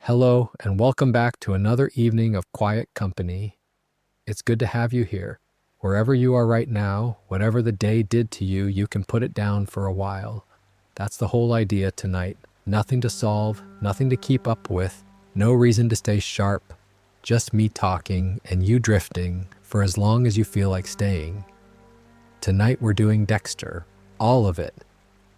Hello, and welcome back to another evening of quiet company. It's good to have you here. Wherever you are right now, whatever the day did to you, you can put it down for a while. That's the whole idea tonight. Nothing to solve, nothing to keep up with, no reason to stay sharp. Just me talking and you drifting for as long as you feel like staying. Tonight we're doing Dexter, all of it,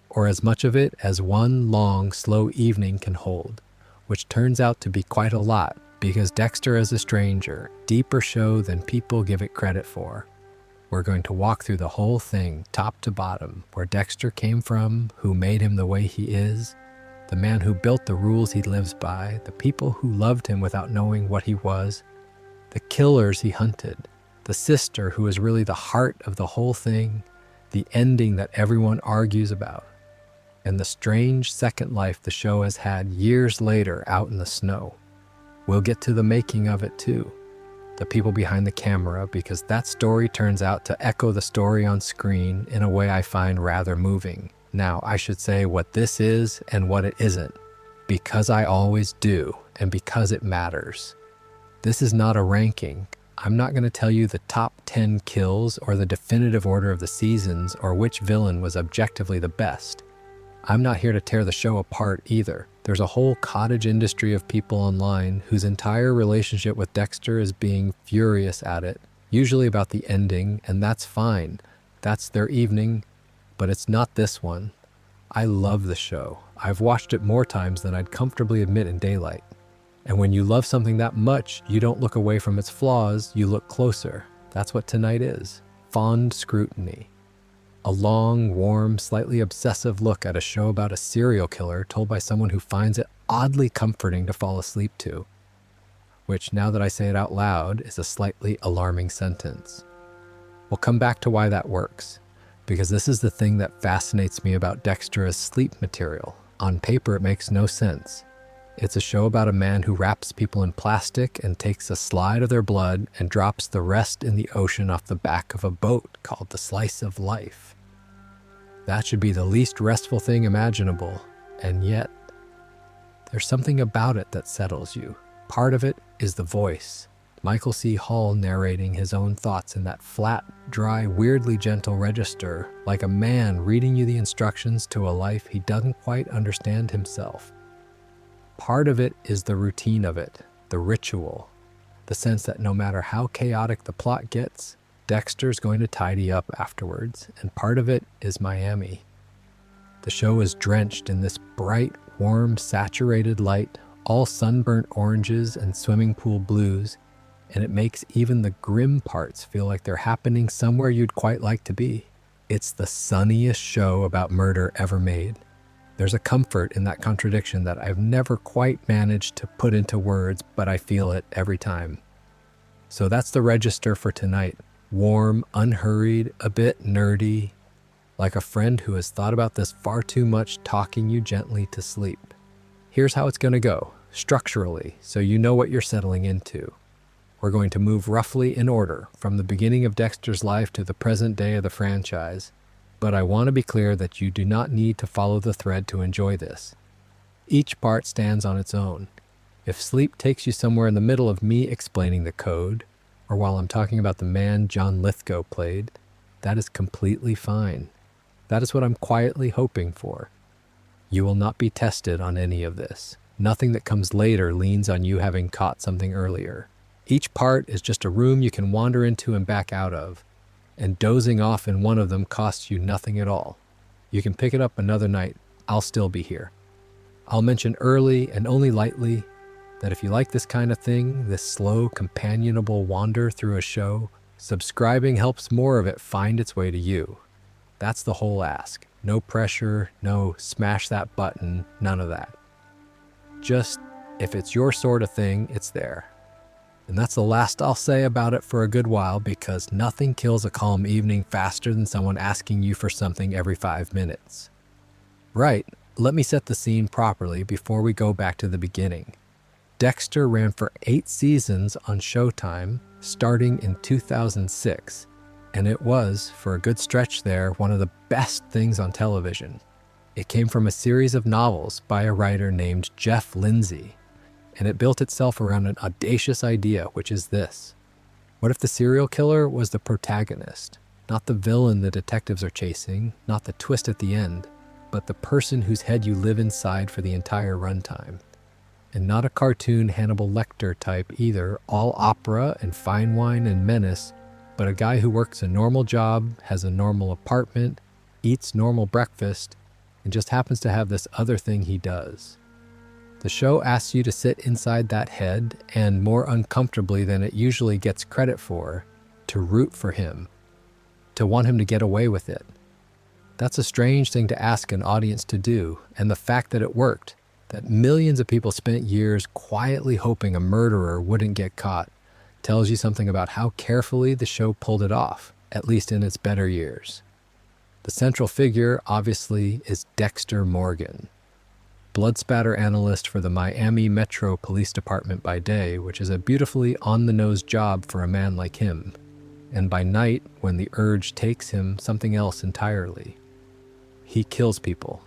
or as much of it as one long, slow evening can hold, which turns out to be quite a lot because Dexter is a stranger, deeper show than people give it credit for. We're going to walk through the whole thing, top to bottom, where Dexter came from, who made him the way he is, the man who built the rules he lives by, the people who loved him without knowing what he was, the killers he hunted, the sister who is really the heart of the whole thing, the ending that everyone argues about, and the strange second life the show has had years later out in the snow. We'll get to the making of it too, the people behind the camera, because that story turns out to echo the story on screen in a way I find rather moving. Now, I should say what this is and what it isn't, because I always do, and because it matters. This is not a ranking. I'm not going to tell you the top 10 kills or the definitive order of the seasons or which villain was objectively the best. I'm not here to tear the show apart either. There's a whole cottage industry of people online whose entire relationship with Dexter is being furious at it, usually about the ending, and that's fine. That's their evening, but it's not this one. I love the show. I've watched it more times than I'd comfortably admit in daylight. And when you love something that much, you don't look away from its flaws, you look closer. That's what tonight is. Fond scrutiny. A long, warm, slightly obsessive look at a show about a serial killer told by someone who finds it oddly comforting to fall asleep to. Which, now that I say it out loud, is a slightly alarming sentence. We'll come back to why that works, because this is the thing that fascinates me about Dexter as sleep material. On paper, it makes no sense. It's a show about a man who wraps people in plastic and takes a slide of their blood and drops the rest in the ocean off the back of a boat called the Slice of Life. That should be the least restful thing imaginable, and yet, there's something about it that settles you. Part of it is the voice. Michael C. Hall narrating his own thoughts in that flat, dry, weirdly gentle register, like a man reading you the instructions to a life he doesn't quite understand himself. Part of it is the routine of it, the ritual, the sense that no matter how chaotic the plot gets, Dexter's going to tidy up afterwards, and part of it is Miami. The show is drenched in this bright, warm, saturated light, all sunburnt oranges and swimming pool blues, and it makes even the grim parts feel like they're happening somewhere you'd quite like to be. It's the sunniest show about murder ever made. There's a comfort in that contradiction that I've never quite managed to put into words, but I feel it every time. So that's the register for tonight. Warm, unhurried, a bit nerdy, like a friend who has thought about this far too much talking you gently to sleep. Here's how it's going to go, structurally, so you know what you're settling into. We're going to move roughly in order, from the beginning of Dexter's life to the present day of the franchise. But I want to be clear that you do not need to follow the thread to enjoy this. Each part stands on its own. If sleep takes you somewhere in the middle of me explaining the code, or while I'm talking about the man John Lithgow played, that is completely fine. That is what I'm quietly hoping for. You will not be tested on any of this. Nothing that comes later leans on you having caught something earlier. Each part is just a room you can wander into and back out of, and dozing off in one of them costs you nothing at all. You can pick it up another night. I'll still be here. I'll mention early and only lightly that if you like this kind of thing, this slow, companionable wander through a show, subscribing helps more of it find its way to you. That's the whole ask. No pressure, no smash that button, none of that. Just, if it's your sort of thing, it's there. And that's the last I'll say about it for a good while, because nothing kills a calm evening faster than someone asking you for something every 5 minutes. Right, let me set the scene properly before we go back to the beginning. Dexter ran for 8 seasons on Showtime, starting in 2006, and it was, for a good stretch there, one of the best things on television. It came from a series of novels by a writer named Jeff Lindsay, and it built itself around an audacious idea, which is this. What if the serial killer was the protagonist? Not the villain the detectives are chasing, not the twist at the end, but the person whose head you live inside for the entire runtime. And not a cartoon Hannibal Lecter type either, all opera and fine wine and menace, but a guy who works a normal job, has a normal apartment, eats normal breakfast, and just happens to have this other thing he does. The show asks you to sit inside that head and, more uncomfortably than it usually gets credit for, to root for him, to want him to get away with it. That's a strange thing to ask an audience to do, and the fact that it worked, that millions of people spent years quietly hoping a murderer wouldn't get caught, tells you something about how carefully the show pulled it off, at least in its better years. The central figure, obviously, is Dexter Morgan, blood spatter analyst for the Miami Metro Police Department by day, which is a beautifully on-the-nose job for a man like him, and by night, when the urge takes him, something else entirely. He kills people.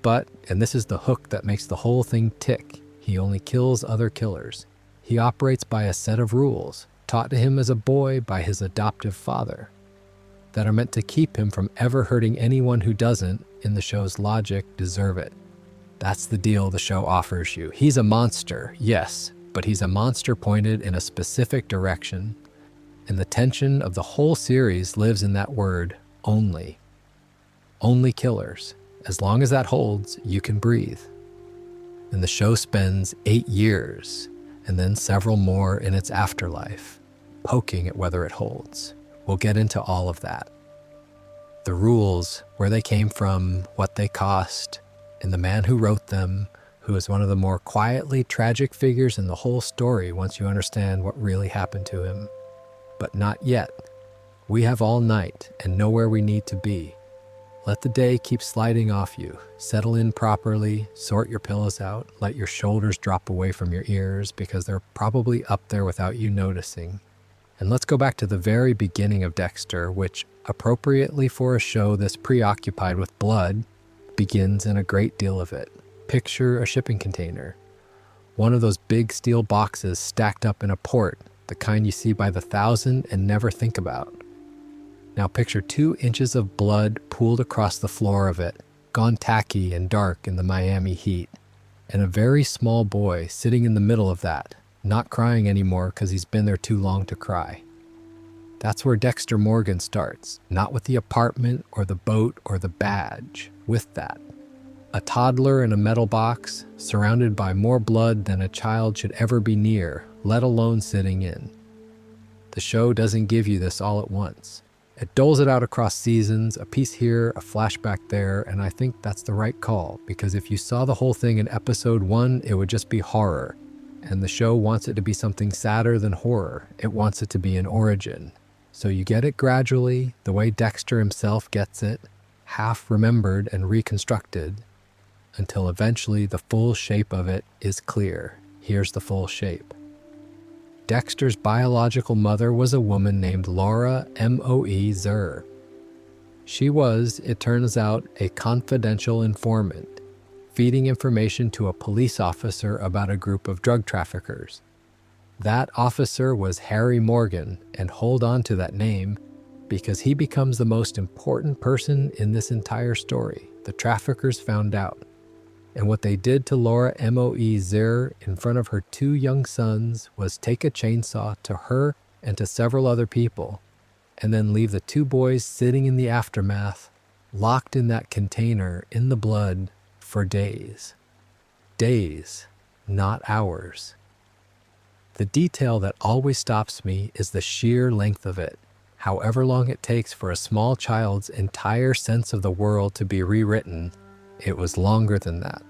But, and this is the hook that makes the whole thing tick, he only kills other killers. He operates by a set of rules, taught to him as a boy by his adoptive father, that are meant to keep him from ever hurting anyone who doesn't, in the show's logic, deserve it. That's the deal the show offers you. He's a monster, yes, but he's a monster pointed in a specific direction. And the tension of the whole series lives in that word, only. Only killers. As long as that holds, you can breathe. And the show spends 8 years, and then several more in its afterlife, poking at whether it holds. We'll get into all of that. The rules, where they came from, what they cost, and the man who wrote them, who is one of the more quietly tragic figures in the whole story once you understand what really happened to him. But not yet. We have all night and know where we need to be. Let the day keep sliding off you. Settle in properly, sort your pillows out, let your shoulders drop away from your ears because they're probably up there without you noticing. And let's go back to the very beginning of Dexter, which, appropriately for a show this preoccupied with blood, begins in a great deal of it. Picture a shipping container. One of those big steel boxes stacked up in a port, the kind you see by the thousand and never think about. Now picture 2 inches of blood pooled across the floor of it, gone tacky and dark in the Miami heat, and a very small boy sitting in the middle of that, not crying anymore because he's been there too long to cry. That's where Dexter Morgan starts, not with the apartment or the boat or the badge, with that. A toddler in a metal box, surrounded by more blood than a child should ever be near, let alone sitting in. The show doesn't give you this all at once. It doles it out across seasons, a piece here, a flashback there, and I think that's the right call, because if you saw the whole thing in episode 1, it would just be horror. And the show wants it to be something sadder than horror. It wants it to be an origin. So you get it gradually, the way Dexter himself gets it, half remembered and reconstructed, until eventually the full shape of it is clear. Here's the full shape. Dexter's biological mother was a woman named Laura M.O.E. Zur. She was, it turns out, a confidential informant, feeding information to a police officer about a group of drug traffickers. That officer was Harry Morgan, and hold on to that name, because he becomes the most important person in this entire story. The traffickers found out. And what they did to Laura M.O.E. Zur in front of her 2 young sons was take a chainsaw to her and to several other people, and then leave the 2 boys sitting in the aftermath, locked in that container in the blood for days. Days, not hours. The detail that always stops me is the sheer length of it. However long it takes for a small child's entire sense of the world to be rewritten, it was longer than that.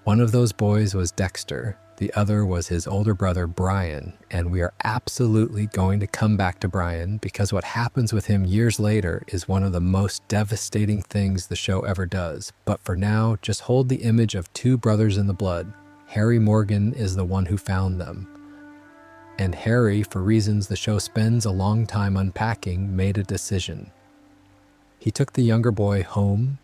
One of those boys was Dexter, the other was his older brother Brian, and we are absolutely going to come back to Brian because what happens with him years later is one of the most devastating things the show ever does. But for now, just hold the image of 2 brothers in the blood. Harry Morgan is the one who found them. And Harry, for reasons the show spends a long time unpacking, made a decision. He took the younger boy home.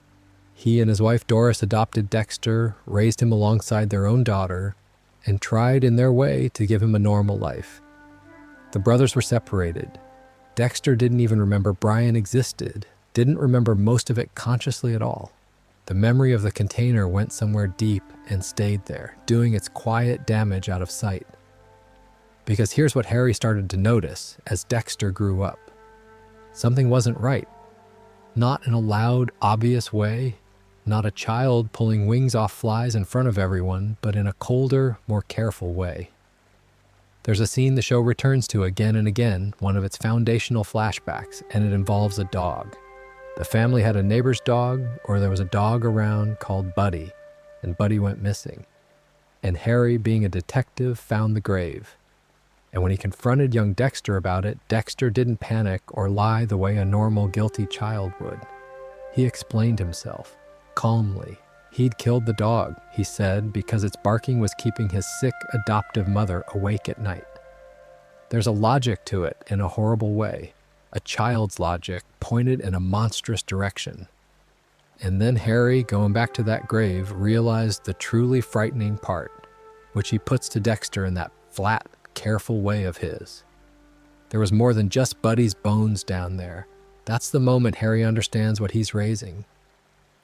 He and his wife Doris adopted Dexter, raised him alongside their own daughter, and tried in their way to give him a normal life. The brothers were separated. Dexter didn't even remember Brian existed, didn't remember most of it consciously at all. The memory of the container went somewhere deep and stayed there, doing its quiet damage out of sight. Because here's what Harry started to notice as Dexter grew up. Something wasn't right. Not in a loud, obvious way, not a child pulling wings off flies in front of everyone, but in a colder, more careful way. There's a scene the show returns to again and again, one of its foundational flashbacks, and it involves a dog. The family had a neighbor's dog, or there was a dog around called Buddy, and Buddy went missing. And Harry, being a detective, found the grave. And when he confronted young Dexter about it, Dexter didn't panic or lie the way a normal guilty child would. He explained himself, calmly. He'd killed the dog, he said, because its barking was keeping his sick adoptive mother awake at night. There's a logic to it in a horrible way. A child's logic pointed in a monstrous direction. And then Harry, going back to that grave, realized the truly frightening part, which he puts to Dexter in that flat, careful way of his. There was more than just Buddy's bones down there. That's the moment Harry understands what he's raising.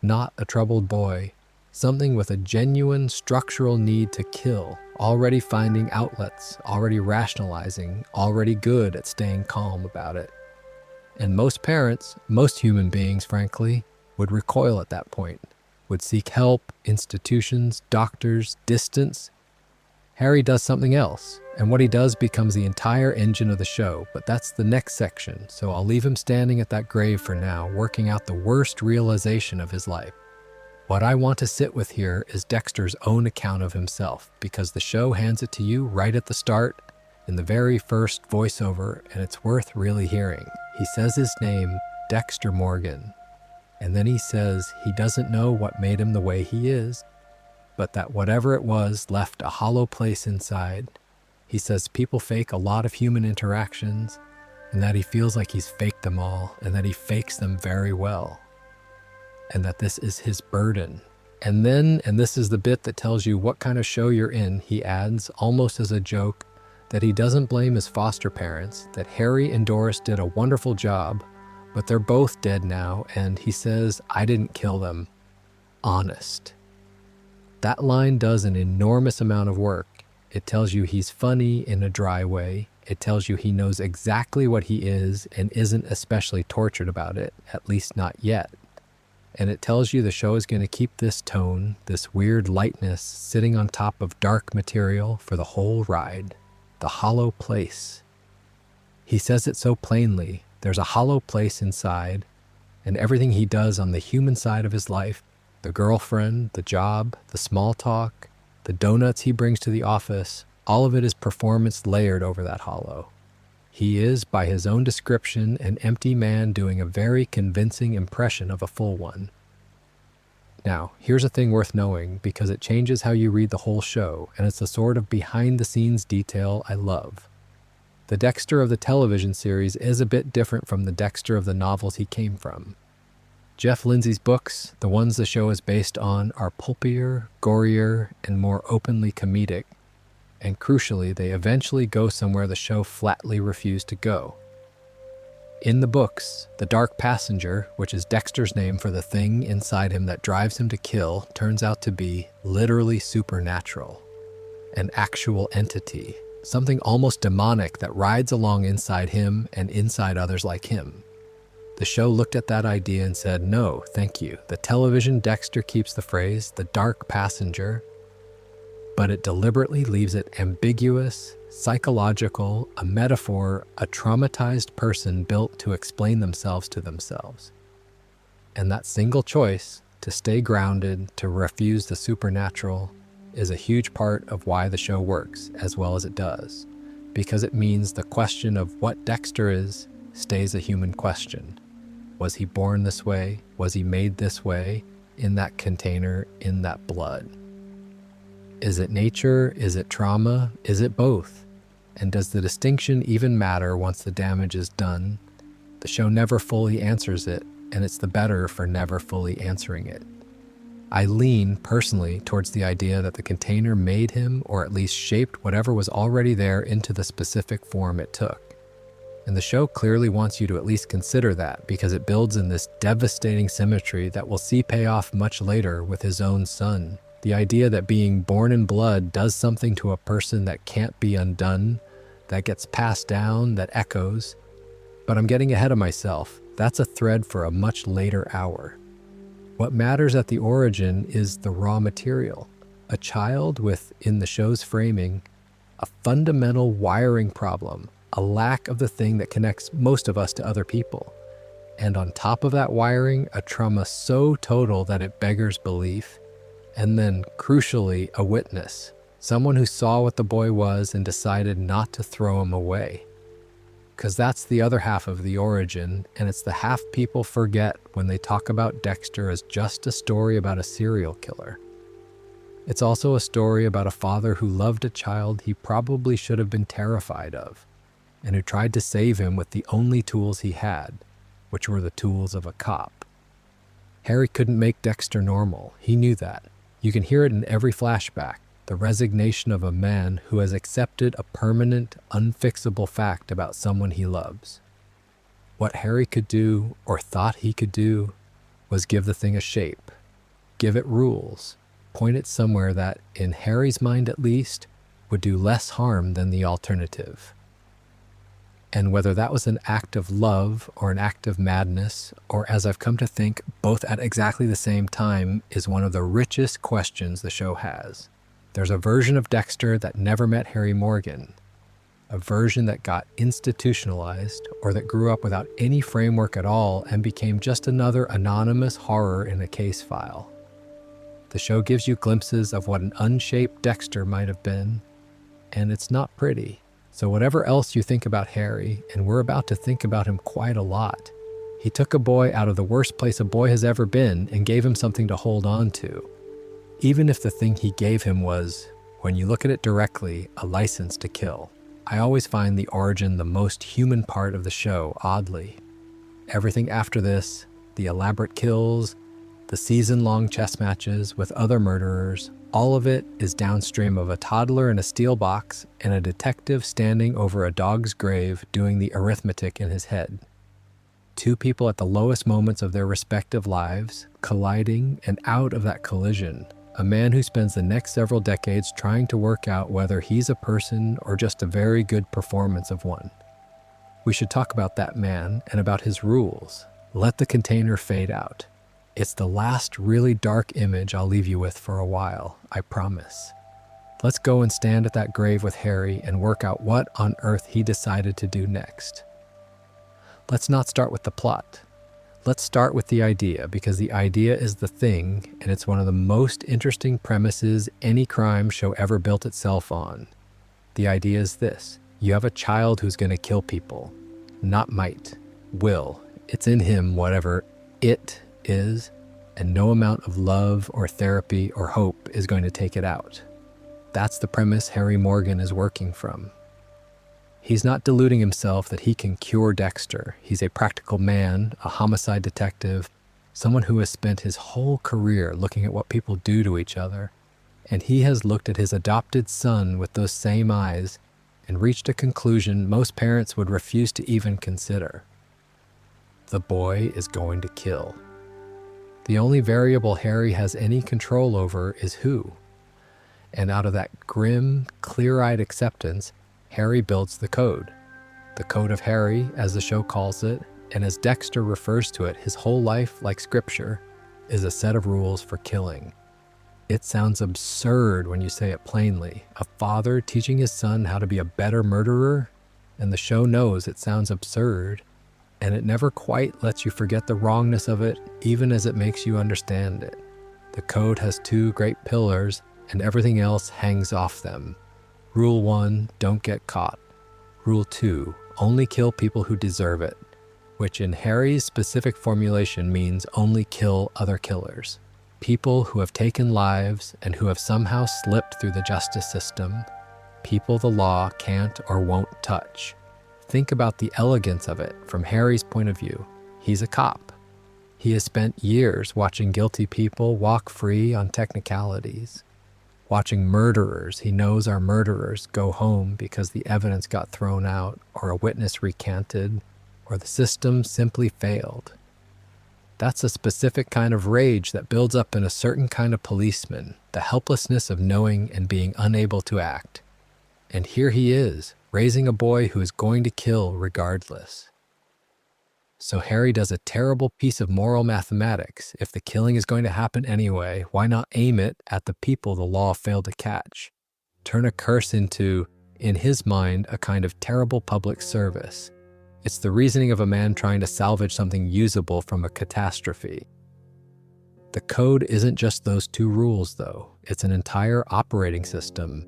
Not a troubled boy, something with a genuine structural need to kill, already finding outlets, already rationalizing, already good at staying calm about it. And most parents, most human beings, frankly, would recoil at that point, would seek help, institutions, doctors, distance. Harry does something else, and what he does becomes the entire engine of the show, but that's the next section, so I'll leave him standing at that grave for now, working out the worst realization of his life. What I want to sit with here is Dexter's own account of himself, because the show hands it to you right at the start, in the very first voiceover, and it's worth really hearing. He says his name, Dexter Morgan, and then he says he doesn't know what made him the way he is, but that whatever it was left a hollow place inside. He says people fake a lot of human interactions, and that he feels like he's faked them all, and that he fakes them very well, and that this is his burden. And then, and this is the bit that tells you what kind of show you're in, he adds, almost as a joke, that he doesn't blame his foster parents, that Harry and Doris did a wonderful job, but they're both dead now, and he says, I didn't kill them. Honest. That line does an enormous amount of work. It tells you he's funny in a dry way. It tells you he knows exactly what he is and isn't especially tortured about it, at least not yet. And it tells you the show is going to keep this tone, this weird lightness, sitting on top of dark material for the whole ride. The hollow place. He says it so plainly. There's a hollow place inside, and everything he does on the human side of his life, the girlfriend, the job, the small talk, the donuts he brings to the office, all of it is performance layered over that hollow. He is, by his own description, an empty man doing a very convincing impression of a full one. Now, here's a thing worth knowing because it changes how you read the whole show, and it's the sort of behind-the-scenes detail I love. The Dexter of the television series is a bit different from the Dexter of the novels he came from. Jeff Lindsay's books, the ones the show is based on, are pulpier, gorier, and more openly comedic, and crucially, they eventually go somewhere the show flatly refused to go. In the books, the Dark Passenger, which is Dexter's name for the thing inside him that drives him to kill, turns out to be literally supernatural. An actual entity, something almost demonic that rides along inside him and inside others like him. The show looked at that idea and said, no, thank you. The television Dexter keeps the phrase, the Dark Passenger, but it deliberately leaves it ambiguous, psychological, a metaphor, a traumatized person built to explain themselves to themselves. And that single choice, to stay grounded, to refuse the supernatural, is a huge part of why the show works as well as it does, because it means the question of what Dexter is stays a human question. Was he born this way? Was he made this way? In that container, in that blood? Is it nature? Is it trauma? Is it both? And does the distinction even matter once the damage is done? The show never fully answers it, and it's the better for never fully answering it. I lean, personally, towards the idea that the container made him, or at least shaped whatever was already there into the specific form it took. And the show clearly wants you to at least consider that, because it builds in this devastating symmetry that we'll see pay off much later with his own son. The idea that being born in blood does something to a person that can't be undone, that gets passed down, that echoes. But I'm getting ahead of myself. That's a thread for a much later hour. What matters at the origin is the raw material. A child with, in the show's framing, a fundamental wiring problem, a lack of the thing that connects most of us to other people. And on top of that wiring, a trauma so total that it beggars belief. And then, crucially, a witness. Someone who saw what the boy was and decided not to throw him away. Because that's the other half of the origin, and it's the half people forget when they talk about Dexter as just a story about a serial killer. It's also a story about a father who loved a child he probably should have been terrified of, and who tried to save him with the only tools he had, which were the tools of a cop. Harry couldn't make Dexter normal. He knew that. You can hear it in every flashback. The resignation of a man who has accepted a permanent, unfixable fact about someone he loves. What Harry could do, or thought he could do, was give the thing a shape, give it rules, point it somewhere that, in Harry's mind at least, would do less harm than the alternative. And whether that was an act of love or an act of madness, or as I've come to think, both at exactly the same time, is one of the richest questions the show has. There's a version of Dexter that never met Harry Morgan, a version that got institutionalized or that grew up without any framework at all and became just another anonymous horror in a case file. The show gives you glimpses of what an unshaped Dexter might have been, and it's not pretty. So whatever else you think about Harry, and we're about to think about him quite a lot, he took a boy out of the worst place a boy has ever been and gave him something to hold on to. Even if the thing he gave him was, when you look at it directly, a license to kill. I always find the origin the most human part of the show, oddly. Everything after this, the elaborate kills, the season-long chess matches with other murderers, all of it is downstream of a toddler in a steel box and a detective standing over a dog's grave doing the arithmetic in his head. Two people at the lowest moments of their respective lives, colliding, and out of that collision. A man who spends the next several decades trying to work out whether he's a person or just a very good performance of one. We should talk about that man and about his rules. Let the container fade out. It's the last really dark image I'll leave you with for a while, I promise. Let's go and stand at that grave with Harry and work out what on earth he decided to do next. Let's not start with the plot. Let's start with the idea, because the idea is the thing, and it's one of the most interesting premises any crime show ever built itself on. The idea is this: you have a child who's going to kill people. Not might, will. It's in him, whatever it is, and no amount of love or therapy or hope is going to take it out. That's the premise Harry Morgan is working from. He's not deluding himself that he can cure Dexter. He's a practical man, a homicide detective, someone who has spent his whole career looking at what people do to each other. And he has looked at his adopted son with those same eyes and reached a conclusion most parents would refuse to even consider. The boy is going to kill. The only variable Harry has any control over is who. And out of that grim, clear-eyed acceptance, Harry builds the code. The code of Harry, as the show calls it, and as Dexter refers to it his whole life, like scripture, is a set of rules for killing. It sounds absurd when you say it plainly. A father teaching his son how to be a better murderer? And the show knows it sounds absurd, and it never quite lets you forget the wrongness of it, even as it makes you understand it. The code has two great pillars, and everything else hangs off them. Rule 1, don't get caught. Rule 2, only kill people who deserve it, which in Harry's specific formulation means only kill other killers. People who have taken lives and who have somehow slipped through the justice system. People the law can't or won't touch. Think about the elegance of it from Harry's point of view. He's a cop. He has spent years watching guilty people walk free on technicalities, watching murderers he knows are murderers go home because the evidence got thrown out, or a witness recanted, or the system simply failed. That's a specific kind of rage that builds up in a certain kind of policeman, the helplessness of knowing and being unable to act. And here he is, raising a boy who is going to kill regardless. So Harry does a terrible piece of moral mathematics. If the killing is going to happen anyway, why not aim it at the people the law failed to catch? Turn a curse into, in his mind, a kind of terrible public service. It's the reasoning of a man trying to salvage something usable from a catastrophe. The code isn't just those two rules, though. It's an entire operating system,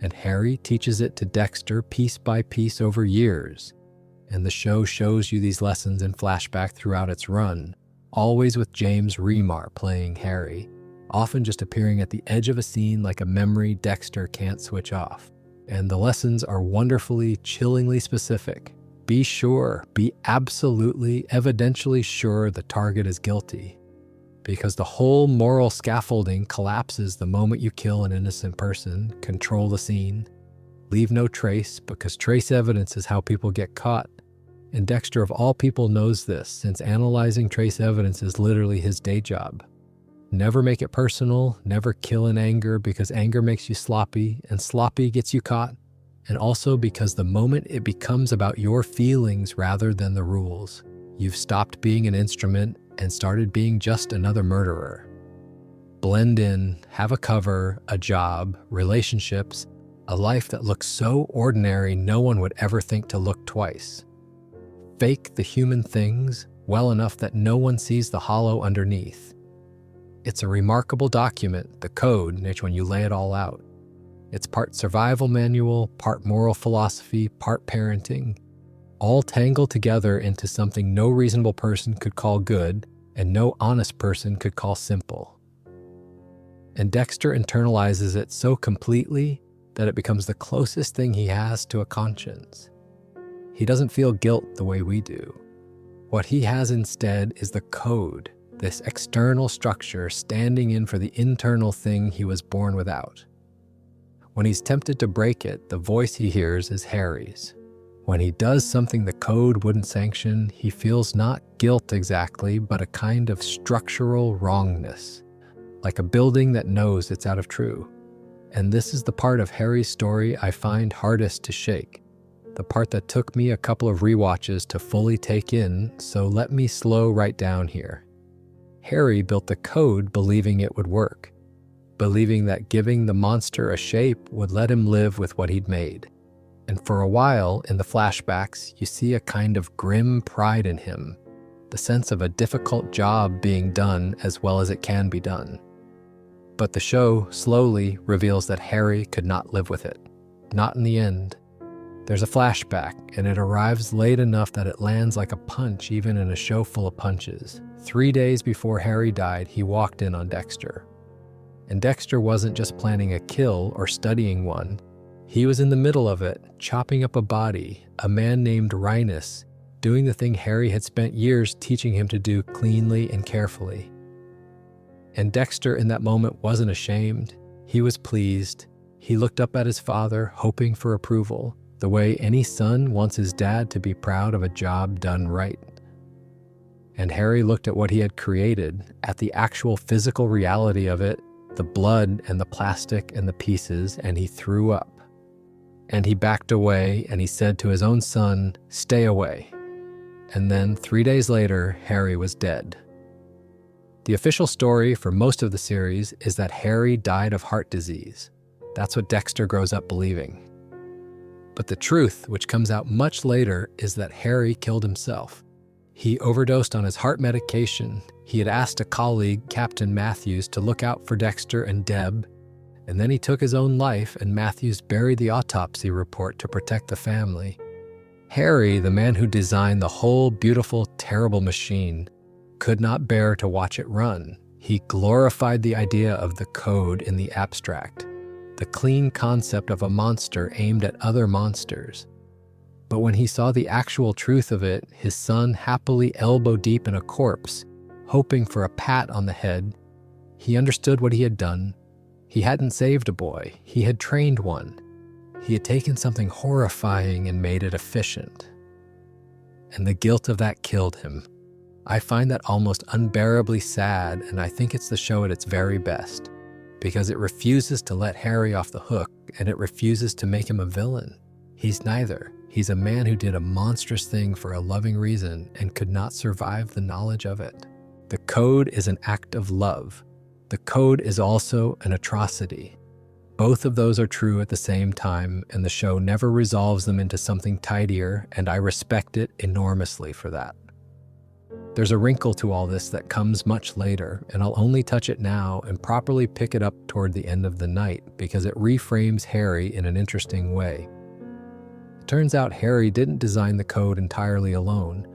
and Harry teaches it to Dexter piece by piece over years. And the show shows you these lessons in flashback throughout its run, always with James Remar playing Harry, often just appearing at the edge of a scene like a memory Dexter can't switch off. And the lessons are wonderfully, chillingly specific. Be sure, be absolutely, evidentially sure the target is guilty, because the whole moral scaffolding collapses the moment you kill an innocent person. Control the scene. Leave no trace, because trace evidence is how people get caught. And Dexter, of all people, knows this, since analyzing trace evidence is literally his day job. Never make it personal, never kill in anger, because anger makes you sloppy, and sloppy gets you caught. And also because the moment it becomes about your feelings rather than the rules, you've stopped being an instrument and started being just another murderer. Blend in, have a cover, a job, relationships, a life that looks so ordinary no one would ever think to look twice. Fake the human things well enough that no one sees the hollow underneath. It's a remarkable document, the code, when you lay it all out. It's part survival manual, part moral philosophy, part parenting, all tangled together into something no reasonable person could call good and no honest person could call simple. And Dexter internalizes it so completely that it becomes the closest thing he has to a conscience. He doesn't feel guilt the way we do. What he has instead is the code, this external structure standing in for the internal thing he was born without. When he's tempted to break it, the voice he hears is Harry's. When he does something the code wouldn't sanction, he feels not guilt exactly, but a kind of structural wrongness, like a building that knows it's out of true. And this is the part of Harry's story I find hardest to shake, the part that took me a couple of rewatches to fully take in, so let me slow right down here. Harry built the code believing it would work, believing that giving the monster a shape would let him live with what he'd made. And for a while, in the flashbacks, you see a kind of grim pride in him, the sense of a difficult job being done as well as it can be done. But the show slowly reveals that Harry could not live with it. Not in the end. There's a flashback, and it arrives late enough that it lands like a punch even in a show full of punches. 3 days before Harry died, he walked in on Dexter. And Dexter wasn't just planning a kill or studying one. He was in the middle of it, chopping up a body, a man named Rhinus, doing the thing Harry had spent years teaching him to do cleanly and carefully. And Dexter in that moment wasn't ashamed. He was pleased. He looked up at his father, hoping for approval, the way any son wants his dad to be proud of a job done right. And Harry looked at what he had created, at the actual physical reality of it, the blood and the plastic and the pieces, and he threw up. And he backed away, and he said to his own son, "Stay away." And then 3 days later, Harry was dead. The official story for most of the series is that Harry died of heart disease. That's what Dexter grows up believing. But the truth, which comes out much later, is that Harry killed himself. He overdosed on his heart medication. He had asked a colleague, Captain Matthews, to look out for Dexter and Deb, and then he took his own life, and Matthews buried the autopsy report to protect the family. Harry, the man who designed the whole beautiful, terrible machine, could not bear to watch it run. He glorified the idea of the code in the abstract, the clean concept of a monster aimed at other monsters. But when he saw the actual truth of it, his son happily elbow deep in a corpse, hoping for a pat on the head. He understood what he had done. He hadn't saved a boy, he had trained one. He had taken something horrifying and made it efficient. And the guilt of that killed him. I find that almost unbearably sad, and I think it's the show at its very best, because it refuses to let Harry off the hook, and it refuses to make him a villain. He's neither. He's a man who did a monstrous thing for a loving reason and could not survive the knowledge of it. The code is an act of love. The code is also an atrocity. Both of those are true at the same time, and the show never resolves them into something tidier, and I respect it enormously for that. There's a wrinkle to all this that comes much later, and I'll only touch it now and properly pick it up toward the end of the night because it reframes Harry in an interesting way. It turns out Harry didn't design the code entirely alone.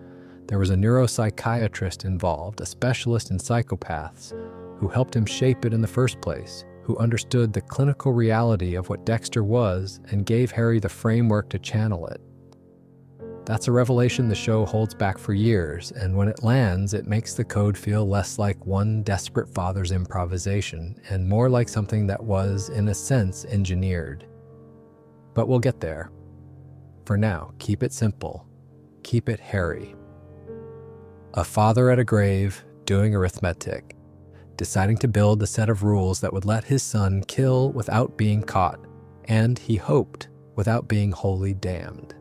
There was a neuropsychiatrist involved, a specialist in psychopaths, who helped him shape it in the first place, who understood the clinical reality of what Dexter was and gave Harry the framework to channel it. That's a revelation the show holds back for years, and when it lands, it makes the code feel less like one desperate father's improvisation and more like something that was, in a sense, engineered. But we'll get there. For now, keep it simple. Keep it Harry. A father at a grave, doing arithmetic, deciding to build a set of rules that would let his son kill without being caught, and, he hoped, without being wholly damned.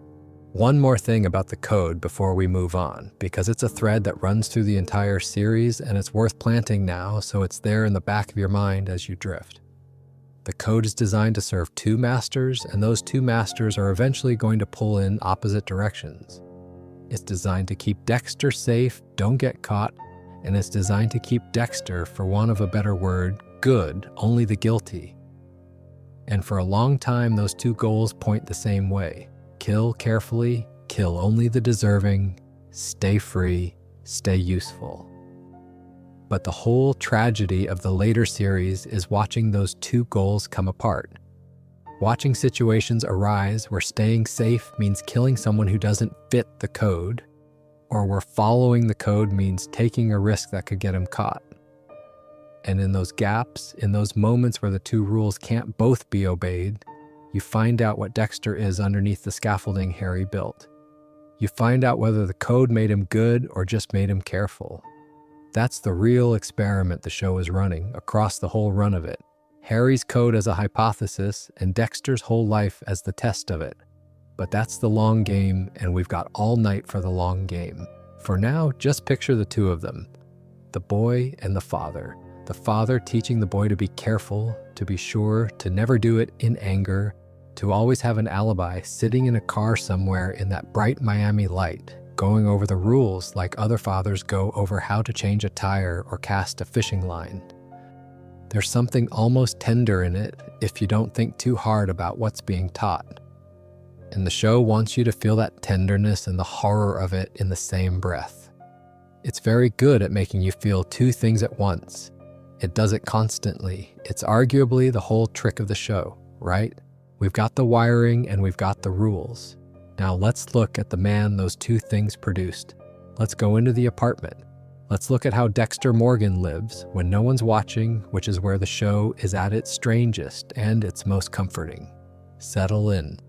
One more thing about the code before we move on, because it's a thread that runs through the entire series and it's worth planting now so it's there in the back of your mind as you drift. The code is designed to serve two masters, and those two masters are eventually going to pull in opposite directions. It's designed to keep Dexter safe, don't get caught, and it's designed to keep Dexter, for want of a better word, good, only the guilty. And for a long time, those two goals point the same way. Kill carefully, kill only the deserving, stay free, stay useful. But the whole tragedy of the later series is watching those two goals come apart. Watching situations arise where staying safe means killing someone who doesn't fit the code, or where following the code means taking a risk that could get him caught. And in those gaps, in those moments where the two rules can't both be obeyed, you find out what Dexter is underneath the scaffolding Harry built. You find out whether the code made him good or just made him careful. That's the real experiment the show is running across the whole run of it. Harry's code as a hypothesis and Dexter's whole life as the test of it. But that's the long game, and we've got all night for the long game. For now, just picture the two of them, the boy and the father. The father teaching the boy to be careful, to be sure, to never do it in anger, to always have an alibi, sitting in a car somewhere in that bright Miami light, going over the rules like other fathers go over how to change a tire or cast a fishing line. There's something almost tender in it if you don't think too hard about what's being taught. And the show wants you to feel that tenderness and the horror of it in the same breath. It's very good at making you feel two things at once. It does it constantly. It's arguably the whole trick of the show, right? We've got the wiring and we've got the rules. Now let's look at the man those two things produced. Let's go into the apartment. Let's look at how Dexter Morgan lives when no one's watching, which is where the show is at its strangest and its most comforting. Settle in.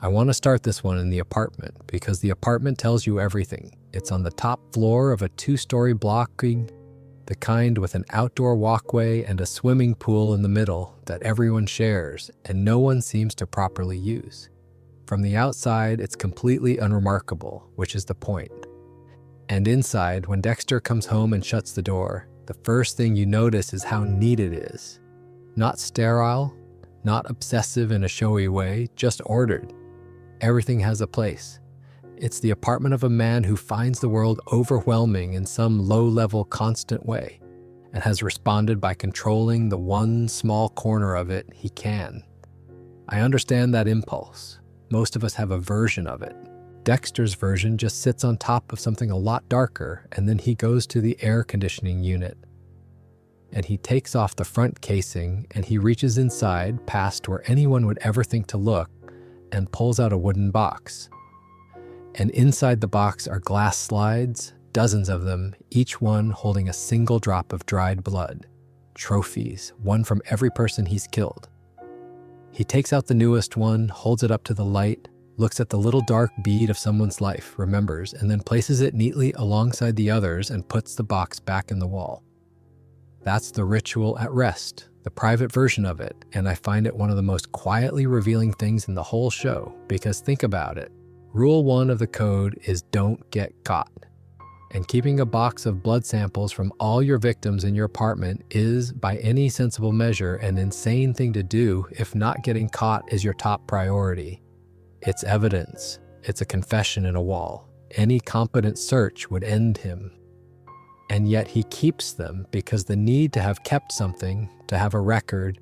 I want to start this one in the apartment because the apartment tells you everything. It's on the top floor of a 2-story block, the kind with an outdoor walkway and a swimming pool in the middle that everyone shares and no one seems to properly use. From the outside, it's completely unremarkable, which is the point. And inside, when Dexter comes home and shuts the door, the first thing you notice is how neat it is. Not sterile, not obsessive in a showy way, just ordered. Everything has a place. It's the apartment of a man who finds the world overwhelming in some low-level constant way and has responded by controlling the one small corner of it he can. I understand that impulse. Most of us have a version of it. Dexter's version just sits on top of something a lot darker, and then he goes to the air conditioning unit. And he takes off the front casing, and he reaches inside past where anyone would ever think to look, and pulls out a wooden box. And inside the box are glass slides, dozens of them, each one holding a single drop of dried blood. Trophies, one from every person he's killed. He takes out the newest one, holds it up to the light, looks at the little dark bead of someone's life, remembers, and then places it neatly alongside the others and puts the box back in the wall. That's the ritual at rest, the private version of it, and I find it one of the most quietly revealing things in the whole show, because think about it. Rule 1 of the code is don't get caught. And keeping a box of blood samples from all your victims in your apartment is, by any sensible measure, an insane thing to do if not getting caught is your top priority. It's evidence. It's a confession in a wall. Any competent search would end him. And yet he keeps them because the need to have kept something, to have a record,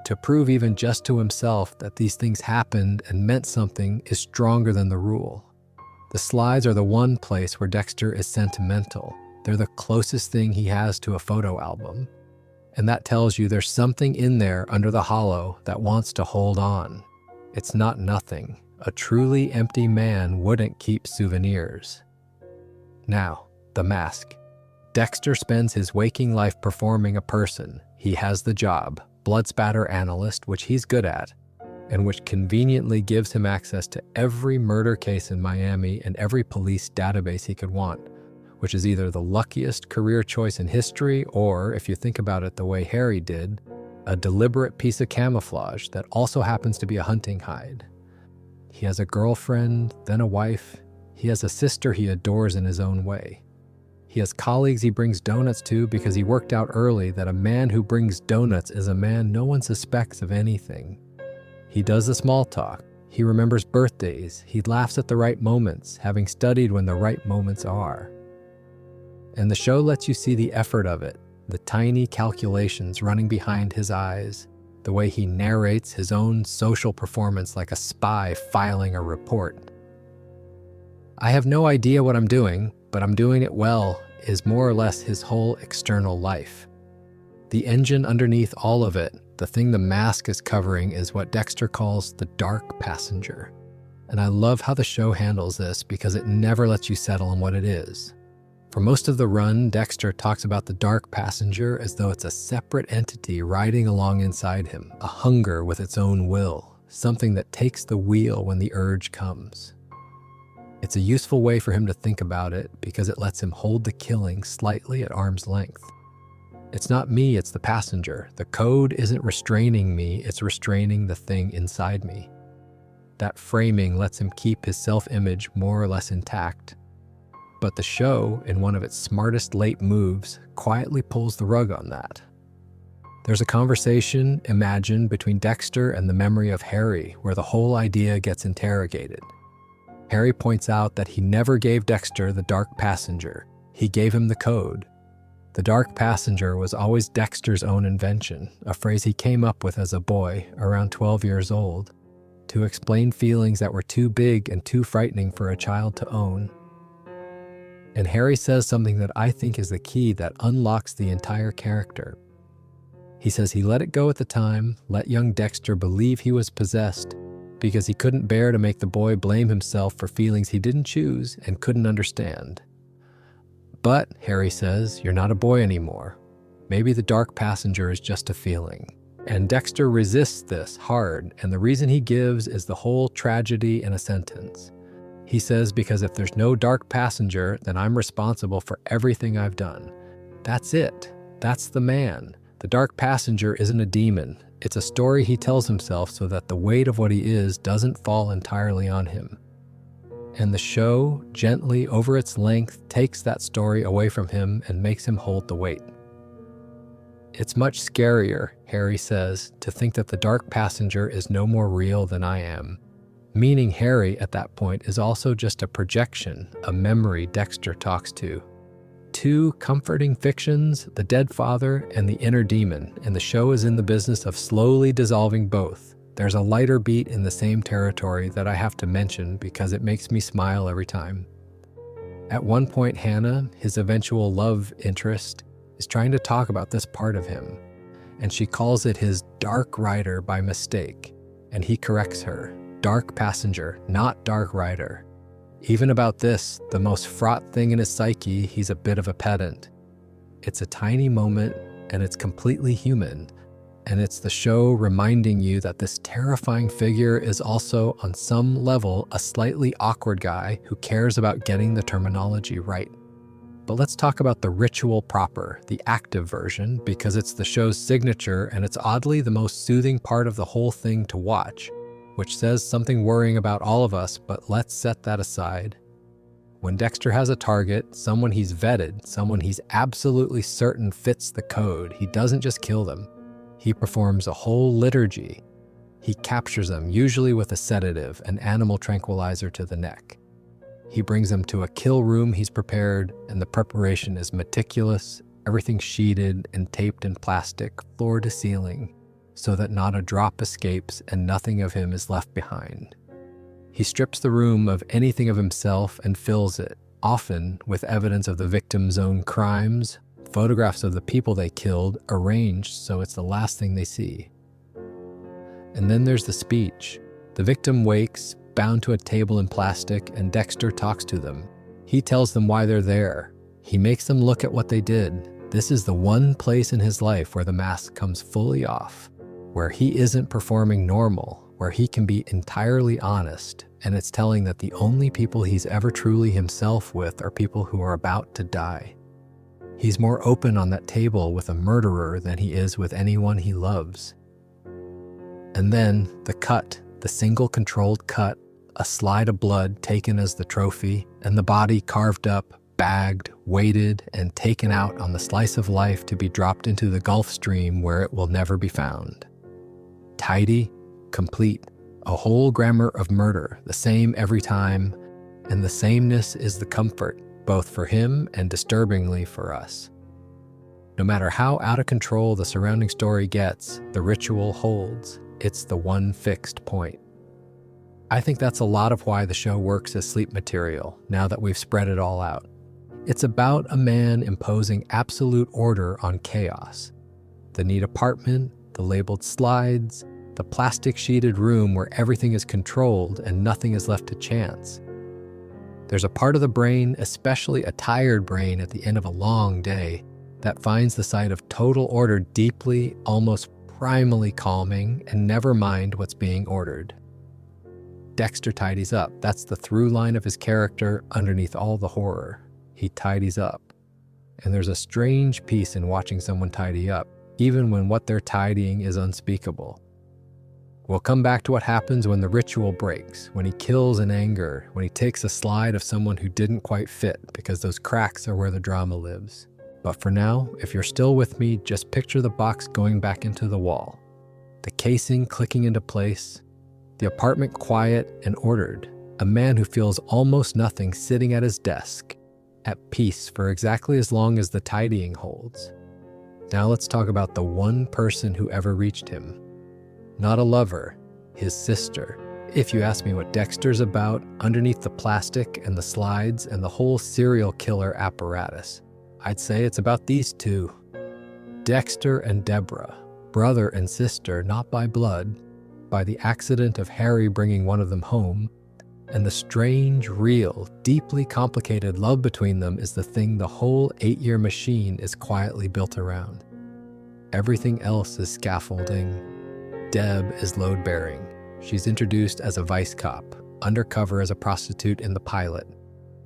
to prove even just to himself that these things happened and meant something is stronger than the rule. The slides are the one place where Dexter is sentimental. They're the closest thing he has to a photo album. And that tells you there's something in there under the hollow that wants to hold on. It's not nothing. A truly empty man wouldn't keep souvenirs. Now, the mask. Dexter spends his waking life performing a person. He has the job, blood spatter analyst, which he's good at, and which conveniently gives him access to every murder case in Miami and every police database he could want, which is either the luckiest career choice in history or, if you think about it the way Harry did, a deliberate piece of camouflage that also happens to be a hunting hide. He has a girlfriend, then a wife. He has a sister he adores in his own way. He has colleagues he brings donuts to because he worked out early that a man who brings donuts is a man no one suspects of anything. He does the small talk. He remembers birthdays. He laughs at the right moments, having studied when the right moments are. And the show lets you see the effort of it, the tiny calculations running behind his eyes, the way he narrates his own social performance like a spy filing a report. I have no idea what I'm doing, but I'm doing it well is more or less his whole external life. The engine underneath all of it, the thing the mask is covering, is what Dexter calls the dark passenger. And I love how the show handles this because it never lets you settle on what it is. For most of the run, Dexter talks about the dark passenger as though it's a separate entity riding along inside him, a hunger with its own will, something that takes the wheel when the urge comes. It's a useful way for him to think about it because it lets him hold the killing slightly at arm's length. It's not me, it's the passenger. The code isn't restraining me, it's restraining the thing inside me. That framing lets him keep his self-image more or less intact. But the show, in one of its smartest late moves, quietly pulls the rug on that. There's a conversation, imagined, between Dexter and the memory of Harry, where the whole idea gets interrogated. Harry points out that he never gave Dexter the dark passenger. He gave him the code. The dark passenger was always Dexter's own invention, a phrase he came up with as a boy, around 12 years old, to explain feelings that were too big and too frightening for a child to own. And Harry says something that I think is the key that unlocks the entire character. He says he let it go at the time, let young Dexter believe he was possessed, because he couldn't bear to make the boy blame himself for feelings he didn't choose and couldn't understand. But, Harry says, you're not a boy anymore. Maybe the dark passenger is just a feeling. And Dexter resists this hard, and the reason he gives is the whole tragedy in a sentence. He says, because if there's no dark passenger, then I'm responsible for everything I've done. That's it. That's the man. The dark passenger isn't a demon. It's a story he tells himself so that the weight of what he is doesn't fall entirely on him. And the show, gently over its length, takes that story away from him and makes him hold the weight. It's much scarier, Harry says, to think that the dark passenger is no more real than I am. Meaning Harry, at that point, is also just a projection, a memory Dexter talks to. Two comforting fictions, the dead father and the inner demon, and the show is in the business of slowly dissolving both. There's a lighter beat in the same territory that I have to mention because it makes me smile every time. At one point, Hannah, his eventual love interest, is trying to talk about this part of him, and she calls it his dark rider by mistake, and he corrects her. Dark passenger, not dark rider. Even about this, the most fraught thing in his psyche, he's a bit of a pedant. It's a tiny moment, and it's completely human. And it's the show reminding you that this terrifying figure is also, on some level, a slightly awkward guy who cares about getting the terminology right. But let's talk about the ritual proper, the active version, because it's the show's signature and it's oddly the most soothing part of the whole thing to watch, which says something worrying about all of us, but let's set that aside. When Dexter has a target, someone he's vetted, someone he's absolutely certain fits the code, he doesn't just kill them. He performs a whole liturgy. He captures them, usually with a sedative, an animal tranquilizer to the neck. He brings them to a kill room he's prepared, and the preparation is meticulous, everything sheeted and taped in plastic, floor to ceiling, so that not a drop escapes and nothing of him is left behind. He strips the room of anything of himself and fills it, often with evidence of the victim's own crimes, photographs of the people they killed, arranged so it's the last thing they see. And then there's the speech. The victim wakes, bound to a table in plastic, and Dexter talks to them. He tells them why they're there. He makes them look at what they did. This is the one place in his life where the mask comes fully off, where he isn't performing normal, where he can be entirely honest, and it's telling that the only people he's ever truly himself with are people who are about to die. He's more open on that table with a murderer than he is with anyone he loves. And then the cut, the single controlled cut, a slide of blood taken as the trophy, and the body carved up, bagged, weighted, and taken out on the slice of life to be dropped into the Gulf Stream where it will never be found. Tidy, complete, a whole grammar of murder, the same every time, and the sameness is the comfort, both for him and disturbingly for us. No matter how out of control the surrounding story gets, the ritual holds. It's the one fixed point. I think that's a lot of why the show works as sleep material, now that we've spread it all out. It's about a man imposing absolute order on chaos. The neat apartment, the labeled slides, the plastic-sheeted room where everything is controlled and nothing is left to chance. There's a part of the brain, especially a tired brain at the end of a long day, that finds the sight of total order deeply, almost primally calming, and never mind what's being ordered. Dexter tidies up. That's the through line of his character underneath all the horror. He tidies up. And there's a strange peace in watching someone tidy up, even when what they're tidying is unspeakable. We'll come back to what happens when the ritual breaks, when he kills in anger, when he takes a slide of someone who didn't quite fit, because those cracks are where the drama lives. But for now, if you're still with me, just picture the box going back into the wall, the casing clicking into place, the apartment quiet and ordered, a man who feels almost nothing sitting at his desk, at peace for exactly as long as the tidying holds. Now let's talk about the one person who ever reached him. Not a lover, his sister. If you ask me what Dexter's about, underneath the plastic and the slides and the whole serial killer apparatus, I'd say it's about these two. Dexter and Deborah, brother and sister, not by blood, by the accident of Harry bringing one of them home, and the strange, real, deeply complicated love between them is the thing the whole 8-year machine is quietly built around. Everything else is scaffolding. Deb is load-bearing. She's introduced as a vice cop, undercover as a prostitute in the pilot,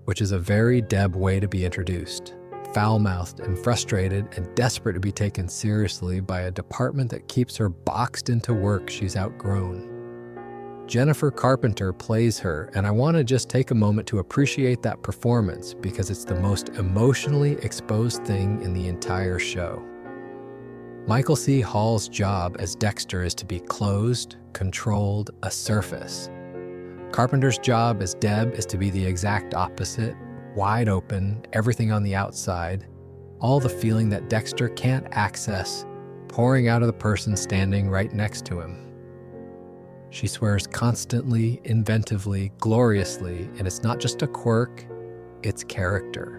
which is a very Deb way to be introduced. Foul-mouthed and frustrated and desperate to be taken seriously by a department that keeps her boxed into work she's outgrown. Jennifer Carpenter plays her, and I want to just take a moment to appreciate that performance because it's the most emotionally exposed thing in the entire show. Michael C. Hall's job as Dexter is to be closed, controlled, a surface. Carpenter's job as Deb is to be the exact opposite, wide open, everything on the outside, all the feeling that Dexter can't access, pouring out of the person standing right next to him. She swears constantly, inventively, gloriously, and it's not just a quirk, it's character.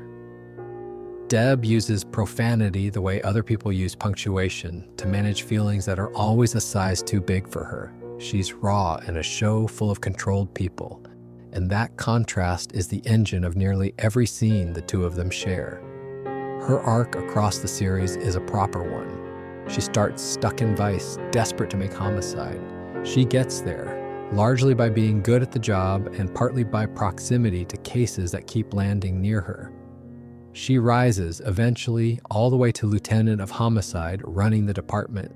Deb uses profanity the way other people use punctuation to manage feelings that are always a size too big for her. She's raw in a show full of controlled people. and that contrast is the engine of nearly every scene the two of them share. Her arc across the series is a proper one. She starts stuck in vice, desperate to make homicide. She gets there, largely by being good at the job and partly by proximity to cases that keep landing near her. She rises, eventually, all the way to Lieutenant of Homicide, running the department,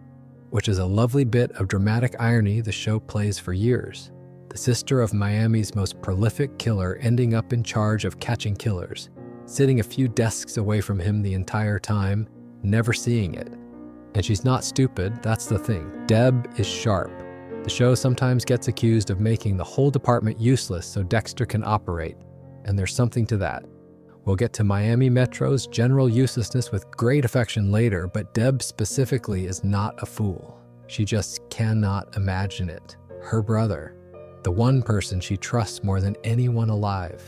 which is a lovely bit of dramatic irony the show plays for years. The sister of Miami's most prolific killer ending up in charge of catching killers, sitting a few desks away from him the entire time, never seeing it. And she's not stupid, that's the thing. Deb is sharp. The show sometimes gets accused of making the whole department useless so Dexter can operate, and there's something to that. We'll get to Miami Metro's general uselessness with great affection later, but Deb specifically is not a fool. She just cannot imagine it. Her brother, the one person she trusts more than anyone alive.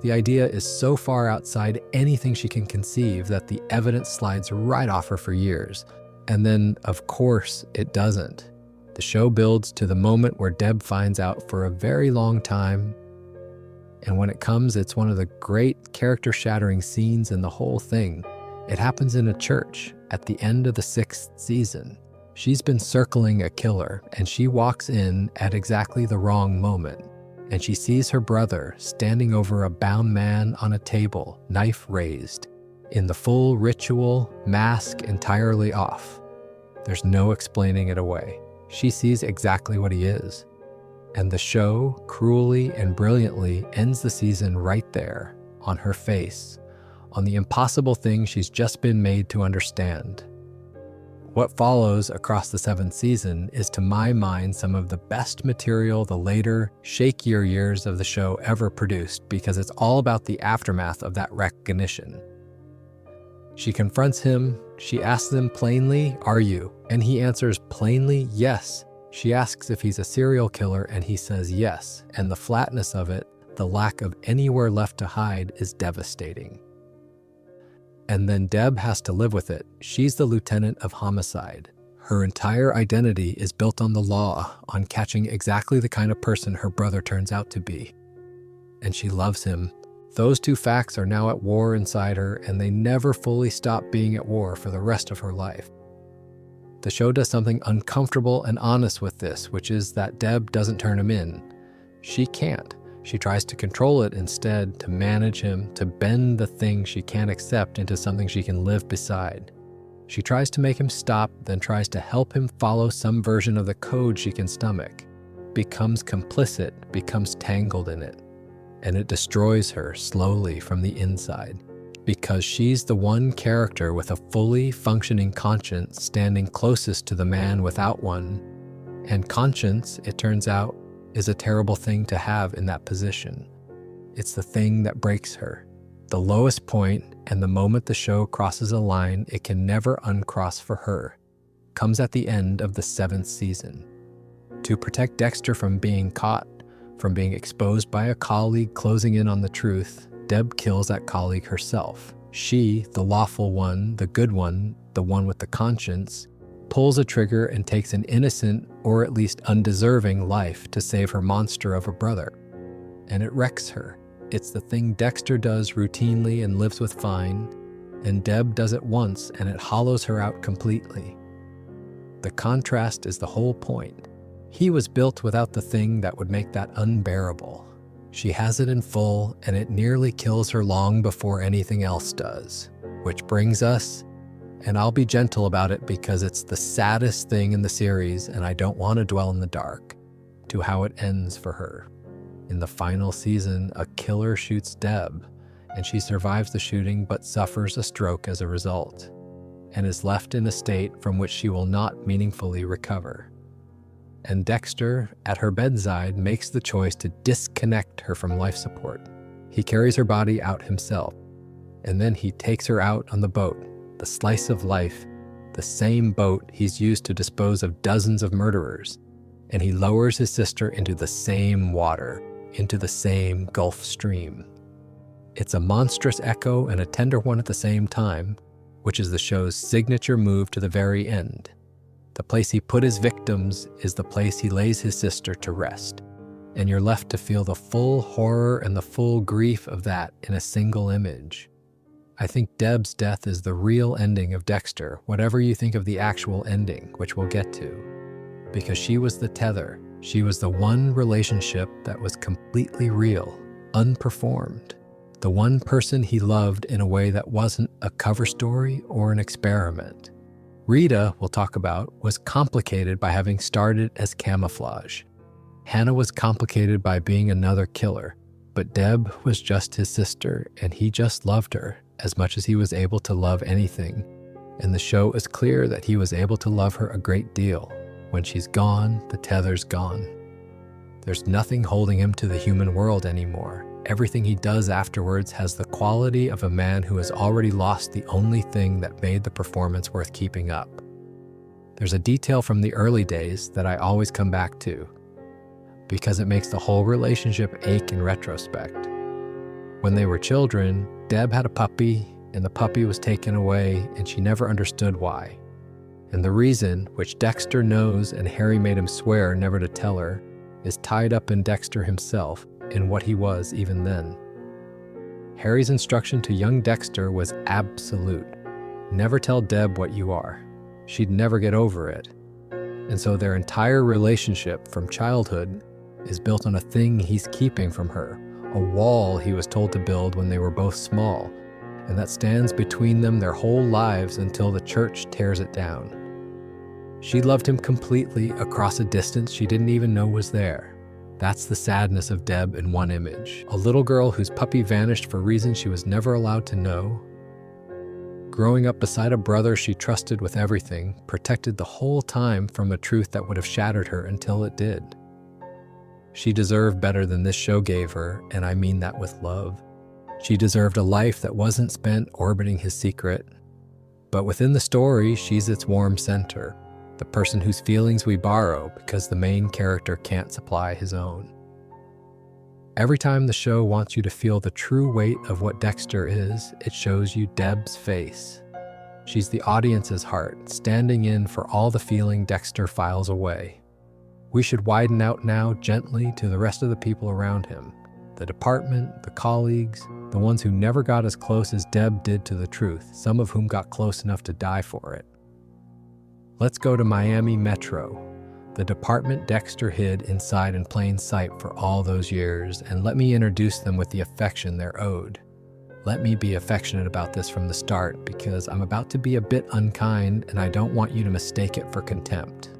The idea is so far outside anything she can conceive that the evidence slides right off her for years. And then, of course, it doesn't. The show builds to the moment where Deb finds out for a very long time, and when it comes, it's one of the great character-shattering scenes in the whole thing. It happens in a church at the end of the 6th season. She's been circling a killer, and she walks in at exactly the wrong moment, and she sees her brother standing over a bound man on a table, knife raised, in the full ritual, mask entirely off. There's no explaining it away. She sees exactly what he is. And the show, cruelly and brilliantly, ends the season right there, on her face, on the impossible thing she's just been made to understand. What follows across the 7th season is, to my mind, some of the best material the later, shakier years of the show ever produced, because it's all about the aftermath of that recognition. She confronts him, she asks him plainly, "Are you?" And he answers plainly, "Yes." She asks if he's a serial killer, and he says yes, and the flatness of it, the lack of anywhere left to hide, is devastating. And then Deb has to live with it. She's the Lieutenant of Homicide. Her entire identity is built on the law, on catching exactly the kind of person her brother turns out to be. And she loves him. Those two facts are now at war inside her, and they never fully stop being at war for the rest of her life. The show does something uncomfortable and honest with this, which is that Deb doesn't turn him in. She can't. She tries to control it instead, to manage him, to bend the thing she can't accept into something she can live beside. She tries to make him stop, then tries to help him follow some version of the code she can stomach. Becomes complicit, becomes tangled in it. And it destroys her slowly from the inside. Because she's the one character with a fully functioning conscience standing closest to the man without one. And conscience, it turns out, is a terrible thing to have in that position. It's the thing that breaks her. The lowest point, and the moment the show crosses a line it can never uncross for her, comes at the end of the 7th season. To protect Dexter from being caught, from being exposed by a colleague closing in on the truth, Deb kills that colleague herself. She, the lawful one, the good one, the one with the conscience, pulls a trigger and takes an innocent, or at least undeserving, life to save her monster of a brother. And it wrecks her. It's the thing Dexter does routinely and lives with fine, and Deb does it once and it hollows her out completely. The contrast is the whole point. He was built without the thing that would make that unbearable. She has it in full, and it nearly kills her long before anything else does. Which brings us, and I'll be gentle about it because it's the saddest thing in the series and I don't want to dwell in the dark, to how it ends for her. In the final season, a killer shoots Deb, and she survives the shooting but suffers a stroke as a result, and is left in a state from which she will not meaningfully recover. And Dexter, at her bedside, makes the choice to disconnect her from life support. He carries her body out himself, and then he takes her out on the boat, the slice of life, the same boat he's used to dispose of dozens of murderers, and he lowers his sister into the same water, into the same Gulf Stream. It's a monstrous echo and a tender one at the same time, which is the show's signature move to the very end. The place he put his victims is the place he lays his sister to rest. and you're left to feel the full horror and the full grief of that in a single image. I think Deb's death is the real ending of Dexter, whatever you think of the actual ending, which we'll get to. Because she was the tether. She was the one relationship that was completely real, unperformed. The one person he loved in a way that wasn't a cover story or an experiment. Rita, we'll talk about, was complicated by having started as camouflage. Hannah was complicated by being another killer, but Deb was just his sister, and he just loved her as much as he was able to love anything. And the show is clear that he was able to love her a great deal. When she's gone, the tether's gone. There's nothing holding him to the human world anymore. Everything he does afterwards has the quality of a man who has already lost the only thing that made the performance worth keeping up. There's a detail from the early days that I always come back to, because it makes the whole relationship ache in retrospect. When they were children, Deb had a puppy, and the puppy was taken away, and she never understood why. And the reason, which Dexter knows and Harry made him swear never to tell her, is tied up in Dexter himself, in what he was even then. Harry's instruction to young Dexter was absolute. Never tell Deb what you are. She'd never get over it. And so their entire relationship from childhood is built on a thing he's keeping from her, a wall he was told to build when they were both small, and that stands between them their whole lives until the church tears it down. She loved him completely across a distance she didn't even know was there. That's the sadness of Deb in one image. A little girl whose puppy vanished for reasons she was never allowed to know. Growing up beside a brother she trusted with everything, protected the whole time from a truth that would have shattered her until it did. She deserved better than this show gave her, and I mean that with love. She deserved a life that wasn't spent orbiting his secret. But within the story, she's its warm center, the person whose feelings we borrow because the main character can't supply his own. Every time the show wants you to feel the true weight of what Dexter is, it shows you Deb's face. She's the audience's heart, standing in for all the feeling Dexter files away. We should widen out now gently to the rest of the people around him. The department, the colleagues, the ones who never got as close as Deb did to the truth, some of whom got close enough to die for it. Let's go to Miami Metro, the department Dexter hid inside in plain sight for all those years, and let me introduce them with the affection they're owed. Let me be affectionate about this from the start, because I'm about to be a bit unkind and I don't want you to mistake it for contempt.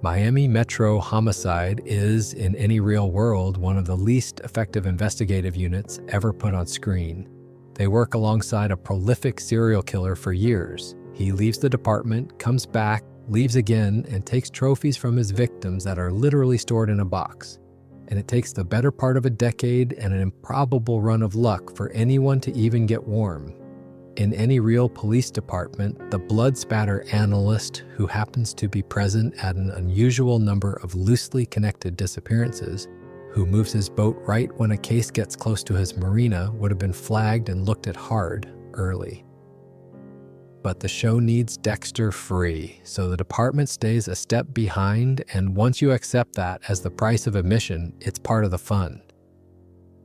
Miami Metro Homicide is, in any real world, one of the least effective investigative units ever put on screen. They work alongside a prolific serial killer for years. He leaves the department, comes back, leaves again, and takes trophies from his victims that are literally stored in a box. And it takes the better part of a decade and an improbable run of luck for anyone to even get warm. In any real police department, the blood spatter analyst who happens to be present at an unusual number of loosely connected disappearances, who moves his boat right when a case gets close to his marina, would have been flagged and looked at hard early. But the show needs Dexter free, so the department stays a step behind, and once you accept that as the price of admission, it's part of the fun.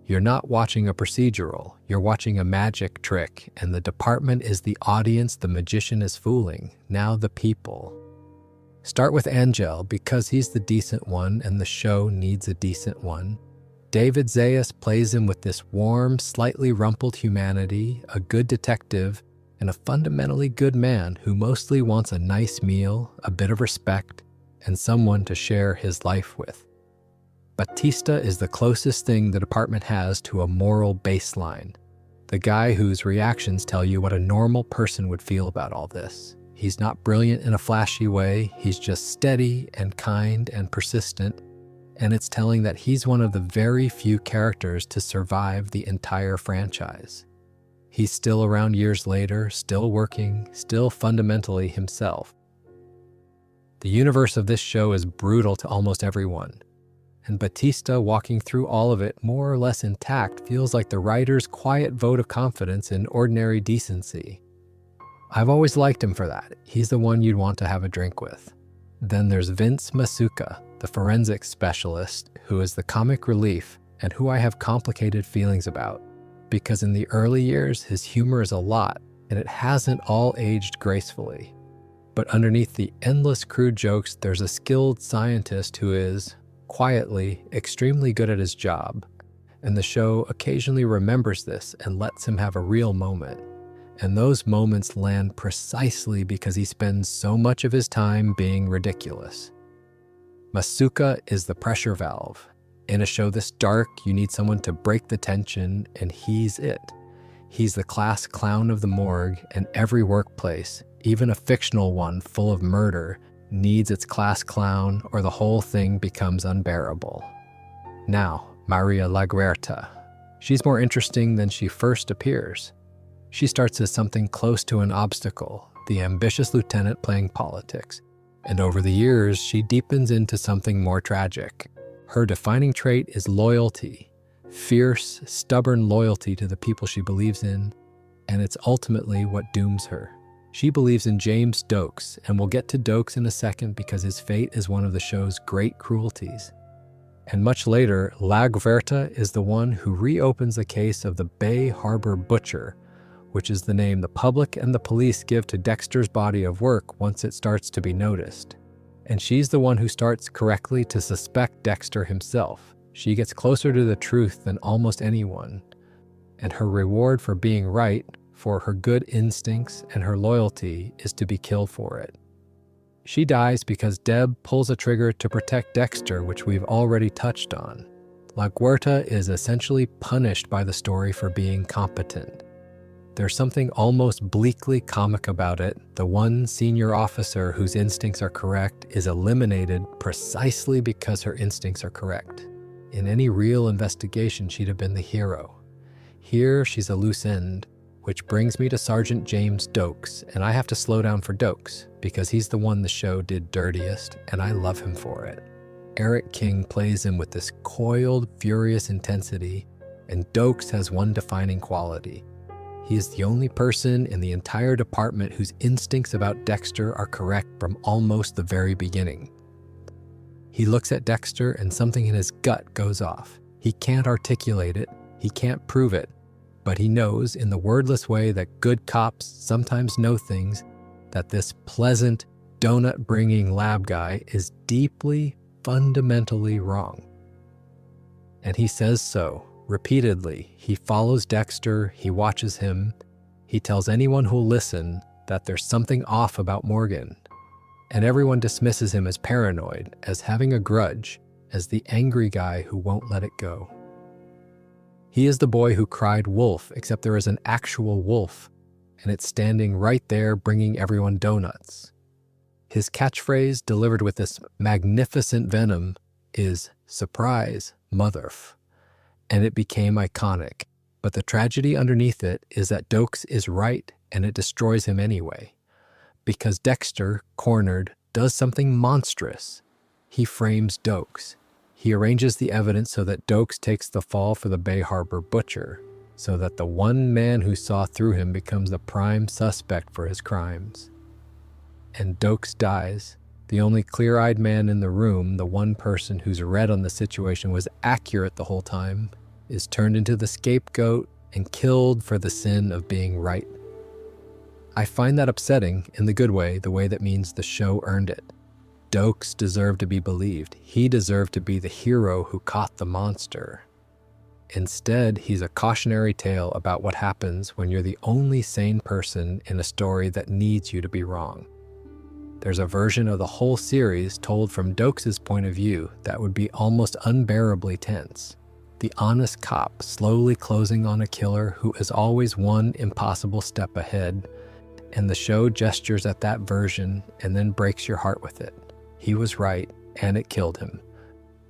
You're not watching a procedural, you're watching a magic trick, and the department is the audience the magician is fooling, now the people. Start with Angel, because he's the decent one and the show needs a decent one. David Zayas plays him with this warm, slightly rumpled humanity, a good detective, and a fundamentally good man who mostly wants a nice meal, a bit of respect, and someone to share his life with. Batista is the closest thing the department has to a moral baseline, the guy whose reactions tell you what a normal person would feel about all this. He's not brilliant in a flashy way, he's just steady and kind and persistent, and it's telling that he's one of the very few characters to survive the entire franchise. He's still around years later, still working, still fundamentally himself. The universe of this show is brutal to almost everyone, and Batista walking through all of it more or less intact feels like the writer's quiet vote of confidence in ordinary decency. I've always liked him for that. He's the one you'd want to have a drink with. Then there's Vince Masuka, the forensics specialist who is the comic relief and who I have complicated feelings about, because in the early years his humor is a lot and it hasn't all aged gracefully. But underneath the endless crude jokes, there's a skilled scientist who is, quietly, extremely good at his job. And the show occasionally remembers this and lets him have a real moment. And those moments land precisely because he spends so much of his time being ridiculous. Masuka is the pressure valve. In a show this dark, you need someone to break the tension, and he's it. He's the class clown of the morgue, and every workplace, even a fictional one full of murder, needs its class clown or the whole thing becomes unbearable. Now, Maria LaGuerta. She's more interesting than she first appears. She starts as something close to an obstacle, the ambitious lieutenant playing politics, and over the years she deepens into something more tragic. Her defining trait is loyalty, fierce, stubborn loyalty to the people she believes in, and it's ultimately what dooms her. She believes in James Dokes, and we'll get to Dokes in a second because his fate is one of the show's great cruelties. And much later, LaGuerta is the one who reopens the case of the Bay Harbor Butcher, which is the name the public and the police give to Dexter's body of work once it starts to be noticed. And she's the one who starts correctly to suspect Dexter himself. She gets closer to the truth than almost anyone. And her reward for being right, for her good instincts and her loyalty, is to be killed for it. She dies because Deb pulls a trigger to protect Dexter, which we've already touched on. LaGuerta is essentially punished by the story for being competent. There's something almost bleakly comic about it. The one senior officer whose instincts are correct is eliminated precisely because her instincts are correct. In any real investigation, she'd have been the hero. Here, she's a loose end, which brings me to Sergeant James Dokes, and I have to slow down for Dokes, because he's the one the show did dirtiest, and I love him for it. Eric King plays him with this coiled, furious intensity, and Dokes has one defining quality. He is the only person in the entire department whose instincts about Dexter are correct from almost the very beginning. He looks at Dexter and something in his gut goes off. He can't articulate it, he can't prove it, but he knows in the wordless way that good cops sometimes know things, that this pleasant, donut-bringing lab guy is deeply, fundamentally wrong. And he says so, repeatedly. He follows Dexter, he watches him, he tells anyone who'll listen that there's something off about Morgan. And everyone dismisses him as paranoid, as having a grudge, as the angry guy who won't let it go. He is the boy who cried wolf, except there is an actual wolf, and it's standing right there bringing everyone donuts. His catchphrase, delivered with this magnificent venom, is "Surprise, motherf," and it became iconic. But the tragedy underneath it is that Dokes is right, and it destroys him anyway. Because Dexter, cornered, does something monstrous. He frames Dokes. He arranges the evidence so that Dokes takes the fall for the Bay Harbor Butcher, so that the one man who saw through him becomes the prime suspect for his crimes. And Dokes dies. The only clear-eyed man in the room, the one person whose read on the situation was accurate the whole time, is turned into the scapegoat and killed for the sin of being right. I find that upsetting, in the good way, the way that means the show earned it. Dokes deserved to be believed. He deserved to be the hero who caught the monster. Instead, he's a cautionary tale about what happens when you're the only sane person in a story that needs you to be wrong. There's a version of the whole series told from Dokes' point of view that would be almost unbearably tense. The honest cop slowly closing on a killer who is always one impossible step ahead, and the show gestures at that version and then breaks your heart with it. He was right, and it killed him.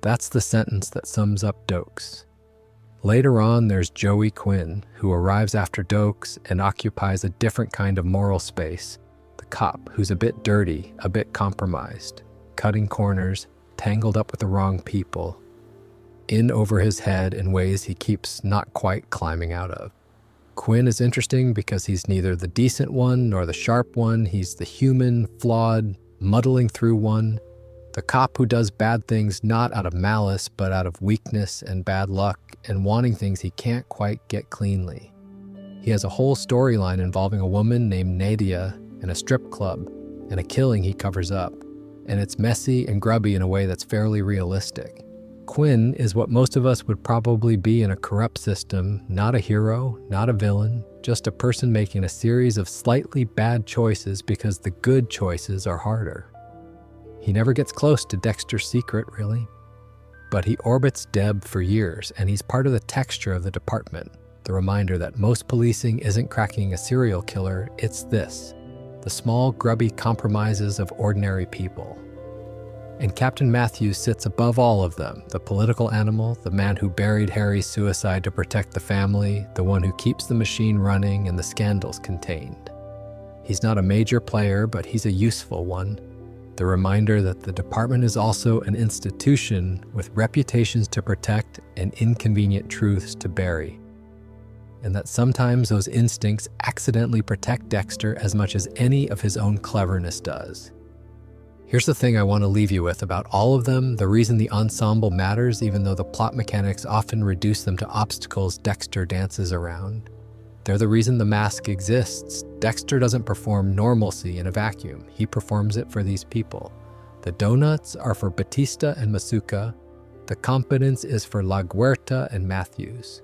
That's the sentence that sums up Dokes. Later on, there's Joey Quinn, who arrives after Dokes and occupies a different kind of moral space. The cop, who's a bit dirty, a bit compromised, cutting corners, tangled up with the wrong people, in over his head in ways he keeps not quite climbing out of. Quinn is interesting because he's neither the decent one nor the sharp one. He's the human, flawed, muddling through one. The cop who does bad things not out of malice, but out of weakness and bad luck and wanting things he can't quite get cleanly. He has a whole storyline involving a woman named Nadia and a strip club and a killing he covers up. And it's messy and grubby in a way that's fairly realistic. Quinn is what most of us would probably be in a corrupt system, not a hero, not a villain, just a person making a series of slightly bad choices because the good choices are harder. He never gets close to Dexter's secret, really. But he orbits Deb for years, and he's part of the texture of the department, the reminder that most policing isn't cracking a serial killer, it's this, the small, grubby compromises of ordinary people. And Captain Matthews sits above all of them, the political animal, the man who buried Harry's suicide to protect the family, the one who keeps the machine running and the scandals contained. He's not a major player, but he's a useful one. The reminder that the department is also an institution with reputations to protect and inconvenient truths to bury. And that sometimes those instincts accidentally protect Dexter as much as any of his own cleverness does. Here's the thing I want to leave you with about all of them, the reason the ensemble matters even though the plot mechanics often reduce them to obstacles Dexter dances around. They're the reason the mask exists. Dexter doesn't perform normalcy in a vacuum. He performs it for these people. The donuts are for Batista and Masuka. The competence is for La Guerta and Matthews.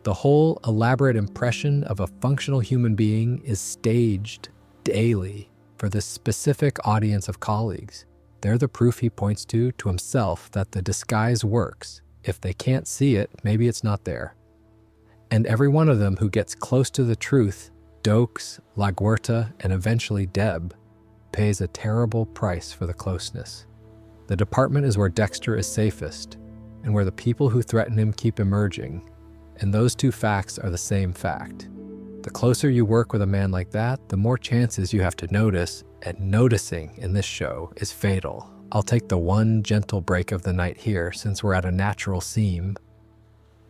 The whole elaborate impression of a functional human being is staged daily for this specific audience of colleagues. They're the proof he points to himself that the disguise works. If they can't see it, maybe it's not there. And every one of them who gets close to the truth, Dokes, La Guerta, and eventually Deb, pays a terrible price for the closeness. The department is where Dexter is safest, and where the people who threaten him keep emerging. And those two facts are the same fact. The closer you work with a man like that, the more chances you have to notice, and noticing in this show is fatal. I'll take the one gentle break of the night here since we're at a natural seam.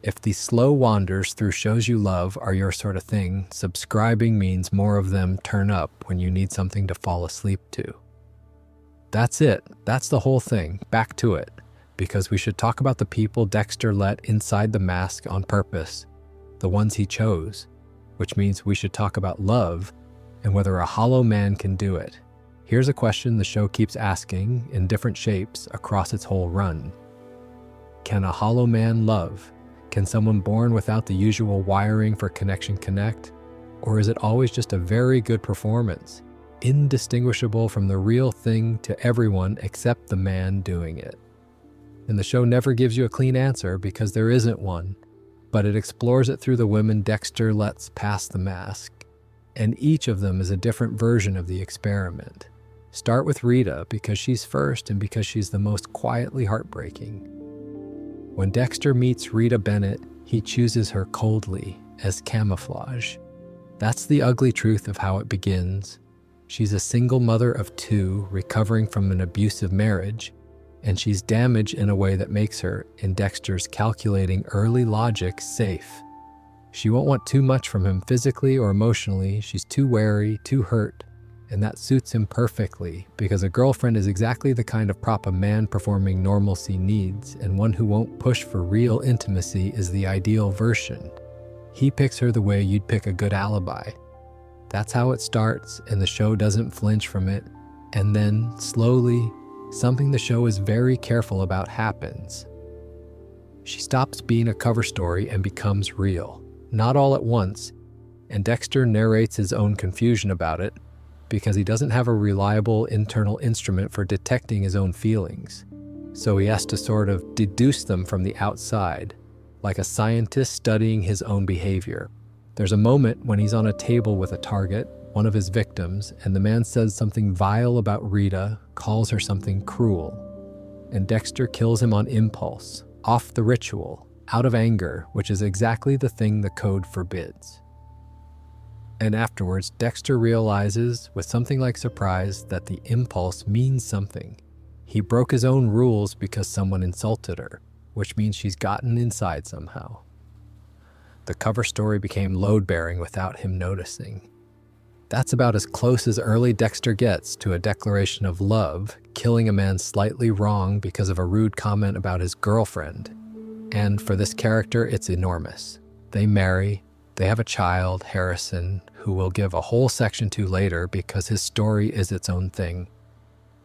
If these slow wanders through shows you love are your sort of thing, subscribing means more of them turn up when you need something to fall asleep to. That's it. That's the whole thing. Back to it. Because we should talk about the people Dexter let inside the mask on purpose, the ones he chose, which means we should talk about love and whether a hollow man can do it. Here's a question the show keeps asking in different shapes across its whole run. Can a hollow man love? Can someone born without the usual wiring for connection connect? Or is it always just a very good performance, indistinguishable from the real thing to everyone except the man doing it? And the show never gives you a clean answer because there isn't one, but it explores it through the women Dexter lets pass the mask. And each of them is a different version of the experiment. Start with Rita because she's first and because she's the most quietly heartbreaking. When Dexter meets Rita Bennett, he chooses her coldly as camouflage. That's the ugly truth of how it begins. She's a single mother of two recovering from an abusive marriage, and she's damaged in a way that makes her, in Dexter's calculating early logic, safe. She won't want too much from him physically or emotionally. She's too wary, too hurt, and that suits him perfectly because a girlfriend is exactly the kind of prop a man performing normalcy needs, and one who won't push for real intimacy is the ideal version. He picks her the way you'd pick a good alibi. That's how it starts, and the show doesn't flinch from it. And then, slowly, something the show is very careful about happens. She stops being a cover story and becomes real. Not all at once, and Dexter narrates his own confusion about it because he doesn't have a reliable internal instrument for detecting his own feelings. So he has to sort of deduce them from the outside, like a scientist studying his own behavior. There's a moment when he's on a table with a target, one of his victims, and the man says something vile about Rita, calls her something cruel. And Dexter kills him on impulse, off the ritual, out of anger, which is exactly the thing the code forbids. And afterwards, Dexter realizes, with something like surprise, that the impulse means something. He broke his own rules because someone insulted her, which means she's gotten inside somehow. The cover story became load-bearing without him noticing. That's about as close as early Dexter gets to a declaration of love, killing a man slightly wrong because of a rude comment about his girlfriend. And for this character, it's enormous. They marry, they have a child, Harrison, who we'll give a whole section to later because his story is its own thing.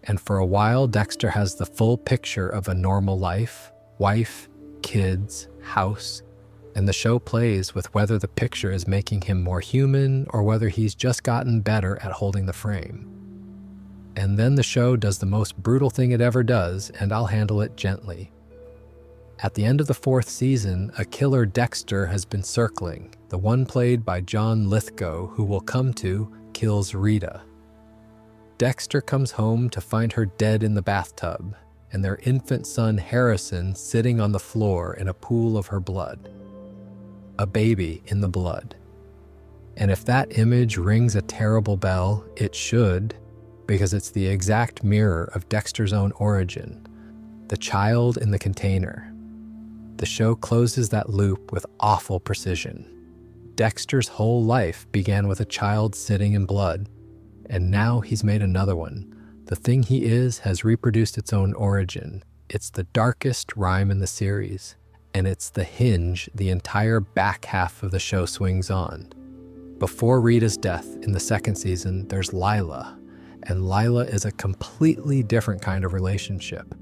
And for a while, Dexter has the full picture of a normal life, wife, kids, house, and the show plays with whether the picture is making him more human or whether he's just gotten better at holding the frame. And then the show does the most brutal thing it ever does, and I'll handle it gently. At the end of the 4th season, a killer Dexter has been circling. The one played by John Lithgow, who we'll come to, kills Rita. Dexter comes home to find her dead in the bathtub, and their infant son Harrison sitting on the floor in a pool of her blood. A baby in the blood. And if that image rings a terrible bell, it should, because it's the exact mirror of Dexter's own origin, the child in the container. The show closes that loop with awful precision. Dexter's whole life began with a child sitting in blood, and now he's made another one. The thing he is has reproduced its own origin. It's the darkest rhyme in the series, and it's the hinge the entire back half of the show swings on. Before Rita's death in the 2nd season, there's Lila, and Lila is a completely different kind of relationship,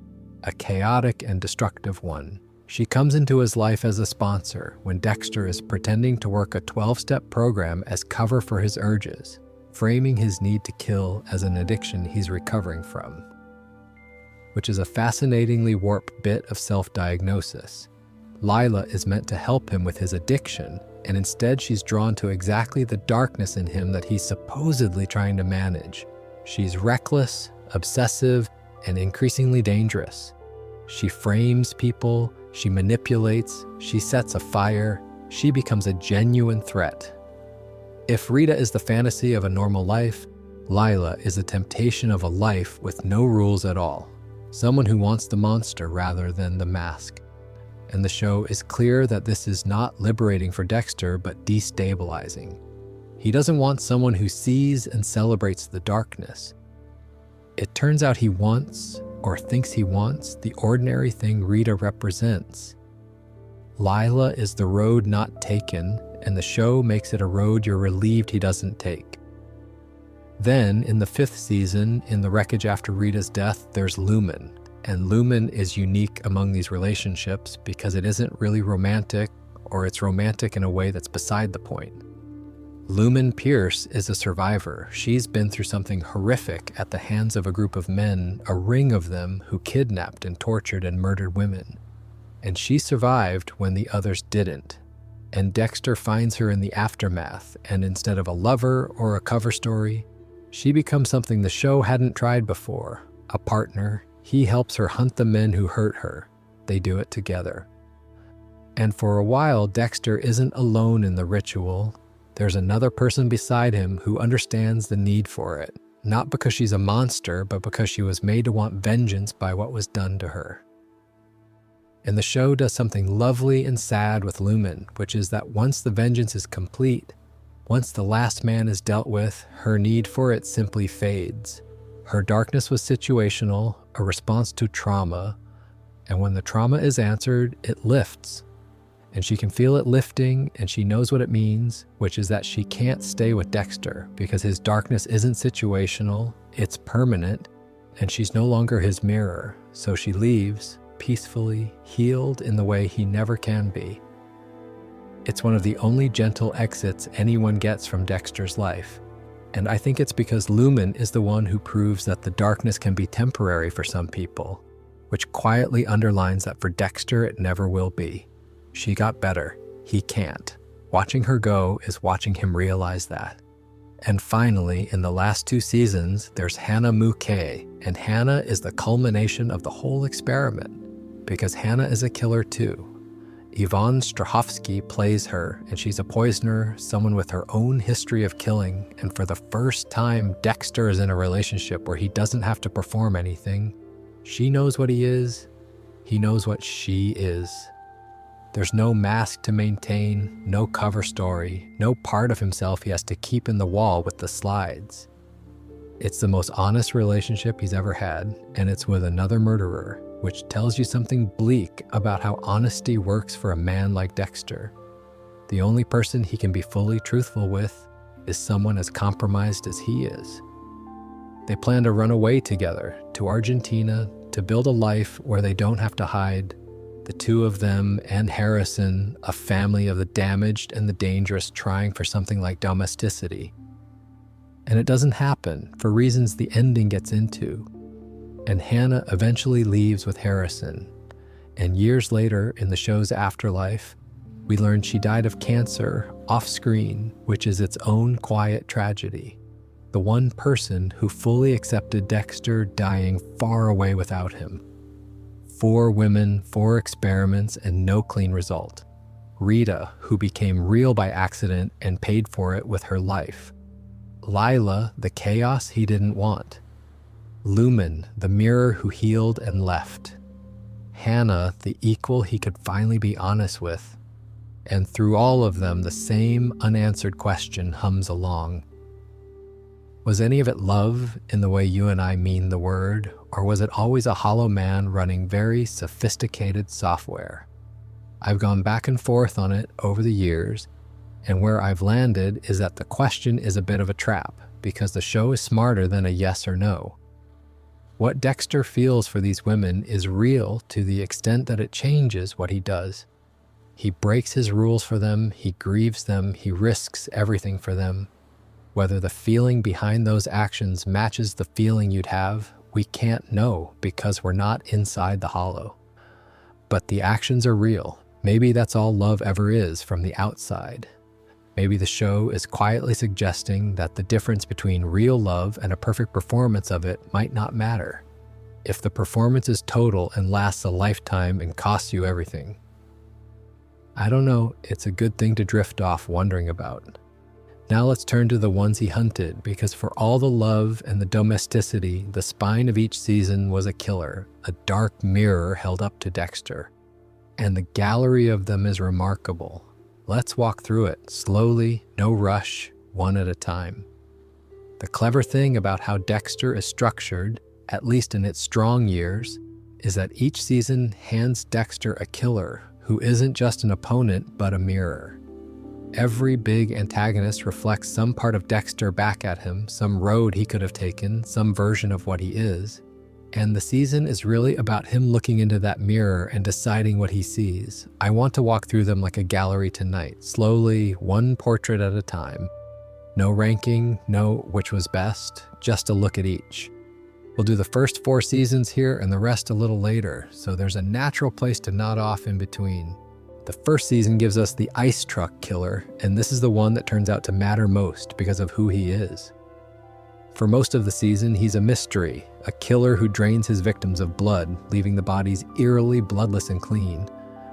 a chaotic and destructive one. She comes into his life as a sponsor when Dexter is pretending to work a 12-step program as cover for his urges, framing his need to kill as an addiction he's recovering from, which is a fascinatingly warped bit of self-diagnosis. Lila is meant to help him with his addiction, and instead she's drawn to exactly the darkness in him that he's supposedly trying to manage. She's reckless, obsessive, and increasingly dangerous. She frames people, she manipulates, she sets a fire, she becomes a genuine threat. If Rita is the fantasy of a normal life, Lila is the temptation of a life with no rules at all. Someone who wants the monster rather than the mask. And the show is clear that this is not liberating for Dexter, but destabilizing. He doesn't want someone who sees and celebrates the darkness. It turns out he wants, or thinks he wants, the ordinary thing Rita represents. Lila is the road not taken, and the show makes it a road you're relieved he doesn't take. Then, in the 5th season, in the wreckage after Rita's death, there's Lumen. And Lumen is unique among these relationships because it isn't really romantic, or it's romantic in a way that's beside the point. Lumen Pierce is a survivor. She's been through something horrific at the hands of a group of men, a ring of them, who kidnapped and tortured and murdered women. And she survived when the others didn't. And Dexter finds her in the aftermath, and instead of a lover or a cover story, she becomes something the show hadn't tried before, a partner. He helps her hunt the men who hurt her. They do it together. And for a while, Dexter isn't alone in the ritual. There's another person beside him who understands the need for it, not because she's a monster, but because she was made to want vengeance by what was done to her. And the show does something lovely and sad with Lumen, which is that once the vengeance is complete, once the last man is dealt with, her need for it simply fades. Her darkness was situational, a response to trauma, and when the trauma is answered, it lifts. And she can feel it lifting, and she knows what it means, which is that she can't stay with Dexter because his darkness isn't situational, it's permanent, and she's no longer his mirror, so she leaves, peacefully, healed in the way he never can be. It's one of the only gentle exits anyone gets from Dexter's life. And I think it's because Lumen is the one who proves that the darkness can be temporary for some people, which quietly underlines that for Dexter it never will be. She got better. He can't. Watching her go is watching him realize that. And finally, in the last 2 seasons, there's Hannah Mouquet, and Hannah is the culmination of the whole experiment, because Hannah is a killer too. Yvonne Strahovski plays her, and she's a poisoner, someone with her own history of killing, and for the first time, Dexter is in a relationship where he doesn't have to perform anything. She knows what he is, he knows what she is. There's no mask to maintain, no cover story, no part of himself he has to keep in the wall with the slides. It's the most honest relationship he's ever had, and it's with another murderer, which tells you something bleak about how honesty works for a man like Dexter. The only person he can be fully truthful with is someone as compromised as he is. They plan to run away together to Argentina to build a life where they don't have to hide. The two of them and Harrison, a family of the damaged and the dangerous trying for something like domesticity. And it doesn't happen for reasons the ending gets into. And Hannah eventually leaves with Harrison. And years later, in the show's afterlife, we learn she died of cancer off-screen, which is its own quiet tragedy. The one person who fully accepted Dexter dying far away without him. 4 women, 4 experiments, and no clean result. Rita, who became real by accident and paid for it with her life. Lila, the chaos he didn't want. Lumen, the mirror who healed and left. Hannah, the equal he could finally be honest with. And through all of them, the same unanswered question hums along. Was any of it love in the way you and I mean the word, or was it always a hollow man running very sophisticated software? I've gone back and forth on it over the years, and where I've landed is that the question is a bit of a trap, because the show is smarter than a yes or no. What Dexter feels for these women is real to the extent that it changes what he does. He breaks his rules for them, he grieves them, he risks everything for them. Whether the feeling behind those actions matches the feeling you'd have, we can't know because we're not inside the hollow. But the actions are real. Maybe that's all love ever is from the outside. Maybe the show is quietly suggesting that the difference between real love and a perfect performance of it might not matter, if the performance is total and lasts a lifetime and costs you everything. I don't know, it's a good thing to drift off wondering about. Now let's turn to the ones he hunted, because for all the love and the domesticity, the spine of each season was a killer, a dark mirror held up to Dexter. And the gallery of them is remarkable. Let's walk through it, slowly, no rush, one at a time. The clever thing about how Dexter is structured, at least in its strong years, is that each season hands Dexter a killer who isn't just an opponent but a mirror. Every big antagonist reflects some part of Dexter back at him, some road he could have taken, some version of what he is. And the season is really about him looking into that mirror and deciding what he sees. I want to walk through them like a gallery tonight, slowly, one portrait at a time. No ranking, no which was best, just a look at each. We'll do the first 4 seasons here and the rest a little later, so there's a natural place to nod off in between. The first season gives us the ice truck killer, and this is the one that turns out to matter most because of who he is. For most of the season, he's a mystery, a killer who drains his victims of blood, leaving the bodies eerily bloodless and clean,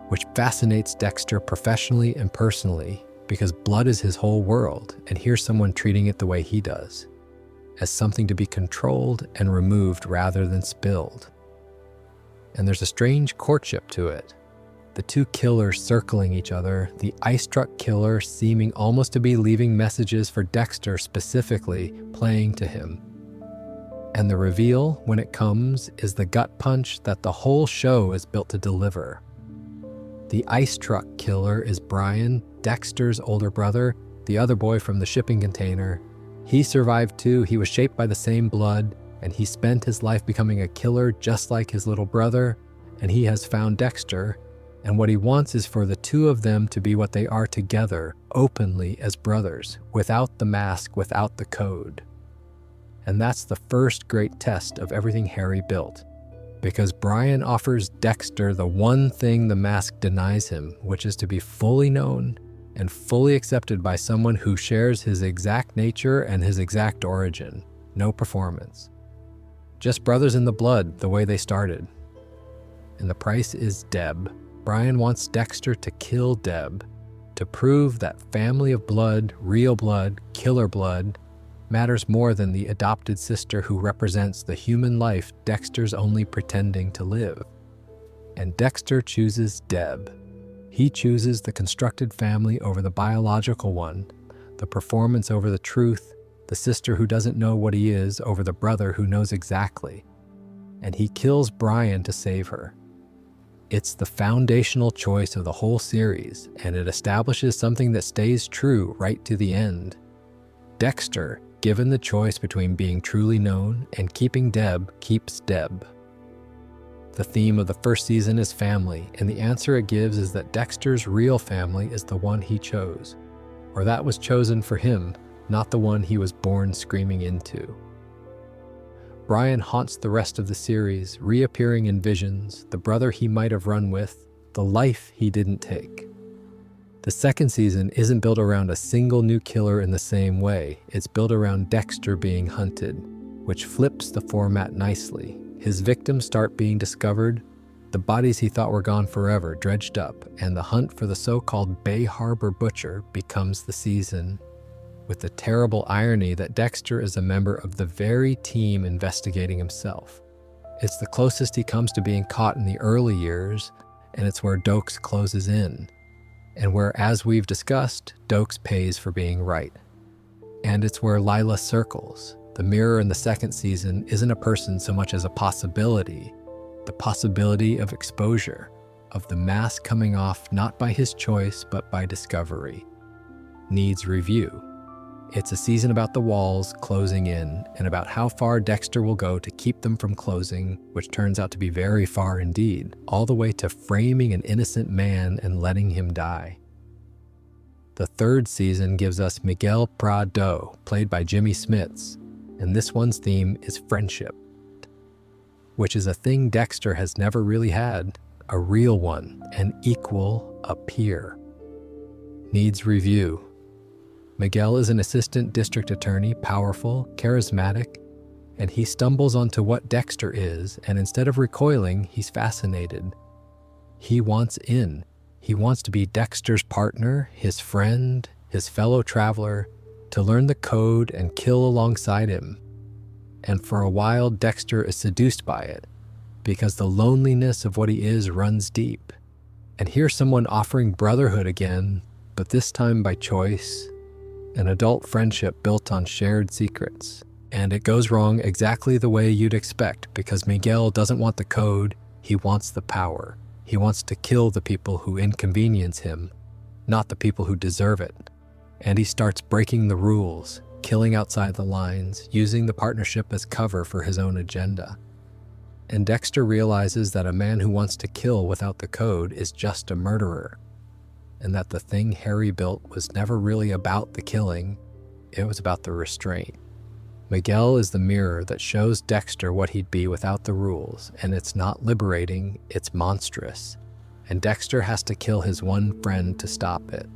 which fascinates Dexter professionally and personally because blood is his whole world, and here's someone treating it the way he does, as something to be controlled and removed rather than spilled. And there's a strange courtship to it. The 2 killers circling each other, the ice truck killer seeming almost to be leaving messages for Dexter specifically, playing to him. And the reveal, when it comes, is the gut punch that the whole show is built to deliver. The ice truck killer is Brian, Dexter's older brother, the other boy from the shipping container. He survived too, he was shaped by the same blood, and he spent his life becoming a killer just like his little brother, and he has found Dexter. And what he wants is for the 2 of them to be what they are together, openly as brothers, without the mask, without the code. And that's the first great test of everything Harry built, because Brian offers Dexter the one thing the mask denies him, which is to be fully known and fully accepted by someone who shares his exact nature and his exact origin. No performance. Just brothers in the blood, the way they started. And the price is Deb. Brian wants Dexter to kill Deb, to prove that family of blood, real blood, killer blood, matters more than the adopted sister who represents the human life Dexter's only pretending to live. And Dexter chooses Deb. He chooses the constructed family over the biological one, the performance over the truth, the sister who doesn't know what he is over the brother who knows exactly. And he kills Brian to save her. It's the foundational choice of the whole series, and it establishes something that stays true right to the end. Dexter, given the choice between being truly known and keeping Deb, keeps Deb. The theme of the first season is family, and the answer it gives is that Dexter's real family is the one he chose, or that was chosen for him, not the one he was born screaming into. Brian haunts the rest of the series, reappearing in visions, the brother he might have run with, the life he didn't take. The second season isn't built around a single new killer in the same way. It's built around Dexter being hunted, which flips the format nicely. His victims start being discovered, the bodies he thought were gone forever dredged up, and the hunt for the so-called Bay Harbor Butcher becomes the season, with the terrible irony that Dexter is a member of the very team investigating himself. It's the closest he comes to being caught in the early years, and it's where Dokes closes in, and where, as we've discussed, Dokes pays for being right. And it's where Lila circles. The mirror in the second season isn't a person so much as a possibility, the possibility of exposure, of the mask coming off not by his choice but by discovery. Needs review. It's a season about the walls closing in and about how far Dexter will go to keep them from closing, which turns out to be very far indeed, all the way to framing an innocent man and letting him die. The third season gives us Miguel Prado, played by Jimmy Smits, and this one's theme is friendship, which is a thing Dexter has never really had, a real one, an equal, a peer. Needs review. Miguel is an assistant district attorney, powerful, charismatic, and he stumbles onto what Dexter is, and instead of recoiling, he's fascinated. He wants in. He wants to be Dexter's partner, his friend, his fellow traveler, to learn the code and kill alongside him. And for a while, Dexter is seduced by it, because the loneliness of what he is runs deep. And here's someone offering brotherhood again, but this time by choice, an adult friendship built on shared secrets. And it goes wrong exactly the way you'd expect, because Miguel doesn't want the code, he wants the power. He wants to kill the people who inconvenience him, not the people who deserve it. And he starts breaking the rules, killing outside the lines, using the partnership as cover for his own agenda. And Dexter realizes that a man who wants to kill without the code is just a murderer, and that the thing Harry built was never really about the killing, it was about the restraint. Miguel is the mirror that shows Dexter what he'd be without the rules, and it's not liberating, it's monstrous. And Dexter has to kill his one friend to stop it.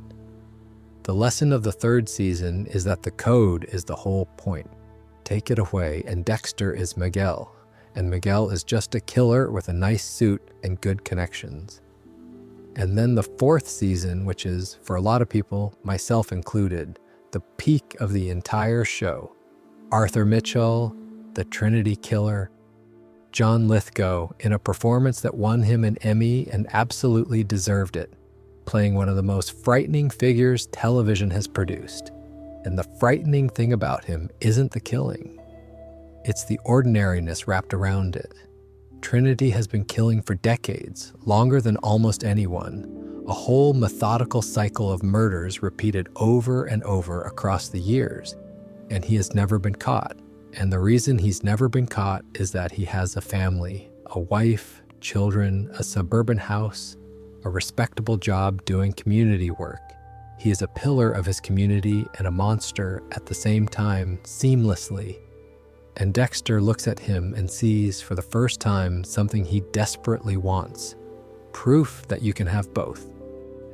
The lesson of the third season is that the code is the whole point. Take it away, and Dexter is Miguel, and Miguel is just a killer with a nice suit and good connections. And then the fourth season, which is, for a lot of people, myself included, the peak of the entire show. Arthur Mitchell, the Trinity Killer, John Lithgow, in a performance that won him an Emmy and absolutely deserved it, playing one of the most frightening figures television has produced. And the frightening thing about him isn't the killing. It's the ordinariness wrapped around it. Trinity has been killing for decades, longer than almost anyone, a whole methodical cycle of murders repeated over and over across the years, and he has never been caught. And the reason he's never been caught is that he has a family, a wife, children, a suburban house, a respectable job doing community work. He is a pillar of his community and a monster at the same time, seamlessly. And Dexter looks at him and sees for the first time something he desperately wants. Proof that you can have both.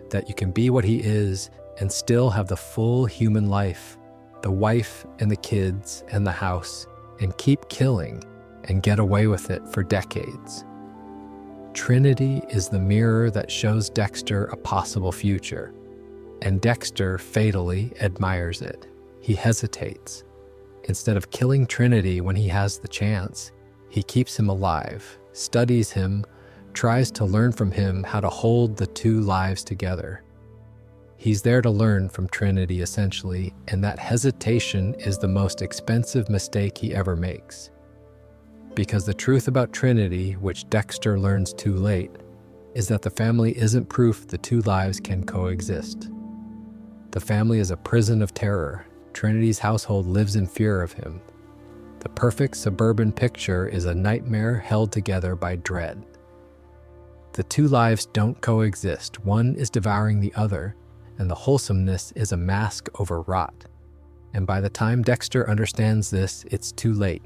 That you can be what he is and still have the full human life, the wife and the kids and the house, and keep killing and get away with it for decades. Trinity is the mirror that shows Dexter a possible future, and Dexter fatally admires it. He hesitates. Instead of killing Trinity when he has the chance, he keeps him alive, studies him, tries to learn from him how to hold the two lives together. He's there to learn from Trinity, essentially, and that hesitation is the most expensive mistake he ever makes. Because the truth about Trinity, which Dexter learns too late, is that the family isn't proof the two lives can coexist. The family is a prison of terror. Trinity's household lives in fear of him. The perfect suburban picture is a nightmare held together by dread. The two lives don't coexist. One is devouring the other, and the wholesomeness is a mask over rot. And by the time Dexter understands this, it's too late.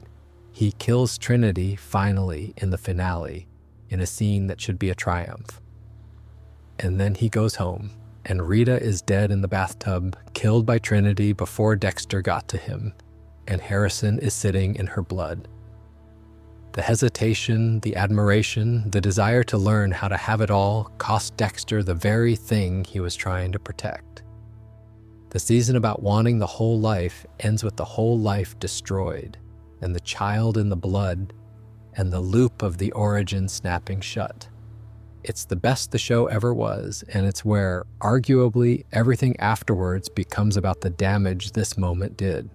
He kills Trinity, finally, in the finale, in a scene that should be a triumph. And then he goes home, and Rita is dead in the bathtub, killed by Trinity before Dexter got to him, and Harrison is sitting in her blood. The hesitation, the admiration, the desire to learn how to have it all cost Dexter the very thing he was trying to protect. The season about wanting the whole life ends with the whole life destroyed, and the child in the blood, and the loop of the origin snapping shut. It's the best the show ever was, and it's where, arguably, everything afterwards becomes about the damage this moment did.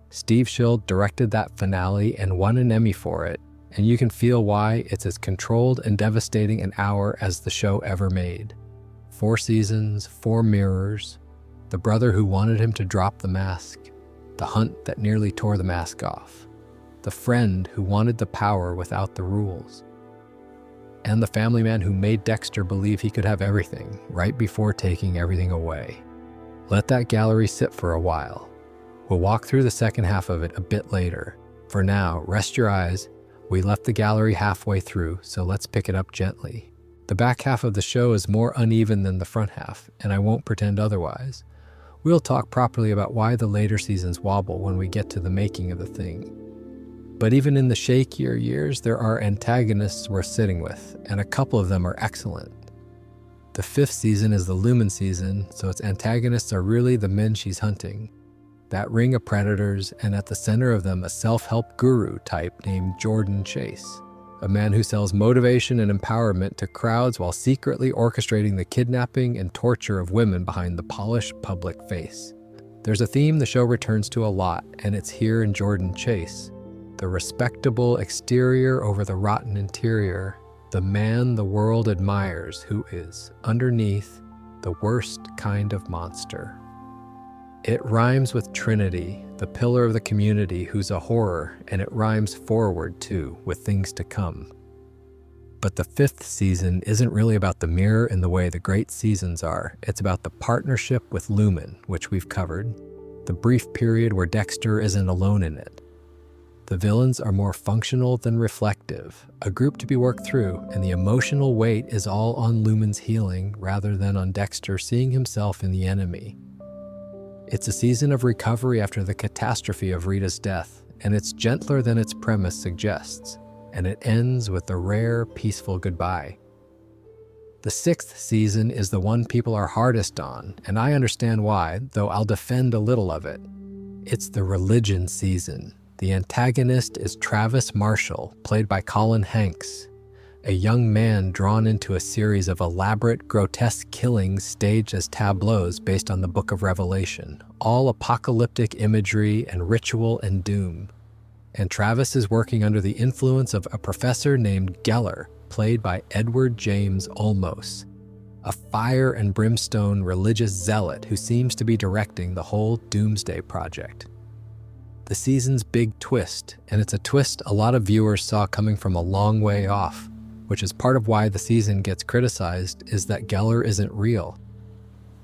Steve Schill directed that finale and won an Emmy for it, and you can feel why it's as controlled and devastating an hour as the show ever made. 4 seasons, 4 mirrors, the brother who wanted him to drop the mask, the hunt that nearly tore the mask off, the friend who wanted the power without the rules, and the family man who made Dexter believe he could have everything right before taking everything away. Let that gallery sit for a while. We'll walk through the second half of it a bit later. For now, rest your eyes. We left the gallery halfway through, so let's pick it up gently. The back half of the show is more uneven than the front half, and I won't pretend otherwise. We'll talk properly about why the later seasons wobble when we get to the making of the thing. But even in the shakier years, there are antagonists worth sitting with, and a couple of them are excellent. The 5th season is the Lumen season, so its antagonists are really the men she's hunting. That ring of predators, and at the center of them a self-help guru type named Jordan Chase, a man who sells motivation and empowerment to crowds while secretly orchestrating the kidnapping and torture of women behind the polished public face. There's a theme the show returns to a lot, and it's here in Jordan Chase. The respectable exterior over the rotten interior, the man the world admires who is, underneath, the worst kind of monster. It rhymes with Trinity, the pillar of the community who's a horror, and it rhymes forward, too, with things to come. But the 5th season isn't really about the mirror in the way the great seasons are. It's about the partnership with Lumen, which we've covered, the brief period where Dexter isn't alone in it. The villains are more functional than reflective, a group to be worked through, and the emotional weight is all on Lumen's healing rather than on Dexter seeing himself in the enemy. It's a season of recovery after the catastrophe of Rita's death, and it's gentler than its premise suggests, and it ends with a rare, peaceful goodbye. The 6th season is the one people are hardest on, and I understand why, though I'll defend a little of it. It's the religion season. The antagonist is Travis Marshall, played by Colin Hanks, a young man drawn into a series of elaborate, grotesque killings staged as tableaus based on the Book of Revelation, all apocalyptic imagery and ritual and doom. And Travis is working under the influence of a professor named Geller, played by Edward James Olmos, a fire and brimstone religious zealot who seems to be directing the whole Doomsday Project. The season's big twist, and it's a twist a lot of viewers saw coming from a long way off, which is part of why the season gets criticized, is that Geller isn't real.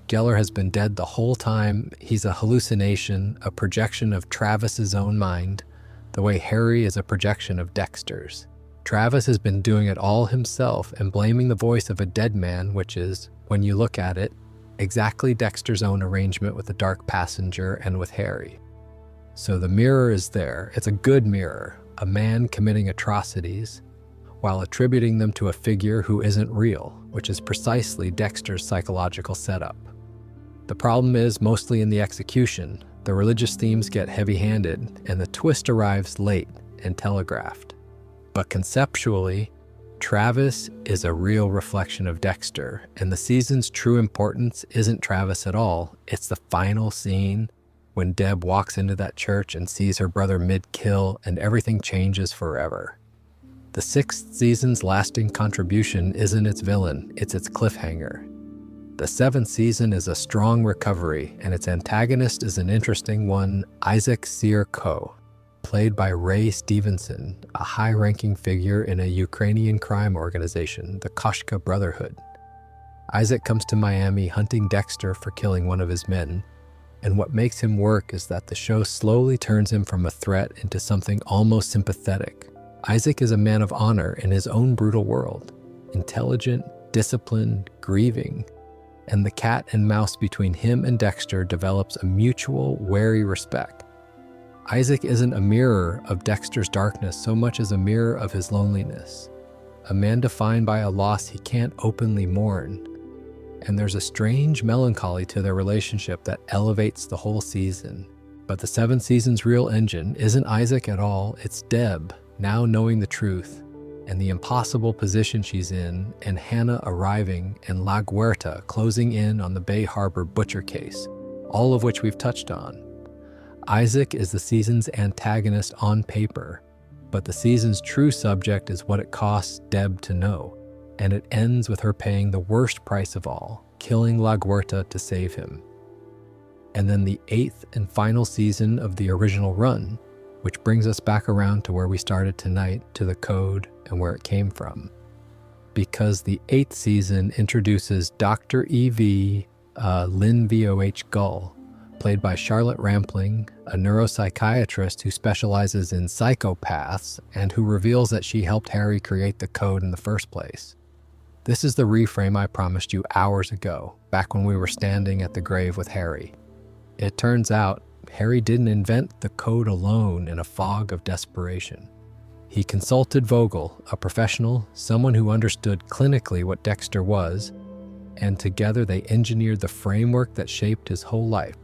Geller has been dead the whole time. He's a hallucination, a projection of Travis's own mind, the way Harry is a projection of Dexter's. Travis has been doing it all himself and blaming the voice of a dead man, which is, when you look at it, exactly Dexter's own arrangement with the Dark Passenger and with Harry. So the mirror is there. It's a good mirror, a man committing atrocities, while attributing them to a figure who isn't real, which is precisely Dexter's psychological setup. The problem is mostly in the execution. The religious themes get heavy-handed, and the twist arrives late and telegraphed. But conceptually, Travis is a real reflection of Dexter, and the season's true importance isn't Travis at all. It's the final scene when Deb walks into that church and sees her brother mid-kill, and everything changes forever. The sixth season's lasting contribution isn't its villain, it's its cliffhanger. The seventh season is a strong recovery, and its antagonist is an interesting one, Isaac Sierko, played by Ray Stevenson, a high-ranking figure in a Ukrainian crime organization, the Koshka Brotherhood. Isaac comes to Miami hunting Dexter for killing one of his men, and what makes him work is that the show slowly turns him from a threat into something almost sympathetic. Isaac is a man of honor in his own brutal world, intelligent, disciplined, grieving, and the cat and mouse between him and Dexter develops a mutual, wary respect. Isaac isn't a mirror of Dexter's darkness so much as a mirror of his loneliness, a man defined by a loss he can't openly mourn. And there's a strange melancholy to their relationship that elevates the whole season. But the seventh season's real engine isn't Isaac at all, it's Deb, now knowing the truth, and the impossible position she's in, and Hannah arriving, and La Guerta closing in on the Bay Harbor butcher case, all of which we've touched on. Isaac is the season's antagonist on paper, but the season's true subject is what it costs Deb to know, and it ends with her paying the worst price of all, killing La Guerta to save him. And then the eighth and final season of the original run, which brings us back around to where we started tonight, to the code and where it came from. Because the eighth season introduces Dr. E.V. Lynn VOH Gull, played by Charlotte Rampling, a neuropsychiatrist who specializes in psychopaths and who reveals that she helped Harry create the code in the first place. This is the reframe I promised you hours ago, back when we were standing at the grave with Harry. It turns out Harry didn't invent the code alone in a fog of desperation. He consulted Vogel, a professional, someone who understood clinically what Dexter was, and together they engineered the framework that shaped his whole life.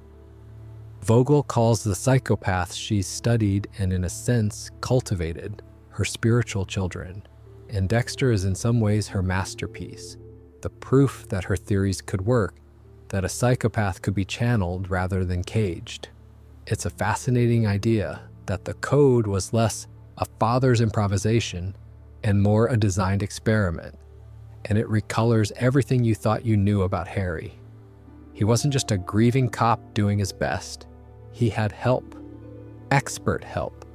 Vogel calls the psychopaths she's studied and, in a sense, cultivated, her spiritual children, and Dexter is in some ways her masterpiece, the proof that her theories could work, that a psychopath could be channeled rather than caged. It's a fascinating idea that the code was less a father's improvisation and more a designed experiment, and it recolors everything you thought you knew about Harry. He wasn't just a grieving cop doing his best. He had help, expert help.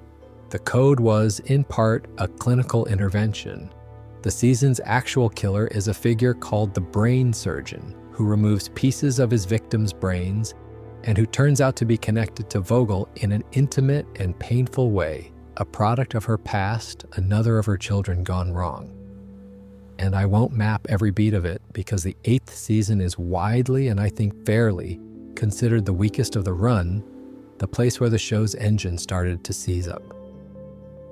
The code was, in part, a clinical intervention. The season's actual killer is a figure called the brain surgeon, who removes pieces of his victims' brains and who turns out to be connected to Vogel in an intimate and painful way, a product of her past, another of her children gone wrong. And I won't map every beat of it because the eighth season is widely, and I think fairly, considered the weakest of the run, the place where the show's engine started to seize up.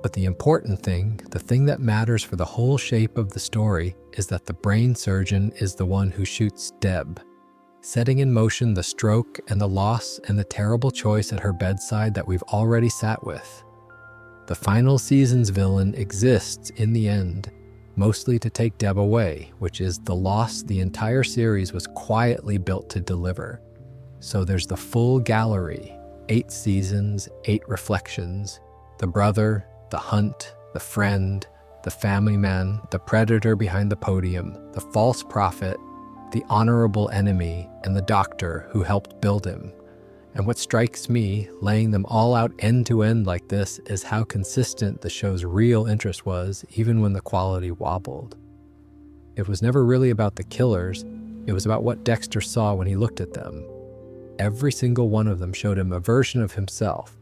But the important thing, the thing that matters for the whole shape of the story, is that the brain surgeon is the one who shoots Deb, setting in motion the stroke and the loss and the terrible choice at her bedside that we've already sat with. The final season's villain exists in the end, mostly to take Deb away, which is the loss the entire series was quietly built to deliver. So there's the full gallery, 8 seasons, 8 reflections, the brother, the hunt, the friend, the family man, the predator behind the podium, the false prophet, the honorable enemy, and the doctor who helped build him. And what strikes me, laying them all out end to end like this, is how consistent the show's real interest was, even when the quality wobbled. It was never really about the killers, it was about what Dexter saw when he looked at them. Every single one of them showed him a version of himself,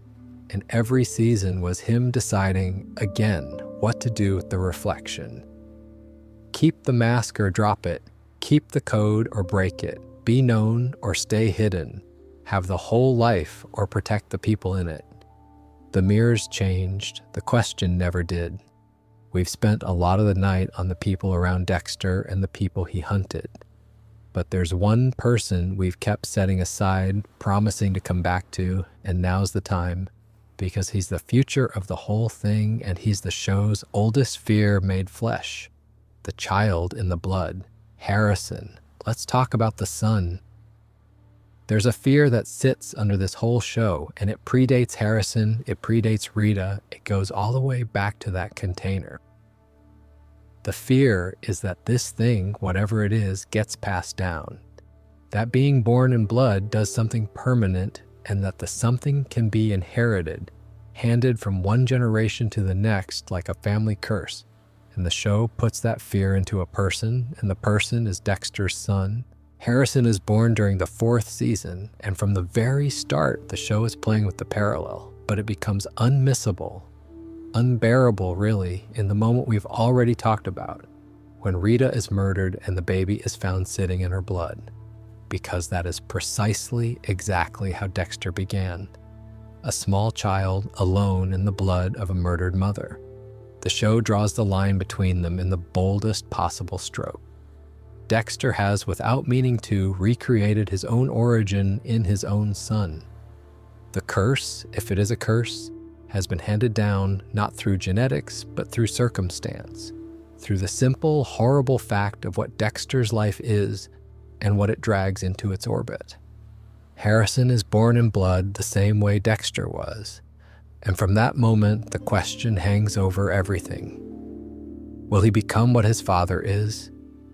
and every season was him deciding, again, what to do with the reflection. Keep the mask or drop it, keep the code or break it, be known or stay hidden, have the whole life or protect the people in it. The mirrors changed, the question never did. We've spent a lot of the night on the people around Dexter and the people he hunted. But there's one person we've kept setting aside, promising to come back to, and now's the time, because he's the future of the whole thing and he's the show's oldest fear made flesh. the child in the blood, Harrison. Let's talk about the son. There's a fear that sits under this whole show, and it predates Harrison, it predates Rita, it goes all the way back to that container. The fear is that this thing, whatever it is, gets passed down. That being born in blood does something permanent, and that the something can be inherited, handed from one generation to the next like a family curse. And the show puts that fear into a person, and the person is Dexter's son. Harrison is born during the 4th season, and from the very start, the show is playing with the parallel, but it becomes unmissable, unbearable really, in the moment we've already talked about, when Rita is murdered and the baby is found sitting in her blood, because that is precisely exactly how Dexter began. A small child alone in the blood of a murdered mother. The show draws the line between them in the boldest possible stroke. Dexter has, without meaning to, recreated his own origin in his own son. The curse, if it is a curse, has been handed down not through genetics, but through circumstance, through the simple, horrible fact of what Dexter's life is and what it drags into its orbit. Harrison is born in blood the same way Dexter was, and from that moment the question hangs over everything. Will he become what his father is?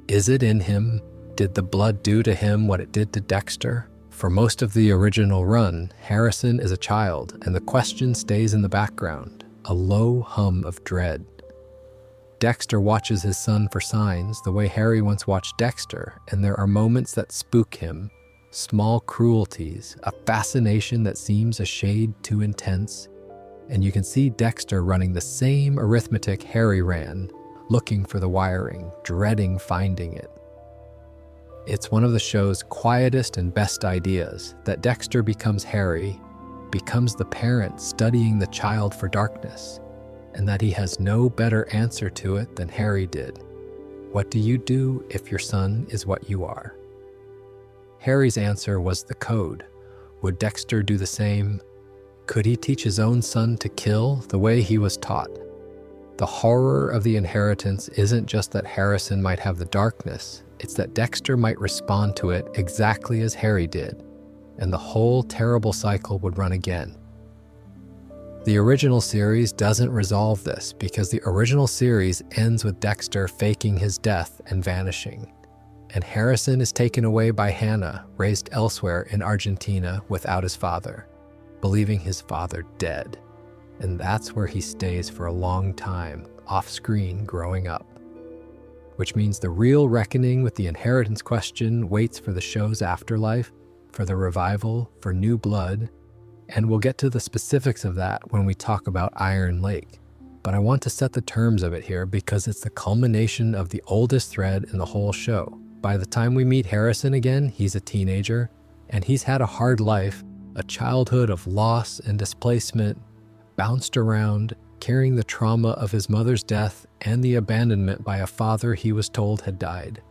Is it in him? Did the blood do to him what it did to Dexter? For most of the original run, Harrison is a child, and the question stays in the background, a low hum of dread. Dexter watches his son for signs the way Harry once watched Dexter, and there are moments that spook him, small cruelties, a fascination that seems a shade too intense, and you can see Dexter running the same arithmetic Harry ran, looking for the wiring, dreading finding it. It's one of the show's quietest and best ideas that Dexter becomes Harry, becomes the parent studying the child for darkness, and that he has no better answer to it than Harry did. What do you do if your son is what you are? Harry's answer was the code. Would Dexter do the same? Could he teach his own son to kill the way he was taught? The horror of the inheritance isn't just that Harrison might have the darkness, it's that Dexter might respond to it exactly as Harry did, and the whole terrible cycle would run again. The original series doesn't resolve this because the original series ends with Dexter faking his death and vanishing, and Harrison is taken away by Hannah, raised elsewhere in Argentina without his father, believing his father dead. And that's where he stays for a long time, off-screen, growing up. Which means the real reckoning with the inheritance question waits for the show's afterlife, for the revival, for new blood, and we'll get to the specifics of that when we talk about Iron Lake. But I want to set the terms of it here because it's the culmination of the oldest thread in the whole show. By the time we meet Harrison again, he's a teenager, and he's had a hard life, a childhood of loss and displacement, bounced around, carrying the trauma of his mother's death and the abandonment by a father he was told had died.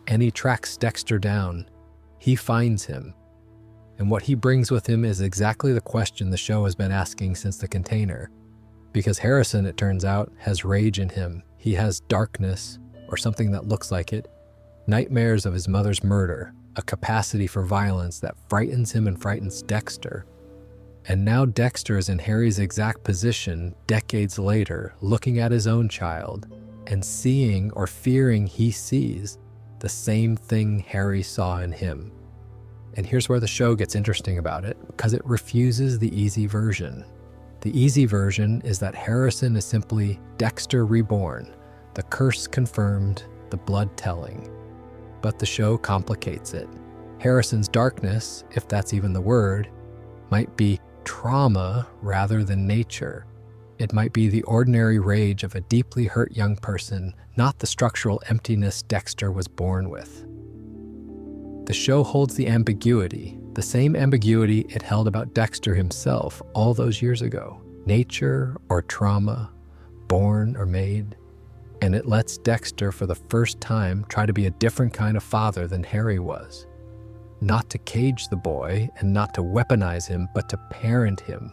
And he tracks Dexter down. He finds him. And what he brings with him is exactly the question the show has been asking since the container. Because Harrison, it turns out, has rage in him. He has darkness, or something that looks like it, nightmares of his mother's murder, a capacity for violence that frightens him and frightens Dexter. And now Dexter is in Harry's exact position decades later, looking at his own child and seeing or fearing he sees the same thing Harry saw in him. And here's where the show gets interesting about it, because it refuses the easy version. The easy version is that Harrison is simply Dexter reborn, the curse confirmed, the blood telling. But the show complicates it. Harrison's darkness, if that's even the word, might be trauma rather than nature. It might be the ordinary rage of a deeply hurt young person, not the structural emptiness Dexter was born with. The show holds the ambiguity, the same ambiguity it held about Dexter himself all those years ago. Nature or trauma, born or made. And it lets Dexter for the first time try to be a different kind of father than Harry was. Not to cage the boy and not to weaponize him, but to parent him,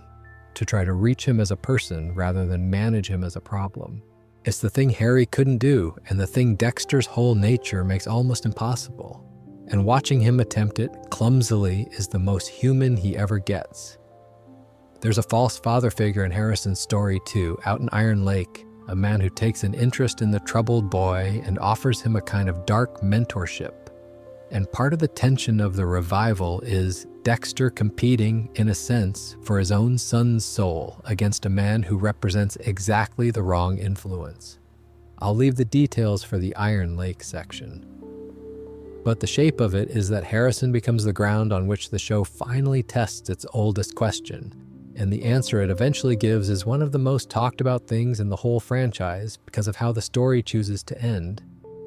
to try to reach him as a person rather than manage him as a problem. It's the thing Harry couldn't do, and the thing Dexter's whole nature makes almost impossible. And watching him attempt it clumsily is the most human he ever gets. There's a false father figure in Harrison's story too, out in Iron Lake, a man who takes an interest in the troubled boy and offers him a kind of dark mentorship. And part of the tension of the revival is Dexter competing, in a sense, for his own son's soul against a man who represents exactly the wrong influence. I'll leave the details for the Iron Lake section. But the shape of it is that Harrison becomes the ground on which the show finally tests its oldest question, and the answer it eventually gives is one of the most talked about things in the whole franchise because of how the story chooses to end,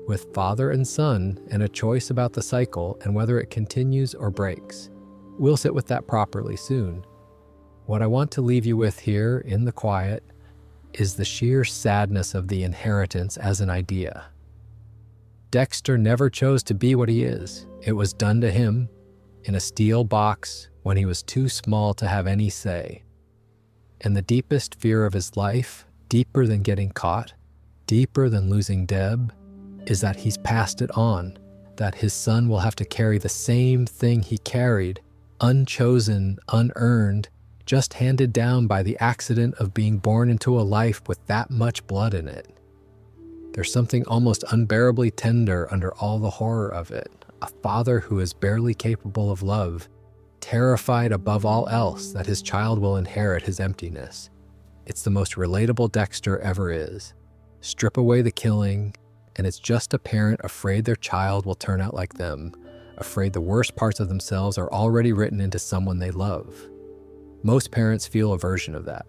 with father and son and a choice about the cycle and whether it continues or breaks. We'll sit with that properly soon. What I want to leave you with here, in the quiet, is the sheer sadness of the inheritance as an idea. Dexter never chose to be what he is. It was done to him, in a steel box, when he was too small to have any say. And the deepest fear of his life, deeper than getting caught, deeper than losing Deb, is that he's passed it on, that his son will have to carry the same thing he carried, unchosen, unearned, just handed down by the accident of being born into a life with that much blood in it. There's something almost unbearably tender under all the horror of it, a father who is barely capable of love, terrified above all else that his child will inherit his emptiness. It's the most relatable Dexter ever is. Strip away the killing, and it's just a parent afraid their child will turn out like them, afraid the worst parts of themselves are already written into someone they love. Most parents feel a version of that.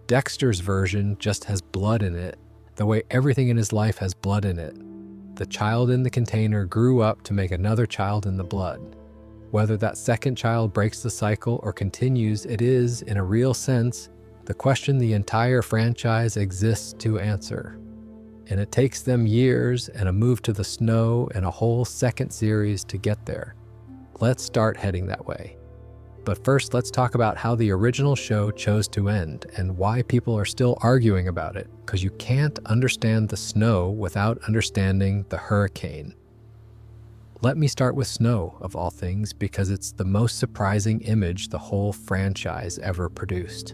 Dexter's version just has blood in it, the way everything in his life has blood in it. The child in the container grew up to make another child in the blood. Whether that second child breaks the cycle or continues, it is, in a real sense, the question the entire franchise exists to answer. And it takes them years and a move to the snow and a whole second series to get there. Let's start heading that way. But first, let's talk about how the original show chose to end and why people are still arguing about it, because you can't understand the snow without understanding the hurricane. Let me start with snow, of all things, because it's the most surprising image the whole franchise ever produced.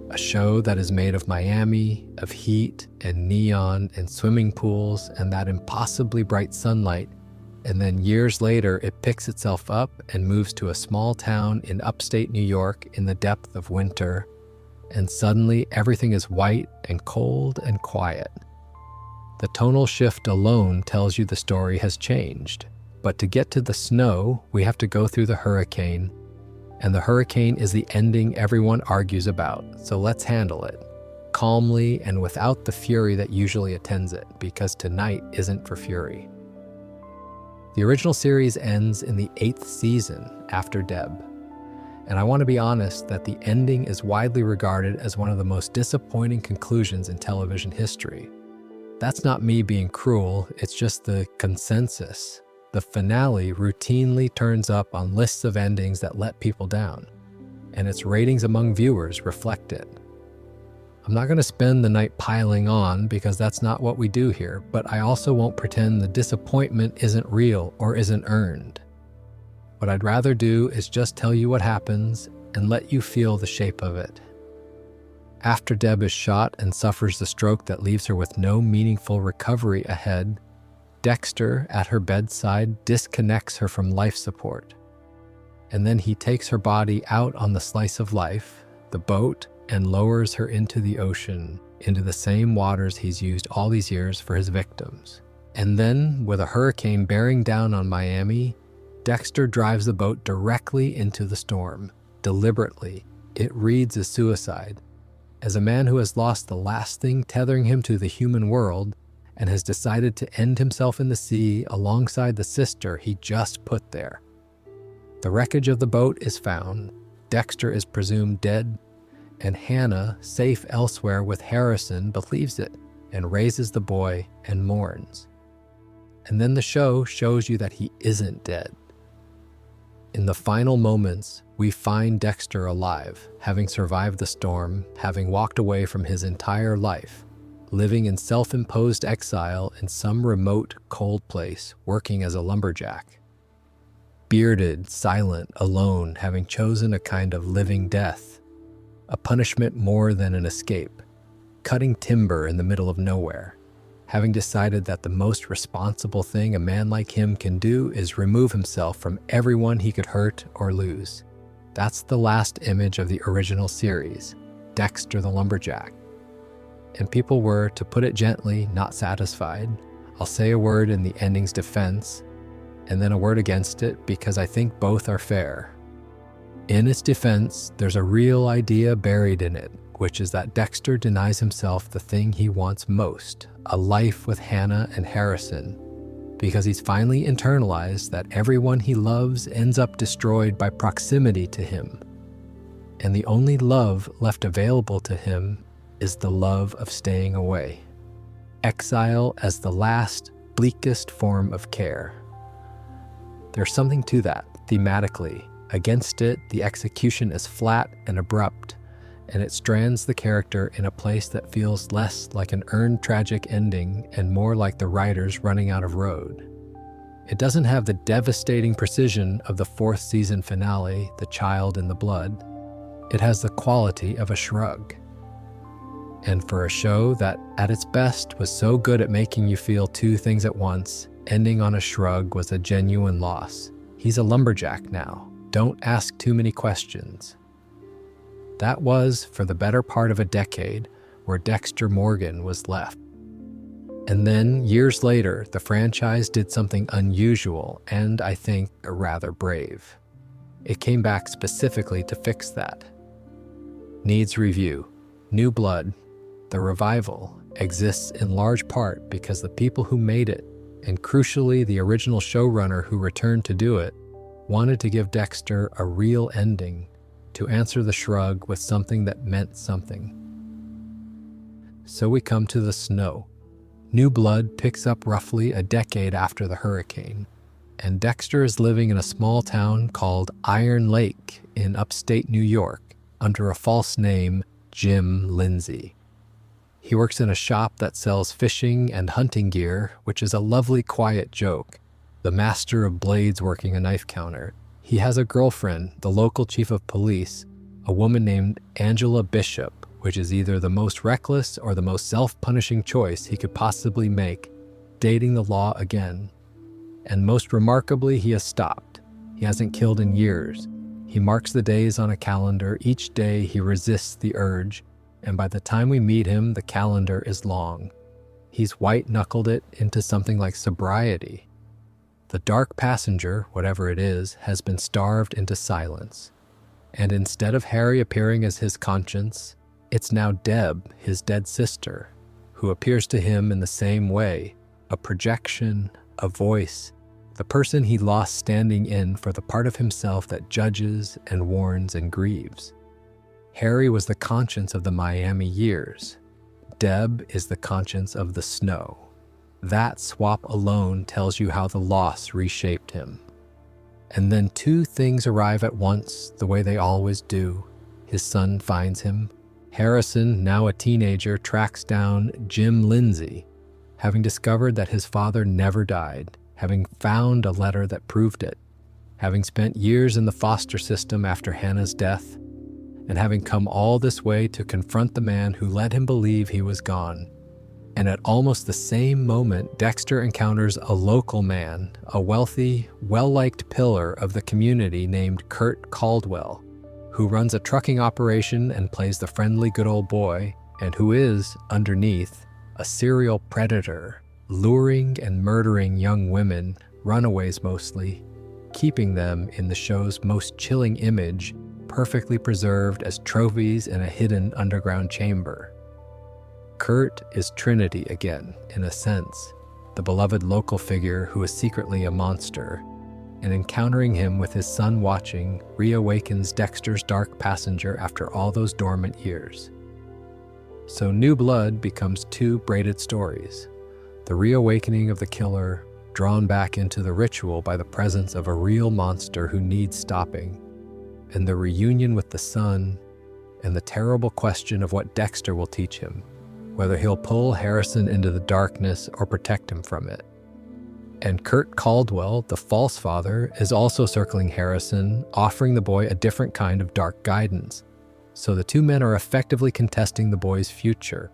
A show that is made of Miami, of heat and neon and swimming pools and that impossibly bright sunlight, and then years later it picks itself up and moves to a small town in upstate New York in the depth of winter, and suddenly everything is white and cold and quiet. The tonal shift alone tells you the story has changed, but to get to the snow, we have to go through the hurricane, and the hurricane is the ending everyone argues about, so let's handle it, calmly and without the fury that usually attends it, because tonight isn't for fury. The original series ends in the 8th season, after Deb, and I want to be honest that the ending is widely regarded as one of the most disappointing conclusions in television history. That's not me being cruel, it's just the consensus. The finale routinely turns up on lists of endings that let people down, and its ratings among viewers reflect it. I'm not going to spend the night piling on because that's not what we do here, but I also won't pretend the disappointment isn't real or isn't earned. What I'd rather do is just tell you what happens and let you feel the shape of it. After Deb is shot and suffers the stroke that leaves her with no meaningful recovery ahead, Dexter, at her bedside, disconnects her from life support. And then he takes her body out on the slice of life, the boat, and lowers her into the ocean, into the same waters he's used all these years for his victims. And then, with a hurricane bearing down on Miami, Dexter drives the boat directly into the storm, deliberately. It reads as suicide. As a man who has lost the last thing tethering him to the human world, and has decided to end himself in the sea alongside the sister he just put there. The wreckage of the boat is found, Dexter is presumed dead, and Hannah, safe elsewhere with Harrison, believes it and raises the boy and mourns. And then the show shows you that he isn't dead. In the final moments, we find Dexter alive, having survived the storm, having walked away from his entire life, living in self-imposed exile in some remote, cold place, working as a lumberjack. Bearded, silent, alone, having chosen a kind of living death, a punishment more than an escape, cutting timber in the middle of nowhere, having decided that the most responsible thing a man like him can do is remove himself from everyone he could hurt or lose. That's the last image of the original series, Dexter the Lumberjack. And people were, to put it gently, not satisfied. I'll say a word in the ending's defense, and then a word against it, because I think both are fair. In its defense, there's a real idea buried in it, which is that Dexter denies himself the thing he wants most, a life with Hannah and Harrison, because he's finally internalized that everyone he loves ends up destroyed by proximity to him. And the only love left available to him is the love of staying away. Exile as the last, bleakest form of care. There's something to that, thematically. Against it, the execution is flat and abrupt, and it strands the character in a place that feels less like an earned tragic ending and more like the writers running out of road. It doesn't have the devastating precision of the fourth season finale, The Child in the Blood. It has the quality of a shrug. And for a show that, at its best, was so good at making you feel two things at once, ending on a shrug was a genuine loss. He's a lumberjack now. Don't ask too many questions. That was, for the better part of a decade, where Dexter Morgan was left. And then, years later, the franchise did something unusual and, I think, rather brave. It came back specifically to fix that. Needs review. New blood. The revival exists in large part because the people who made it, and crucially the original showrunner who returned to do it, wanted to give Dexter a real ending, to answer the shrug with something that meant something. So we come to the snow. New blood picks up roughly a decade after the hurricane, and Dexter is living in a small town called Iron Lake in upstate New York under a false name, Jim Lindsay. He works in a shop that sells fishing and hunting gear, which is a lovely quiet joke. The master of blades working a knife counter. He has a girlfriend, the local chief of police, a woman named Angela Bishop, which is either the most reckless or the most self-punishing choice he could possibly make, dating the law again. And most remarkably, he has stopped. He hasn't killed in years. He marks the days on a calendar. Each day he resists the urge, and by the time we meet him, the calendar is long. He's white-knuckled it into something like sobriety. The dark passenger, whatever it is, has been starved into silence. And instead of Harry appearing as his conscience, it's now Deb, his dead sister, who appears to him in the same way, a projection, a voice, the person he lost standing in for the part of himself that judges and warns and grieves. Harry was the conscience of the Miami years. Deb is the conscience of the snow. That swap alone tells you how the loss reshaped him. And then two things arrive at once, the way they always do. His son finds him. Harrison, now a teenager, tracks down Jim Lindsay, having discovered that his father never died, having found a letter that proved it, having spent years in the foster system after Hannah's death, and having come all this way to confront the man who let him believe he was gone. And at almost the same moment, Dexter encounters a local man, a wealthy, well-liked pillar of the community named Kurt Caldwell, who runs a trucking operation and plays the friendly good old boy, and who is, underneath, a serial predator, luring and murdering young women, runaways mostly, keeping them in the show's most chilling image, perfectly preserved as trophies in a hidden underground chamber. Kurt is Trinity again, in a sense, the beloved local figure who is secretly a monster, and encountering him with his son watching reawakens Dexter's dark passenger after all those dormant years. So New Blood becomes two braided stories, the reawakening of the killer drawn back into the ritual by the presence of a real monster who needs stopping, and the reunion with the son, and the terrible question of what Dexter will teach him, whether he'll pull Harrison into the darkness or protect him from it. And Kurt Caldwell, the false father, is also circling Harrison, offering the boy a different kind of dark guidance. So the two men are effectively contesting the boy's future.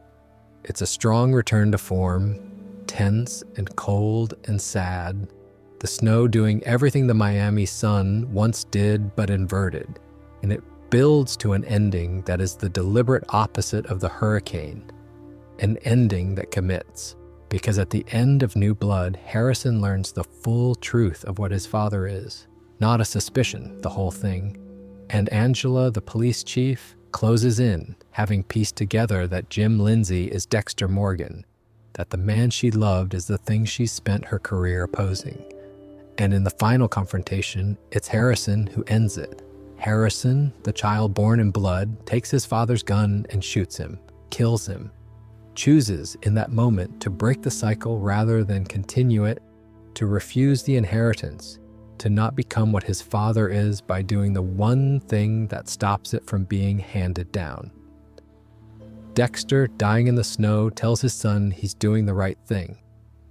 It's a strong return to form, tense and cold and sad. The snow doing everything the Miami sun once did but inverted. And it builds to an ending that is the deliberate opposite of the hurricane. An ending that commits. Because at the end of New Blood, Harrison learns the full truth of what his father is. Not a suspicion, the whole thing. And Angela, the police chief, closes in, having pieced together that Jim Lindsay is Dexter Morgan, that the man she loved is the thing she spent her career opposing. And in the final confrontation, it's Harrison who ends it. Harrison, the child born in blood, takes his father's gun and shoots him, kills him, chooses in that moment to break the cycle rather than continue it, to refuse the inheritance, to not become what his father is by doing the one thing that stops it from being handed down. Dexter, dying in the snow, tells his son he's doing the right thing.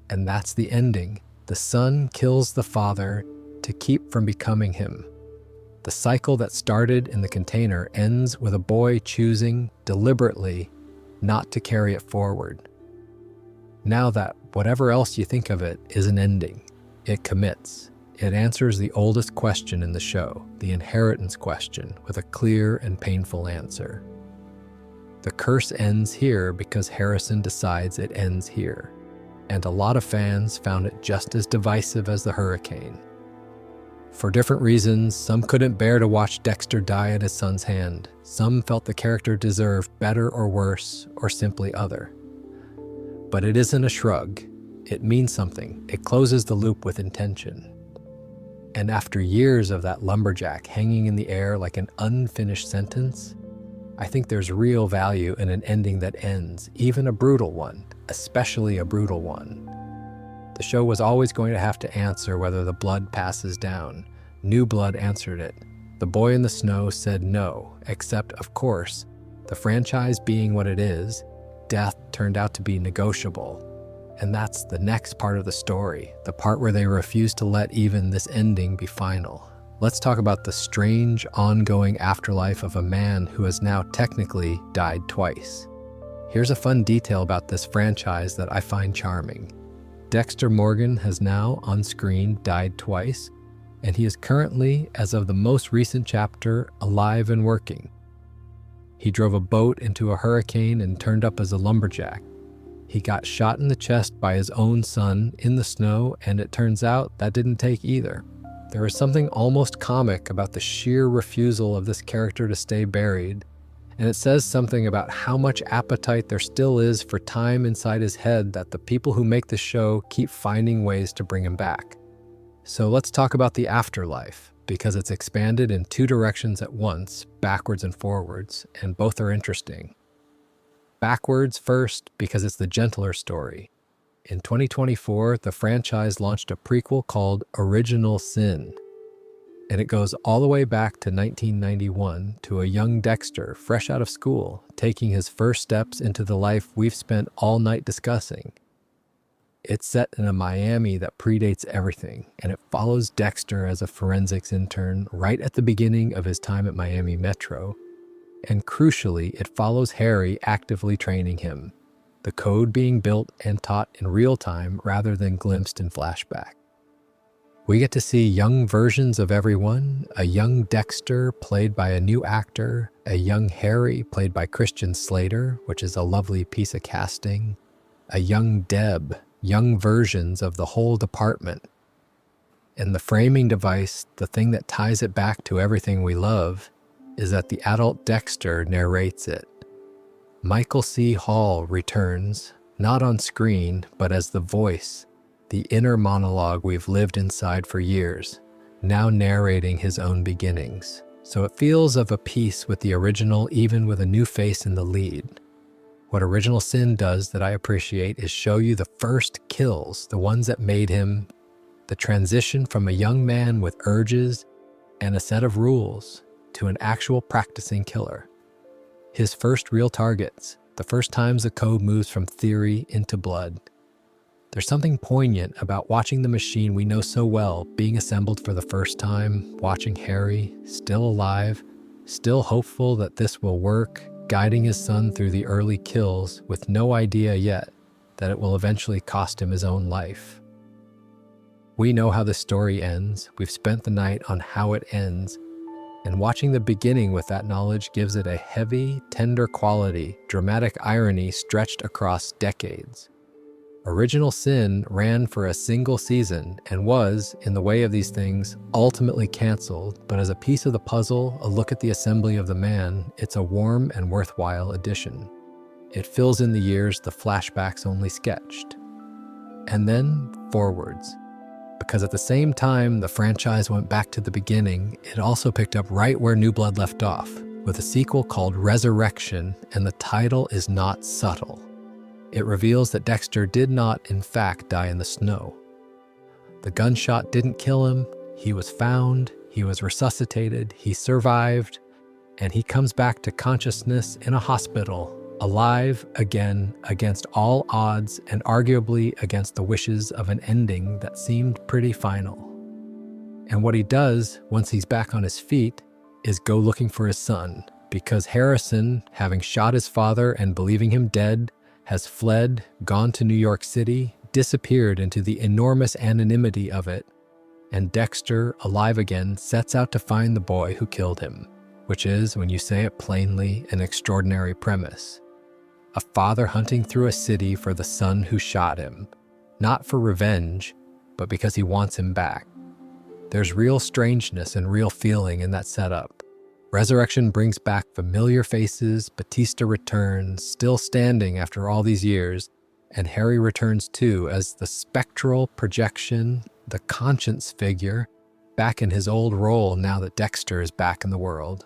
And that's the ending. The son kills the father to keep from becoming him. The cycle that started in the container ends with a boy choosing, deliberately, not to carry it forward. Now that whatever else you think of it is an ending, it commits. It answers the oldest question in the show, the inheritance question, with a clear and painful answer. The curse ends here because Harrison decides it ends here, and a lot of fans found it just as divisive as the hurricane. For different reasons, some couldn't bear to watch Dexter die at his son's hand. Some felt the character deserved better or worse, or simply other. But it isn't a shrug. It means something. It closes the loop with intention. And after years of that lumberjack hanging in the air like an unfinished sentence, I think there's real value in an ending that ends, even a brutal one, especially a brutal one. The show was always going to have to answer whether the blood passes down. New Blood answered it. The boy in the snow said no, except, of course, the franchise being what it is, death turned out to be negotiable. And that's the next part of the story, the part where they refuse to let even this ending be final. Let's talk about the strange, ongoing afterlife of a man who has now technically died twice. Here's a fun detail about this franchise that I find charming. Dexter Morgan has now, on screen, died twice, and he is currently, as of the most recent chapter, alive and working. He drove a boat into a hurricane and turned up as a lumberjack. He got shot in the chest by his own son in the snow, and it turns out that didn't take either. There is something almost comic about the sheer refusal of this character to stay buried, and it says something about how much appetite there still is for time inside his head that the people who make the show keep finding ways to bring him back. So let's talk about the afterlife, because it's expanded in two directions at once, backwards and forwards, and both are interesting. Backwards first, because it's the gentler story. In 2024, the franchise launched a prequel called Original Sin, and it goes all the way back to 1991 to a young Dexter fresh out of school, taking his first steps into the life we've spent all night discussing. It's set in a Miami that predates everything, and it follows Dexter as a forensics intern right at the beginning of his time at Miami Metro, and crucially, it follows Harry actively training him, the code being built and taught in real time rather than glimpsed in flashback. We get to see young versions of everyone, a young Dexter played by a new actor, a young Harry played by Christian Slater, which is a lovely piece of casting, a young Deb, young versions of the whole department. And the framing device, the thing that ties it back to everything we love, is that the adult Dexter narrates it. Michael C. Hall returns, not on screen, but as the voice, the inner monologue we've lived inside for years, now narrating his own beginnings. So it feels of a piece with the original, even with a new face in the lead. What Original Sin does that I appreciate is show you the first kills, the ones that made him, the transition from a young man with urges and a set of rules to an actual practicing killer. His first real targets, the first times the code moves from theory into blood. There's something poignant about watching the machine we know so well being assembled for the first time, watching Harry, still alive, still hopeful that this will work, guiding his son through the early kills with no idea yet that it will eventually cost him his own life. We know how the story ends. We've spent the night on how it ends, and watching the beginning with that knowledge gives it a heavy, tender quality, dramatic irony stretched across decades. Original Sin ran for a single season and was, in the way of these things, ultimately canceled, but as a piece of the puzzle, a look at the assembly of the man, it's a warm and worthwhile addition. It fills in the years the flashbacks only sketched. And then forwards. Because at the same time the franchise went back to the beginning, it also picked up right where New Blood left off, with a sequel called Resurrection, and the title is not subtle. It reveals that Dexter did not, in fact, die in the snow. The gunshot didn't kill him, he was found, he was resuscitated, he survived, and he comes back to consciousness in a hospital, alive again against all odds and arguably against the wishes of an ending that seemed pretty final. And what he does, once he's back on his feet, is go looking for his son, because Harrison, having shot his father and believing him dead, has fled, gone to New York City, disappeared into the enormous anonymity of it, and Dexter, alive again, sets out to find the boy who killed him, which is, when you say it plainly, an extraordinary premise. A father hunting through a city for the son who shot him, not for revenge, but because he wants him back. There's real strangeness and real feeling in that setup. Resurrection brings back familiar faces, Batista returns, still standing after all these years, and Harry returns too as the spectral projection, the conscience figure, back in his old role now that Dexter is back in the world.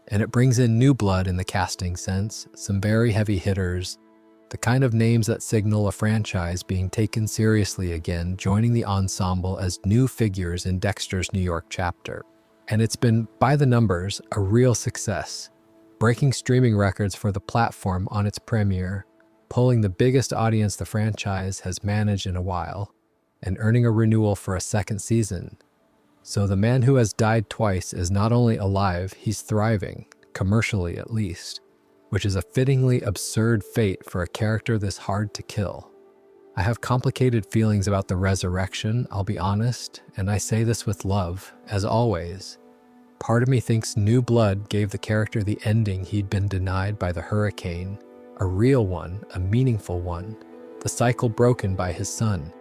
And it brings in new blood in the casting sense, some very heavy hitters, the kind of names that signal a franchise being taken seriously again, joining the ensemble as new figures in Dexter's New York chapter. And it's been, by the numbers, a real success, breaking streaming records for the platform on its premiere, pulling the biggest audience the franchise has managed in a while, and earning a renewal for a second season. So the man who has died twice is not only alive, he's thriving, commercially at least, which is a fittingly absurd fate for a character this hard to kill. I have complicated feelings about the resurrection, I'll be honest, and I say this with love, as always. Part of me thinks New Blood gave the character the ending he'd been denied by the hurricane, a real one, a meaningful one, the cycle broken by his son,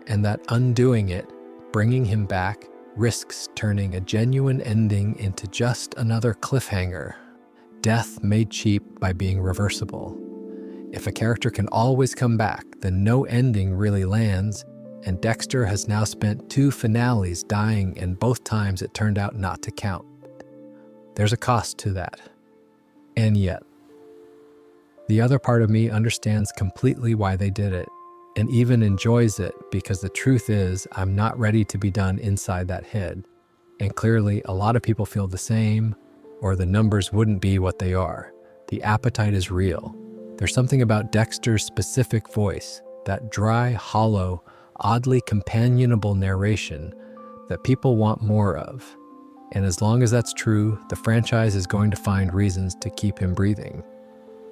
and that undoing it, bringing him back, risks turning a genuine ending into just another cliffhanger, death made cheap by being reversible. If a character can always come back, then no ending really lands, and Dexter has now spent 2 finales dying, and both times it turned out not to count. There's a cost to that. And yet, the other part of me understands completely why they did it, and even enjoys it, because the truth is, I'm not ready to be done inside that head. And clearly, a lot of people feel the same, or the numbers wouldn't be what they are. The appetite is real. There's something about Dexter's specific voice, that dry, hollow, oddly companionable narration that people want more of. And as long as that's true, the franchise is going to find reasons to keep him breathing.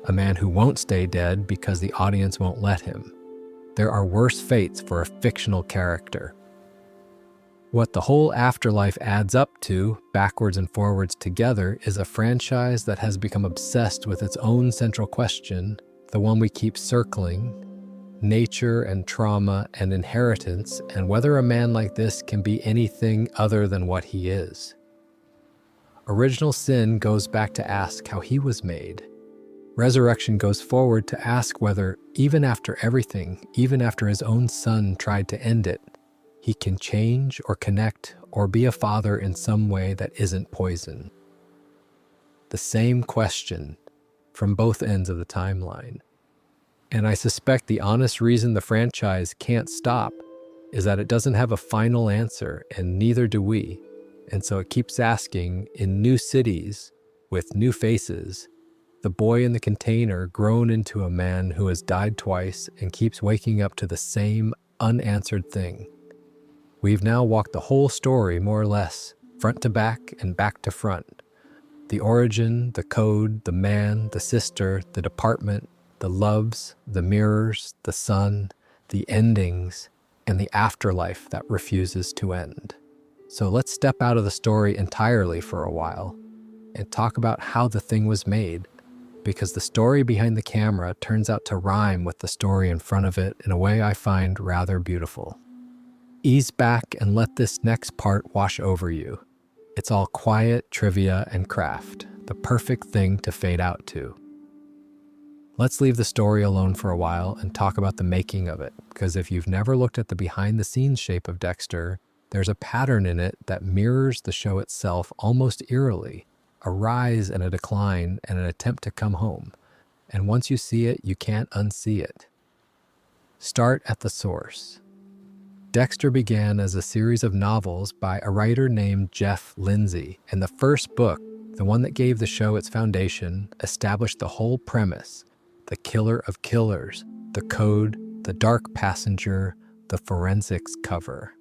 A man who won't stay dead because the audience won't let him. There are worse fates for a fictional character. What the whole afterlife adds up to, backwards and forwards together, is a franchise that has become obsessed with its own central question, the one we keep circling, nature and trauma and inheritance, and whether a man like this can be anything other than what he is. Original Sin goes back to ask how he was made. Resurrection goes forward to ask whether, even after everything, even after his own son tried to end it, he can change or connect or be a father in some way that isn't poison. The same question from both ends of the timeline. And I suspect the honest reason the franchise can't stop is that it doesn't have a final answer, and neither do we. And so it keeps asking, in new cities, with new faces, The boy in the container grown into a man who has died twice and keeps waking up to the same unanswered thing. We've now walked the whole story, more or less, front to back and back to front. The origin, the code, the man, the sister, the department, the loves, the mirrors, the sun, the endings, and the afterlife that refuses to end. So let's step out of the story entirely for a while and talk about how the thing was made, because the story behind the camera turns out to rhyme with the story in front of it in a way I find rather beautiful. Ease back and let this next part wash over you. It's all quiet, trivia, and craft, the perfect thing to fade out to. Let's leave the story alone for a while and talk about the making of it, because if you've never looked at the behind-the-scenes shape of Dexter, there's a pattern in it that mirrors the show itself almost eerily, a rise and a decline and an attempt to come home. And once you see it, you can't unsee it. Start at the source. Dexter began as a series of novels by a writer named Jeff Lindsay, and the first book, the one that gave the show its foundation, established the whole premise: the killer of killers, the code, the dark passenger, the forensics cover.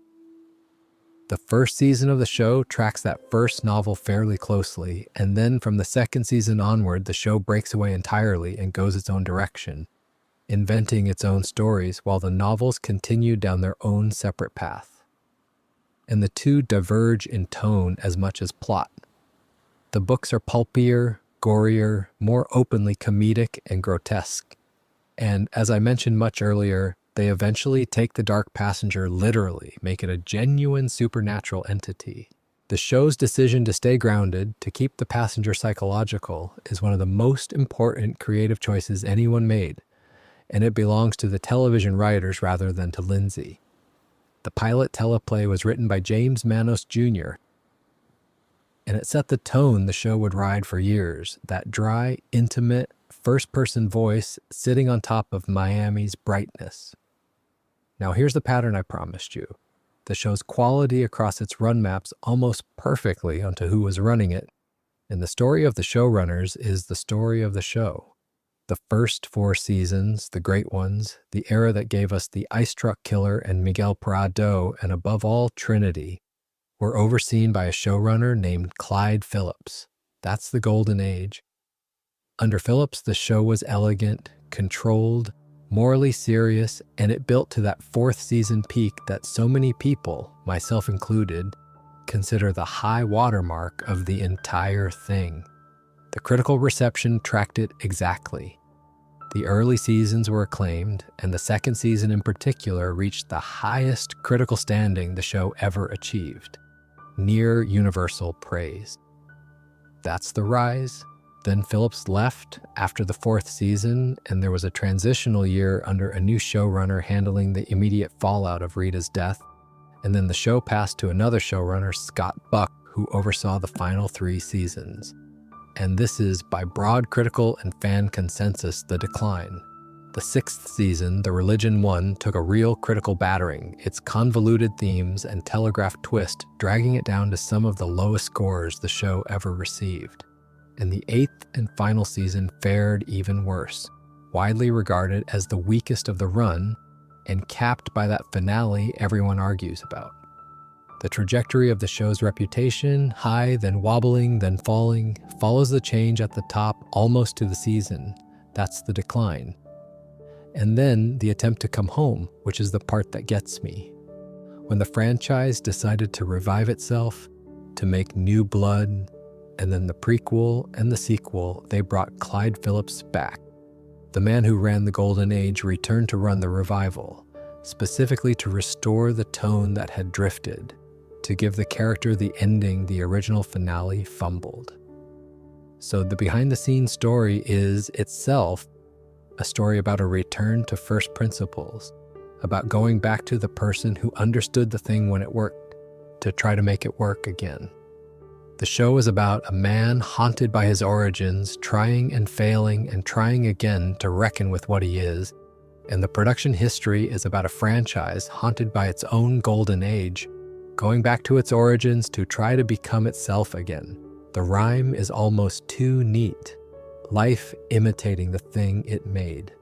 The first season of the show tracks that first novel fairly closely, and then from the second season onward, the show breaks away entirely and goes its own direction, inventing its own stories while the novels continue down their own separate path. And the two diverge in tone as much as plot. The books are pulpier, gorier, more openly comedic and grotesque. And as I mentioned much earlier, they eventually take the dark passenger literally, make it a genuine supernatural entity. The show's decision to stay grounded, to keep the passenger psychological, is one of the most important creative choices anyone made, and it belongs to the television writers rather than to Lindsay. The pilot teleplay was written by James Manos Jr., and it set the tone the show would ride for years, that dry, intimate, first-person voice sitting on top of Miami's brightness. Now here's the pattern I promised you. The show's quality across its run maps almost perfectly onto who was running it, and the story of the showrunners is the story of the show. The first 4 seasons, the great ones, the era that gave us the Ice Truck Killer and Miguel Prado, and above all, Trinity, were overseen by a showrunner named Clyde Phillips. That's the golden age. Under Phillips, the show was elegant, controlled, morally serious, and it built to that 4th season peak that so many people, myself included, consider the high watermark of the entire thing. The critical reception tracked it exactly. The early seasons were acclaimed, and the second season in particular reached the highest critical standing the show ever achieved, near universal praise. That's the rise. Then Phillips left after the 4th season, and there was a transitional year under a new showrunner handling the immediate fallout of Rita's death, and then the show passed to another showrunner, Scott Buck, who oversaw the final 3 seasons. And this is, by broad critical and fan consensus, the decline. The 6th season, The Religion One, took a real critical battering, its convoluted themes and telegraphed twist dragging it down to some of the lowest scores the show ever received. And the 8th and final season fared even worse, widely regarded as the weakest of the run, and capped by that finale everyone argues about. The trajectory of the show's reputation, high, then wobbling, then falling, follows the change at the top almost to the season. That's the decline. And then the attempt to come home, which is the part that gets me. When the franchise decided to revive itself, to make new blood, and then the prequel and the sequel, they brought Clyde Phillips back. The man who ran the Golden Age returned to run the revival, specifically to restore the tone that had drifted, to give the character the ending the original finale fumbled. So the behind-the-scenes story is itself a story about a return to first principles, about going back to the person who understood the thing when it worked, to try to make it work again. The show is about a man haunted by his origins, trying and failing and trying again to reckon with what he is, and the production history is about a franchise haunted by its own golden age, going back to its origins to try to become itself again. The rhyme is almost too neat. life imitating the thing it made.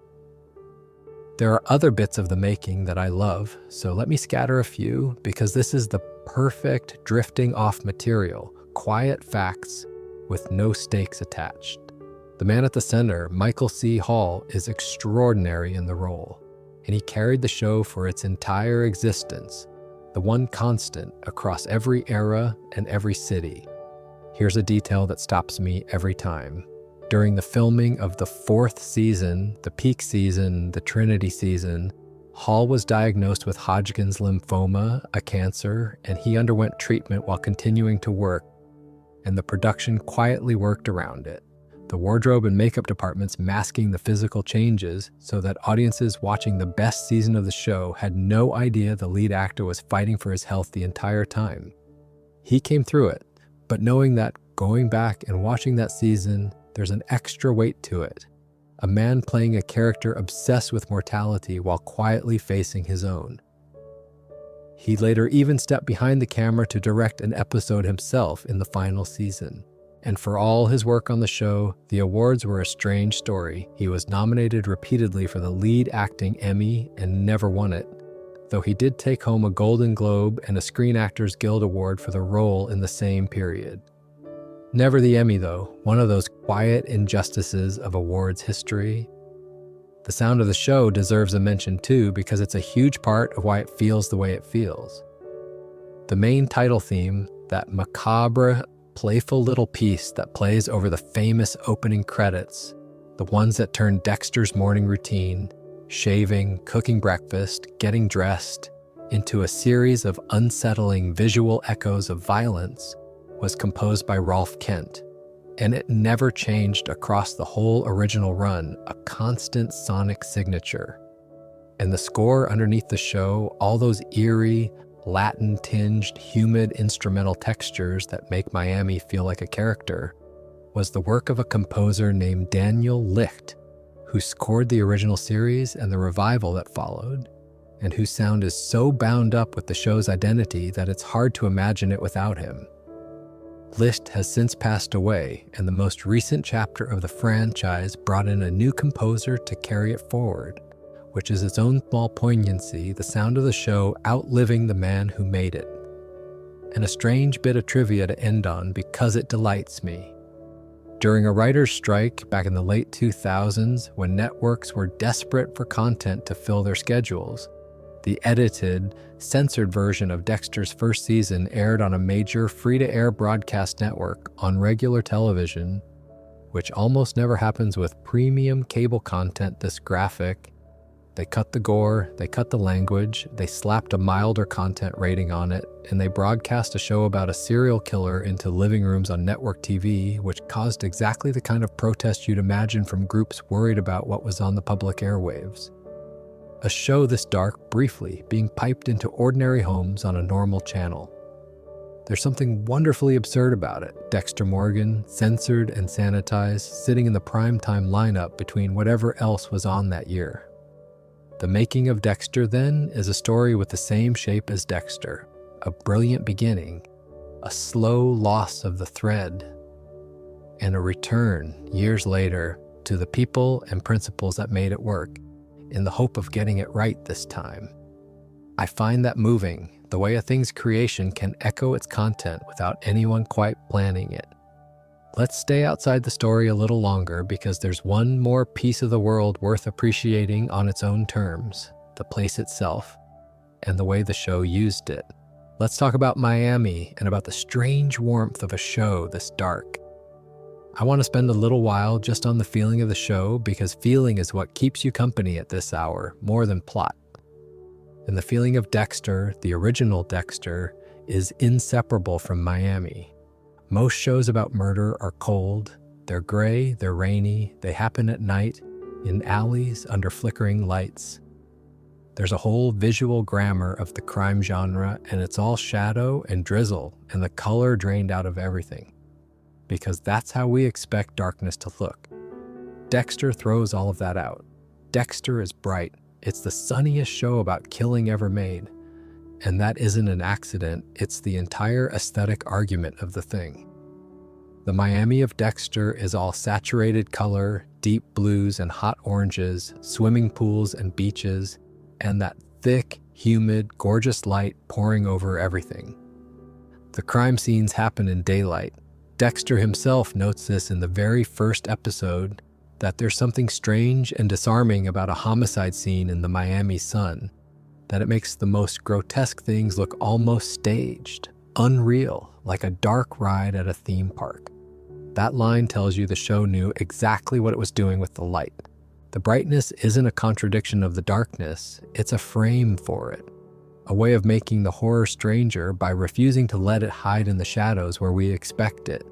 There are other bits of the making that I love, so let me scatter a few because this is the perfect drifting off material, quiet facts with no stakes attached. The man at the center, Michael C. Hall, is extraordinary in the role, and he carried the show for its entire existence, the one constant across every era and every city. Here's a detail that stops me every time. During the filming of the 4th season, the peak season, the Trinity season, Hall was diagnosed with Hodgkin's lymphoma, a cancer, and he underwent treatment while continuing to work, and the production quietly worked around it. The wardrobe and makeup departments masking the physical changes so that audiences watching the best season of the show had no idea the lead actor was fighting for his health the entire time. He came through it, but knowing that going back and watching that season, there's an extra weight to it. A man playing a character obsessed with mortality while quietly facing his own. He later even stepped behind the camera to direct an episode himself in the final season. And for all his work on the show, the awards were a strange story. He was nominated repeatedly for the lead acting Emmy and never won it, though he did take home a Golden Globe and a Screen Actors Guild Award for the role in the same period. Never the Emmy, though, one of those quiet injustices of awards history. The sound of the show deserves a mention too because it's a huge part of why it feels the way it feels. The main title theme, that macabre, playful little piece that plays over the famous opening credits, the ones that turn Dexter's morning routine, shaving, cooking breakfast, getting dressed, into a series of unsettling visual echoes of violence, was composed by Rolf Kent, and it never changed across the whole original run, a constant sonic signature. And the score underneath the show, all those eerie, Latin-tinged, humid instrumental textures that make Miami feel like a character, was the work of a composer named Daniel Licht, who scored the original series and the revival that followed, and whose sound is so bound up with the show's identity that it's hard to imagine it without him. Licht has since passed away, and the most recent chapter of the franchise brought in a new composer to carry it forward, which is its own small poignancy, the sound of the show outliving the man who made it. And a strange bit of trivia to end on because it delights me. During a writer's strike back in the late 2000s, when networks were desperate for content to fill their schedules, the edited, censored version of Dexter's first season aired on a major free-to-air broadcast network on regular television, which almost never happens with premium cable content this graphic. They cut the gore, they cut the language, they slapped a milder content rating on it, and they broadcast a show about a serial killer into living rooms on network TV, which caused exactly the kind of protest you'd imagine from groups worried about what was on the public airwaves. A show this dark, briefly, being piped into ordinary homes on a normal channel. There's something wonderfully absurd about it. Dexter Morgan, censored and sanitized, sitting in the primetime lineup between whatever else was on that year. The making of Dexter, then, is a story with the same shape as Dexter. A brilliant beginning, a slow loss of the thread, and a return, years later, to the people and principles that made it work, in the hope of getting it right this time. I find that moving, the way a thing's creation can echo its content without anyone quite planning it. Let's stay outside the story a little longer because there's one more piece of the world worth appreciating on its own terms, the place itself, and the way the show used it. Let's talk about Miami and about the strange warmth of a show this dark. I want to spend a little while just on the feeling of the show because feeling is what keeps you company at this hour, more than plot. And the feeling of Dexter, the original Dexter, is inseparable from Miami. Most shows about murder are cold, they're gray, they're rainy, they happen at night, in alleys under flickering lights. There's a whole visual grammar of the crime genre, and it's all shadow and drizzle and the color drained out of everything. Because that's how we expect darkness to look. Dexter throws all of that out. Dexter is bright. It's the sunniest show about killing ever made. And that isn't an accident, it's the entire aesthetic argument of the thing. The Miami of Dexter is all saturated color, deep blues and hot oranges, swimming pools and beaches, and that thick, humid, gorgeous light pouring over everything. The crime scenes happen in daylight. Dexter himself notes this in the very first episode, that there's something strange and disarming about a homicide scene in the Miami sun, that it makes the most grotesque things look almost staged, unreal, like a dark ride at a theme park. That line tells you the show knew exactly what it was doing with the light. The brightness isn't a contradiction of the darkness, it's a frame for it. A way of making the horror stranger by refusing to let it hide in the shadows where we expect it.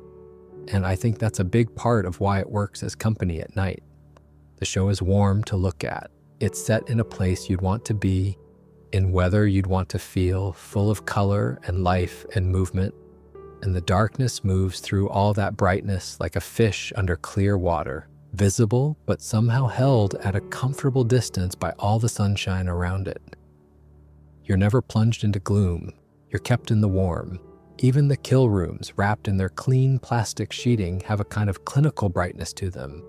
And I think that's a big part of why it works as company at night. The show is warm to look at. It's set in a place you'd want to be, in weather you'd want to feel, full of color and life and movement. And the darkness moves through all that brightness like a fish under clear water, visible but somehow held at a comfortable distance by all the sunshine around it. You're never plunged into gloom. You're kept in the warm. Even the kill rooms, wrapped in their clean plastic sheeting, have a kind of clinical brightness to them.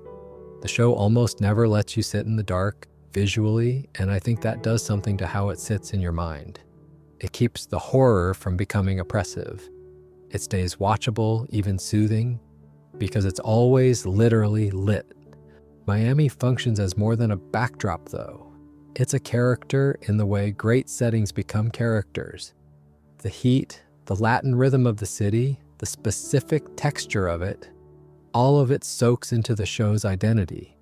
The show almost never lets you sit in the dark, visually, and I think that does something to how it sits in your mind. It keeps the horror from becoming oppressive. It stays watchable, even soothing, because it's always literally lit. Miami functions as more than a backdrop, though. It's a character in the way great settings become characters. The heat, the Latin rhythm of the city, the specific texture of it, all of it soaks into the show's identity.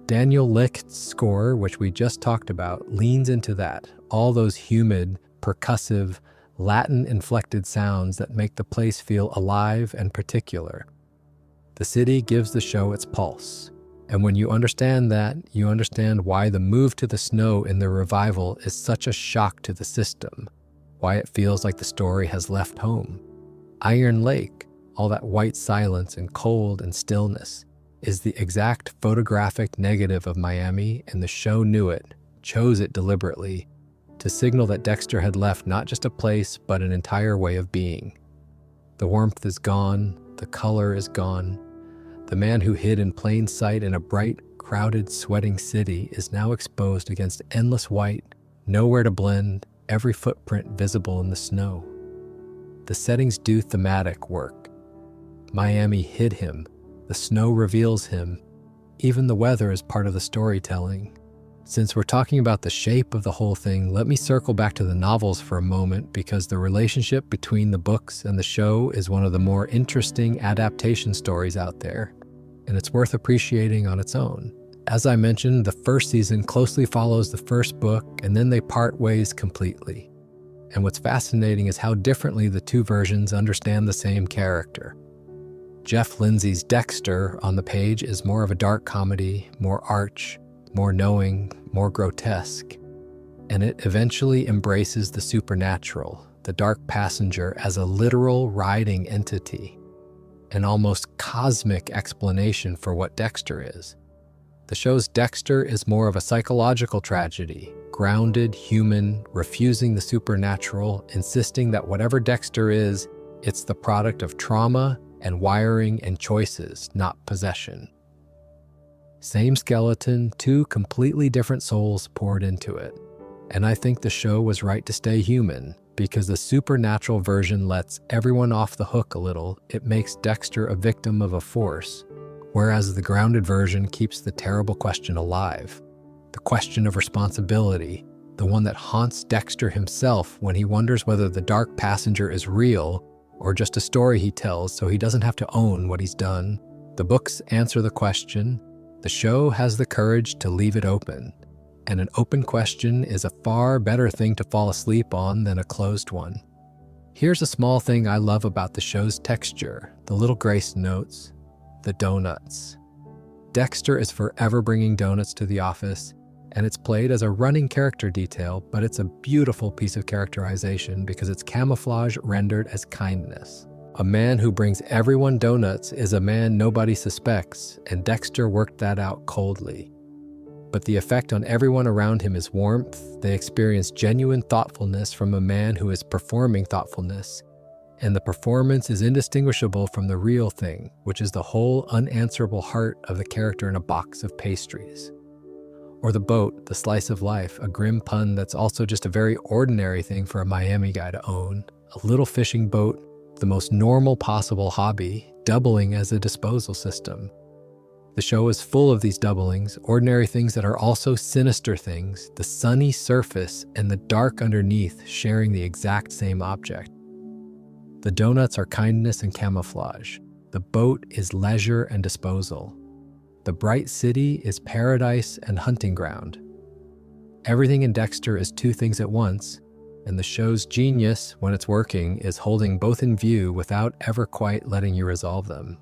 Daniel Licht's score, which we just talked about, leans into that, all those humid, percussive, Latin-inflected sounds that make the place feel alive and particular. The city gives the show its pulse. And when you understand that, you understand why the move to the snow in the revival is such a shock to the system, why it feels like the story has left home. Iron Lake, all that white silence and cold and stillness, is the exact photographic negative of Miami, and the show knew it, chose it deliberately, to signal that Dexter had left not just a place, but an entire way of being. The warmth is gone, the color is gone. The man who hid in plain sight in a bright, crowded, sweating city is now exposed against endless white, nowhere to blend, every footprint visible in the snow. The settings do thematic work. Miami hid him, the snow reveals him, even the weather is part of the storytelling. Since we're talking about the shape of the whole thing, let me circle back to the novels for a moment, because the relationship between the books and the show is one of the more interesting adaptation stories out there, and it's worth appreciating on its own. As I mentioned, the first season closely follows the first book, and then they part ways completely. And what's fascinating is how differently the two versions understand the same character. Jeff Lindsay's Dexter on the page is more of a dark comedy, more arch, more knowing, more grotesque, and it eventually embraces the supernatural, the dark passenger, as a literal riding entity, an almost cosmic explanation for what Dexter is. The show's Dexter is more of a psychological tragedy, grounded, human, refusing the supernatural, insisting that whatever Dexter is, it's the product of trauma and wiring and choices, not possession. Same skeleton, two completely different souls poured into it. And I think the show was right to stay human, because the supernatural version lets everyone off the hook a little. It makes Dexter a victim of a force, whereas the grounded version keeps the terrible question alive. The question of responsibility, the one that haunts Dexter himself when he wonders whether the dark passenger is real or just a story he tells so he doesn't have to own what he's done. The books answer the question. The show has the courage to leave it open. And an open question is a far better thing to fall asleep on than a closed one. Here's a small thing I love about the show's texture, the little grace notes, the donuts. Dexter is forever bringing donuts to the office, and it's played as a running character detail, but it's a beautiful piece of characterization because it's camouflage rendered as kindness. A man who brings everyone donuts is a man nobody suspects, and Dexter worked that out coldly. But the effect on everyone around him is warmth. They experience genuine thoughtfulness from a man who is performing thoughtfulness, And the performance is indistinguishable from the real thing, which is the whole unanswerable heart of the character in a box of pastries. Or the boat, the slice of life, a grim pun that's also just a very ordinary thing for a Miami guy to own. A little fishing boat, the most normal possible hobby, doubling as a disposal system. The show is full of these doublings, ordinary things that are also sinister things, the sunny surface and the dark underneath sharing the exact same object. The donuts are kindness and camouflage. The boat is leisure and disposal. The bright city is paradise and hunting ground. Everything in Dexter is two things at once, and the show's genius, when it's working, is holding both in view without ever quite letting you resolve them.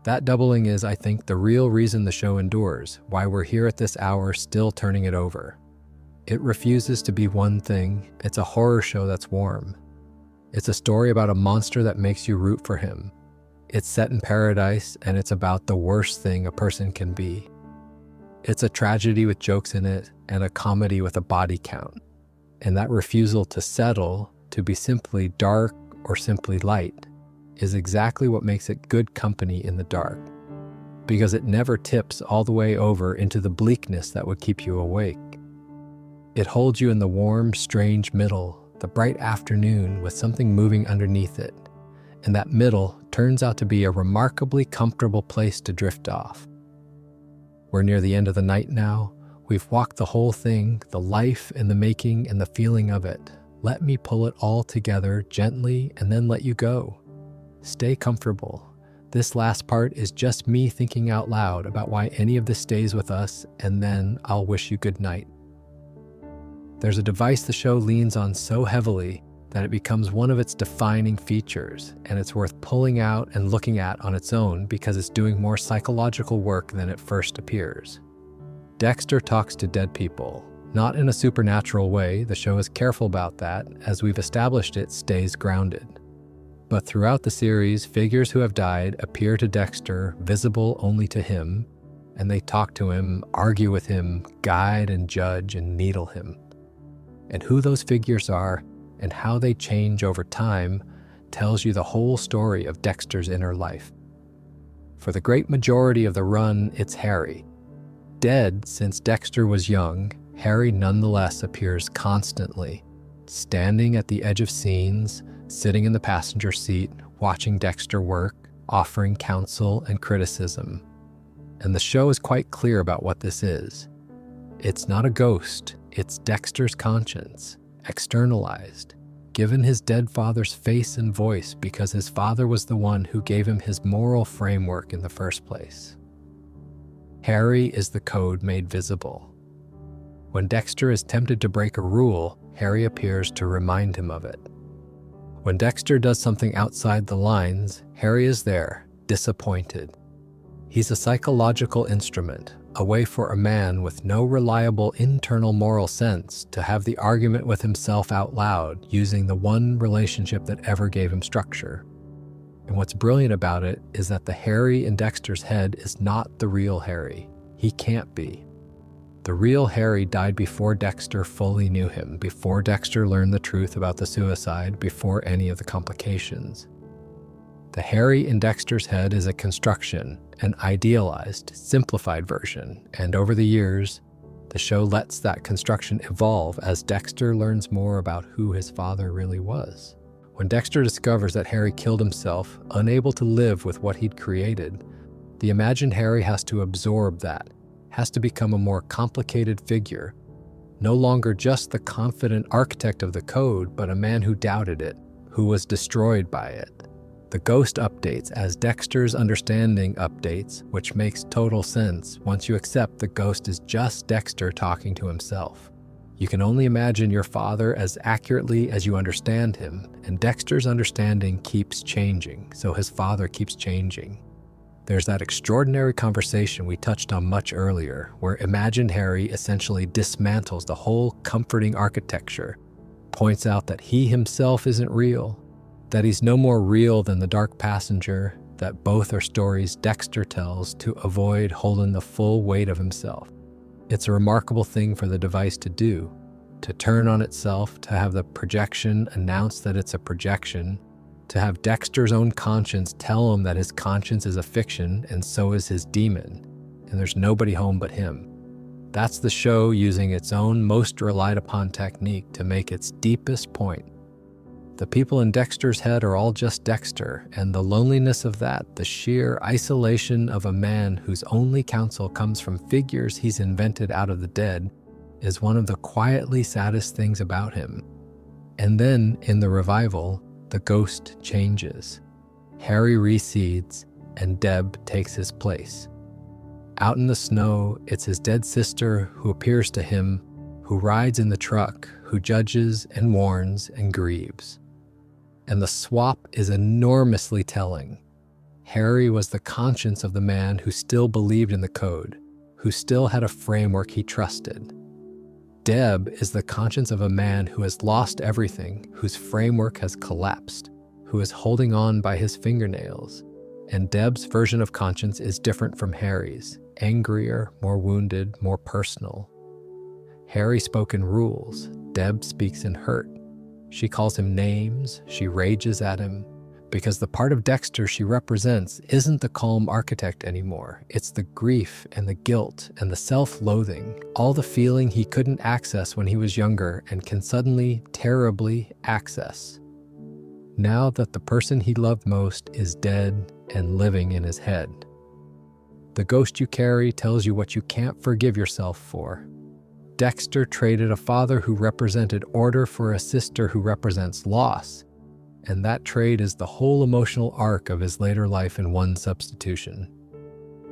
That doubling is, I think, the real reason the show endures, why we're here at this hour still turning it over. It refuses to be one thing. It's a horror show that's warm. It's a story about a monster that makes you root for him. It's set in paradise, and it's about the worst thing a person can be. It's a tragedy with jokes in it, and a comedy with a body count. And that refusal to settle, to be simply dark or simply light, is exactly what makes it good company in the dark. Because it never tips all the way over into the bleakness that would keep you awake. It holds you in the warm, strange middle, the bright afternoon with something moving underneath it, and that middle turns out to be a remarkably comfortable place to drift off. We're near the end of the night now. We've walked the whole thing, the life and the making and the feeling of it. Let me pull it all together gently and then let you go. Stay comfortable. This last part is just me thinking out loud about why any of this stays with us, and then I'll wish you good night. There's a device the show leans on so heavily that it becomes one of its defining features, and it's worth pulling out and looking at on its own because it's doing more psychological work than it first appears. Dexter talks to dead people. Not in a supernatural way, the show is careful about that, as we've established it stays grounded. But throughout the series, figures who have died appear to Dexter, visible only to him, and they talk to him, argue with him, guide and judge and needle him. And who those figures are and how they change over time tells you the whole story of Dexter's inner life. For the great majority of the run, it's Harry. Dead since Dexter was young, Harry nonetheless appears constantly, standing at the edge of scenes, sitting in the passenger seat, watching Dexter work, offering counsel and criticism. And the show is quite clear about what this is. It's not a ghost, it's Dexter's conscience, externalized, given his dead father's face and voice because his father was the one who gave him his moral framework in the first place. Harry is the code made visible. When Dexter is tempted to break a rule, Harry appears to remind him of it. When Dexter does something outside the lines, Harry is there, disappointed. He's a psychological instrument, a way for a man with no reliable internal moral sense to have the argument with himself out loud using the one relationship that ever gave him structure. And what's brilliant about it is that the Harry in Dexter's head is not the real Harry. He can't be. The real Harry died before Dexter fully knew him, before Dexter learned the truth about the suicide, before any of the complications. The Harry in Dexter's head is a construction, an idealized, simplified version, and over the years, the show lets that construction evolve as Dexter learns more about who his father really was. When Dexter discovers that Harry killed himself, unable to live with what he'd created, the imagined Harry has to absorb that, has to become a more complicated figure, no longer just the confident architect of the code, but a man who doubted it, who was destroyed by it. The ghost updates as Dexter's understanding updates, which makes total sense once you accept the ghost is just Dexter talking to himself. You can only imagine your father as accurately as you understand him, and Dexter's understanding keeps changing, so his father keeps changing. There's that extraordinary conversation we touched on much earlier, where imagined Harry essentially dismantles the whole comforting architecture, points out that he himself isn't real, that he's no more real than the dark passenger, that both are stories Dexter tells to avoid holding the full weight of himself. It's a remarkable thing for the device to do, to turn on itself, to have the projection announce that it's a projection, To have Dexter's own conscience tell him that his conscience is a fiction and so is his demon, and there's nobody home but him. That's the show using its own most relied upon technique to make its deepest point. The people in Dexter's head are all just Dexter, and the loneliness of that, the sheer isolation of a man whose only counsel comes from figures he's invented out of the dead, is one of the quietly saddest things about him. And then, in the revival, the ghost changes. Harry recedes, and Deb takes his place. Out in the snow, it's his dead sister who appears to him, who rides in the truck, who judges and warns and grieves. And the swap is enormously telling. Harry was the conscience of the man who still believed in the code, who still had a framework he trusted. Deb is the conscience of a man who has lost everything, whose framework has collapsed, who is holding on by his fingernails. And Deb's version of conscience is different from Harry's, angrier, more wounded, more personal. Harry spoke in rules, Deb speaks in hurt. She calls him names, she rages at him, because the part of Dexter she represents isn't the calm architect anymore. It's the grief and the guilt and the self-loathing, all the feeling he couldn't access when he was younger and can suddenly, terribly access. Now that the person he loved most is dead and living in his head. The ghost you carry tells you what you can't forgive yourself for. Dexter traded a father who represented order for a sister who represents loss, and that trade is the whole emotional arc of his later life in one substitution.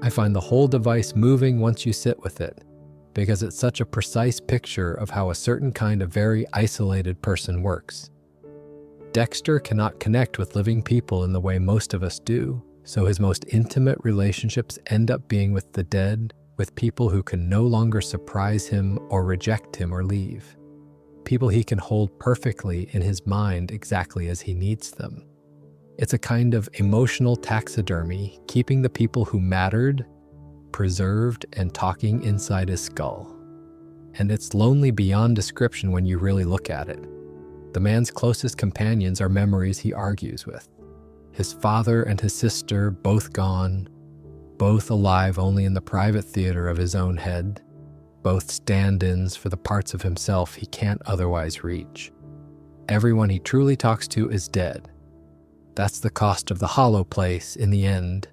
I find the whole device moving once you sit with it, because it's such a precise picture of how a certain kind of very isolated person works. Dexter cannot connect with living people in the way most of us do, so his most intimate relationships end up being with the dead, with people who can no longer surprise him or reject him or leave. People he can hold perfectly in his mind exactly as he needs them. It's a kind of emotional taxidermy, keeping the people who mattered, preserved, and talking inside his skull. And it's lonely beyond description when you really look at it. The man's closest companions are memories he argues with. His father and his sister, both gone, both alive only in the private theater of his own head, both stand-ins for the parts of himself he can't otherwise reach. Everyone he truly talks to is dead. That's the cost of the hollow place in the end.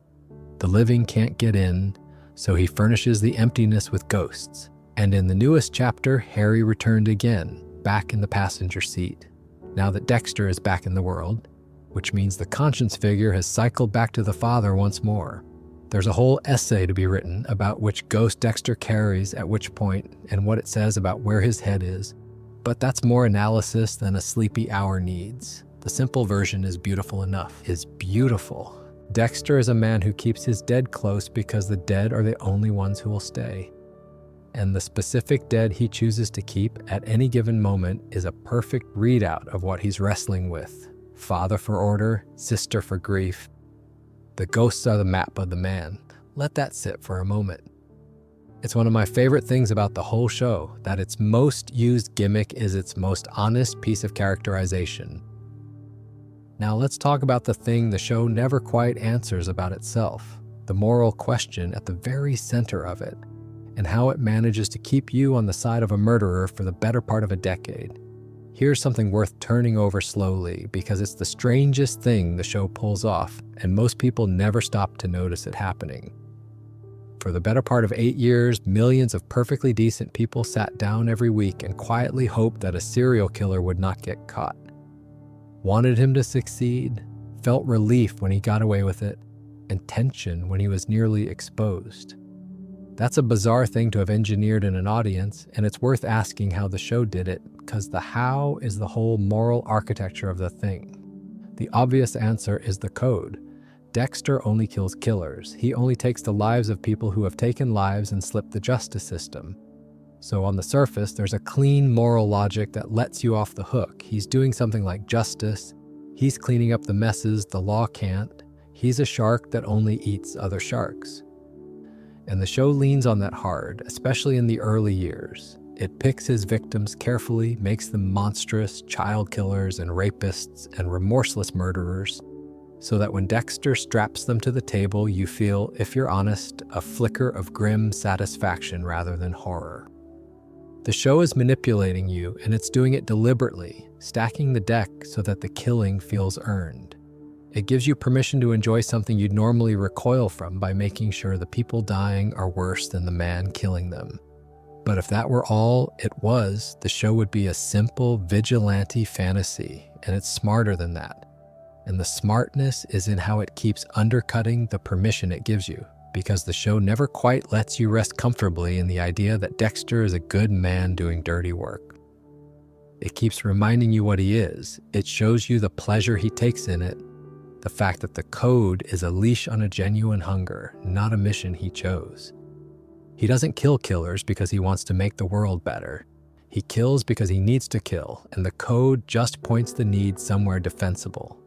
The living can't get in, so he furnishes the emptiness with ghosts. And in the newest chapter, Harry returned again, back in the passenger seat, now that Dexter is back in the world, which means the conscience figure has cycled back to the father once more. There's a whole essay to be written about which ghost Dexter carries at which point and what it says about where his head is, but that's more analysis than a sleepy hour needs. The simple version is beautiful enough. Is beautiful. Dexter is a man who keeps his dead close because the dead are the only ones who will stay. And the specific dead he chooses to keep at any given moment is a perfect readout of what he's wrestling with. Father for order, sister for grief. The ghosts are the map of the man. Let that sit for a moment. It's one of my favorite things about the whole show, that its most used gimmick is its most honest piece of characterization. Now let's talk about the thing the show never quite answers about itself, the moral question at the very center of it, and how it manages to keep you on the side of a murderer for the better part of a decade. Here's something worth turning over slowly, because it's the strangest thing the show pulls off, and most people never stop to notice it happening. For the better part of 8 years, millions of perfectly decent people sat down every week and quietly hoped that a serial killer would not get caught. Wanted him to succeed, felt relief when he got away with it, and tension when he was nearly exposed. That's a bizarre thing to have engineered in an audience, and it's worth asking how the show did it, because the how is the whole moral architecture of the thing. The obvious answer is the code. Dexter only kills killers. He only takes the lives of people who have taken lives and slipped the justice system. So on the surface, there's a clean moral logic that lets you off the hook. He's doing something like justice. He's cleaning up the messes the law can't. He's a shark that only eats other sharks. And the show leans on that hard, especially in the early years. It picks his victims carefully, makes them monstrous child killers and rapists and remorseless murderers, so that when Dexter straps them to the table, you feel, if you're honest, a flicker of grim satisfaction rather than horror. The show is manipulating you, and it's doing it deliberately, stacking the deck so that the killing feels earned. It gives you permission to enjoy something you'd normally recoil from by making sure the people dying are worse than the man killing them. But if that were all it was, the show would be a simple vigilante fantasy, and it's smarter than that. And the smartness is in how it keeps undercutting the permission it gives you, because the show never quite lets you rest comfortably in the idea that Dexter is a good man doing dirty work. It keeps reminding you what he is. It shows you the pleasure he takes in it, the fact that the code is a leash on a genuine hunger, not a mission he chose. He doesn't kill killers because he wants to make the world better. He kills because he needs to kill, and the code just points the need somewhere defensible.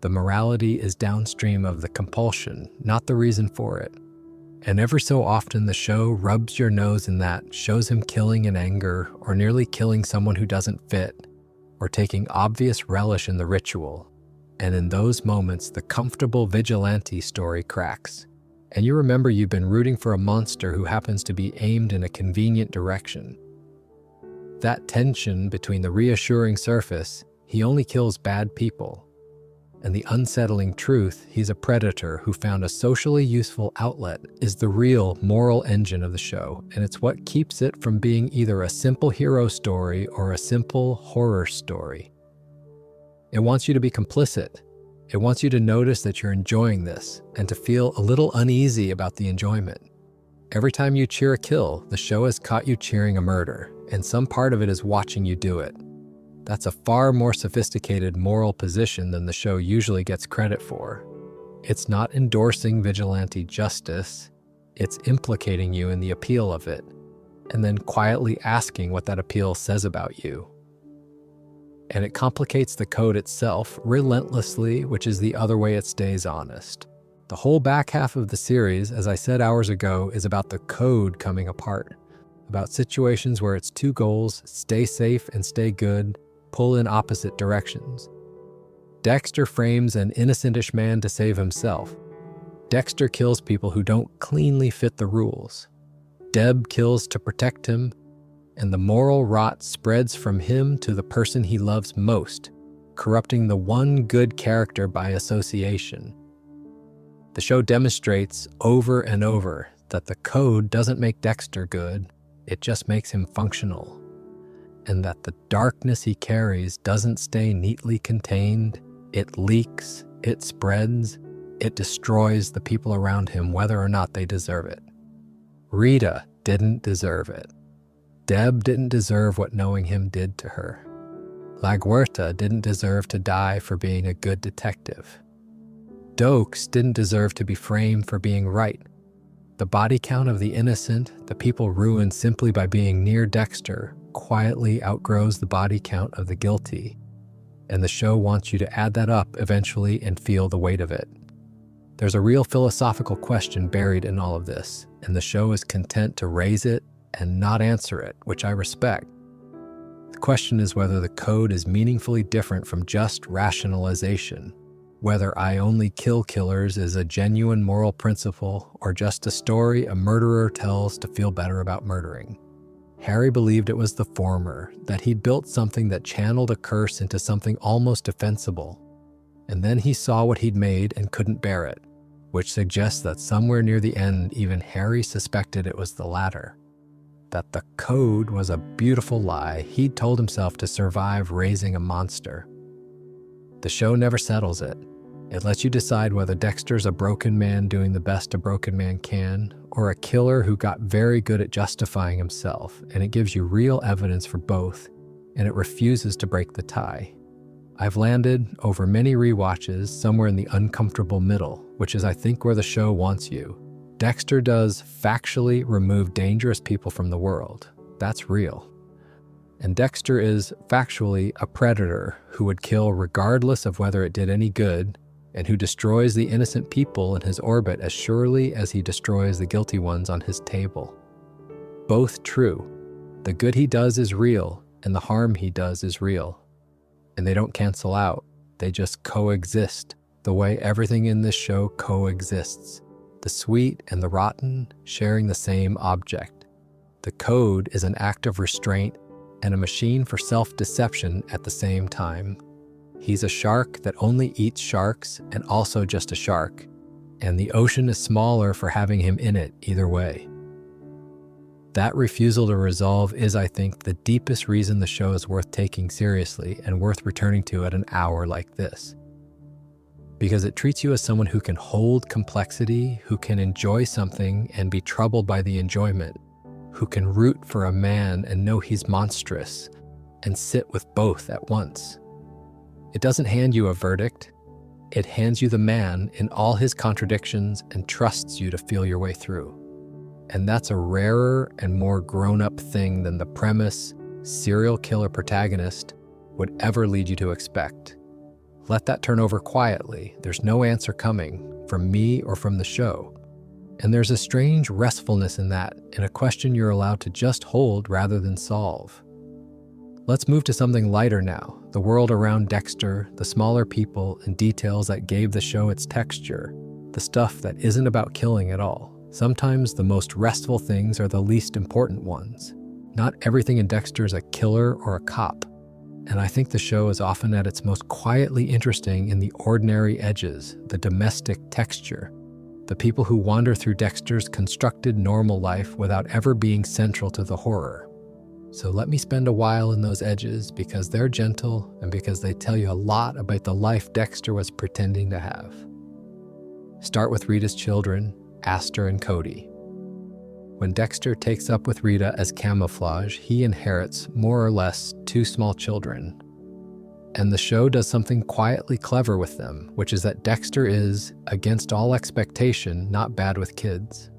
The morality is downstream of the compulsion, not the reason for it. And every so often the show rubs your nose in that, shows him killing in anger, or nearly killing someone who doesn't fit, or taking obvious relish in the ritual. And in those moments, the comfortable vigilante story cracks. And you remember you've been rooting for a monster who happens to be aimed in a convenient direction. That tension between the reassuring surface, he only kills bad people, and the unsettling truth, he's a predator who found a socially useful outlet, is the real moral engine of the show, and it's what keeps it from being either a simple hero story or a simple horror story. It wants you to be complicit. It wants you to notice that you're enjoying this and to feel a little uneasy about the enjoyment. Every time you cheer a kill, the show has caught you cheering a murder, and some part of it is watching you do it. That's a far more sophisticated moral position than the show usually gets credit for. It's not endorsing vigilante justice, it's implicating you in the appeal of it, and then quietly asking what that appeal says about you. And it complicates the code itself relentlessly, which is the other way it stays honest. The whole back half of the series, as I said hours ago, is about the code coming apart, about situations where its two goals, stay safe and stay good, pull in opposite directions. Dexter frames an innocentish man to save himself. Dexter kills people who don't cleanly fit the rules. Deb kills to protect him, and the moral rot spreads from him to the person he loves most, corrupting the one good character by association. The show demonstrates over and over that the code doesn't make Dexter good, it just makes him functional. And that the darkness he carries doesn't stay neatly contained, it leaks, it spreads, it destroys the people around him whether or not they deserve it. Rita didn't deserve it. Deb didn't deserve what knowing him did to her. La Guerta didn't deserve to die for being a good detective. Dokes didn't deserve to be framed for being right. The body count of the innocent, the people ruined simply by being near Dexter, quietly outgrows the body count of the guilty, and the show wants you to add that up eventually and feel the weight of it. There's a real philosophical question buried in all of this, and the show is content to raise it and not answer it, which I respect. The question is whether the code is meaningfully different from just rationalization, whether I only kill killers is a genuine moral principle or just a story a murderer tells to feel better about murdering. Harry believed it was the former, that he'd built something that channeled a curse into something almost defensible. And then he saw what he'd made and couldn't bear it, which suggests that somewhere near the end, even Harry suspected it was the latter. That the code was a beautiful lie he'd told himself to survive raising a monster. The show never settles it. It lets you decide whether Dexter's a broken man doing the best a broken man can, or a killer who got very good at justifying himself, and it gives you real evidence for both, and it refuses to break the tie. I've landed, over many rewatches, somewhere in the uncomfortable middle, which is I think where the show wants you. Dexter does factually remove dangerous people from the world. That's real. And Dexter is factually a predator who would kill regardless of whether it did any good, and who destroys the innocent people in his orbit as surely as he destroys the guilty ones on his table. Both true, The good he does is real, and the harm he does is real. And they don't cancel out, they just coexist, the way everything in this show coexists. The sweet and the rotten sharing the same object. The code is an act of restraint and a machine for self-deception at the same time. He's a shark that only eats sharks and also just a shark, and the ocean is smaller for having him in it either way. That refusal to resolve is, I think, the deepest reason the show is worth taking seriously and worth returning to at an hour like this. Because it treats you as someone who can hold complexity, who can enjoy something and be troubled by the enjoyment, who can root for a man and know he's monstrous, and sit with both at once. It doesn't hand you a verdict. It hands you the man in all his contradictions and trusts you to feel your way through. And that's a rarer and more grown-up thing than the premise, serial killer protagonist would ever lead you to expect. Let that turn over quietly. There's no answer coming, from me or from the show. And there's a strange restfulness in that, in a question you're allowed to just hold rather than solve. Let's move to something lighter now, the world around Dexter, the smaller people and details that gave the show its texture, the stuff that isn't about killing at all. Sometimes the most restful things are the least important ones. Not everything in Dexter is a killer or a cop. And I think the show is often at its most quietly interesting in the ordinary edges, the domestic texture. The people who wander through Dexter's constructed normal life without ever being central to the horror. So let me spend a while in those edges because they're gentle and because they tell you a lot about the life Dexter was pretending to have. Start with Rita's children, Aster and Cody. When Dexter takes up with Rita as camouflage, he inherits, more or less, 2 small children. And the show does something quietly clever with them, which is that Dexter is, against all expectation, not bad with kids.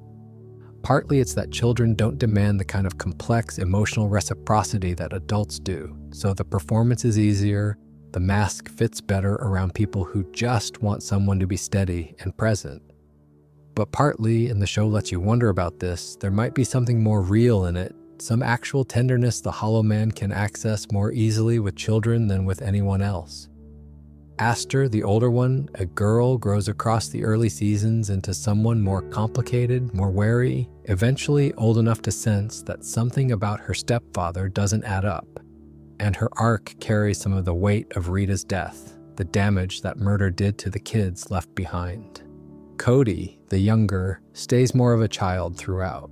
Partly it's that children don't demand the kind of complex emotional reciprocity that adults do, so the performance is easier, the mask fits better around people who just want someone to be steady and present. But partly, and the show lets you wonder about this, there might be something more real in it, some actual tenderness the Hollow Man can access more easily with children than with anyone else. Aster, the older one, a girl, grows across the early seasons into someone more complicated, more wary, eventually old enough to sense that something about her stepfather doesn't add up. And her arc carries some of the weight of Rita's death, the damage that murder did to the kids left behind. Cody, the younger, stays more of a child throughout.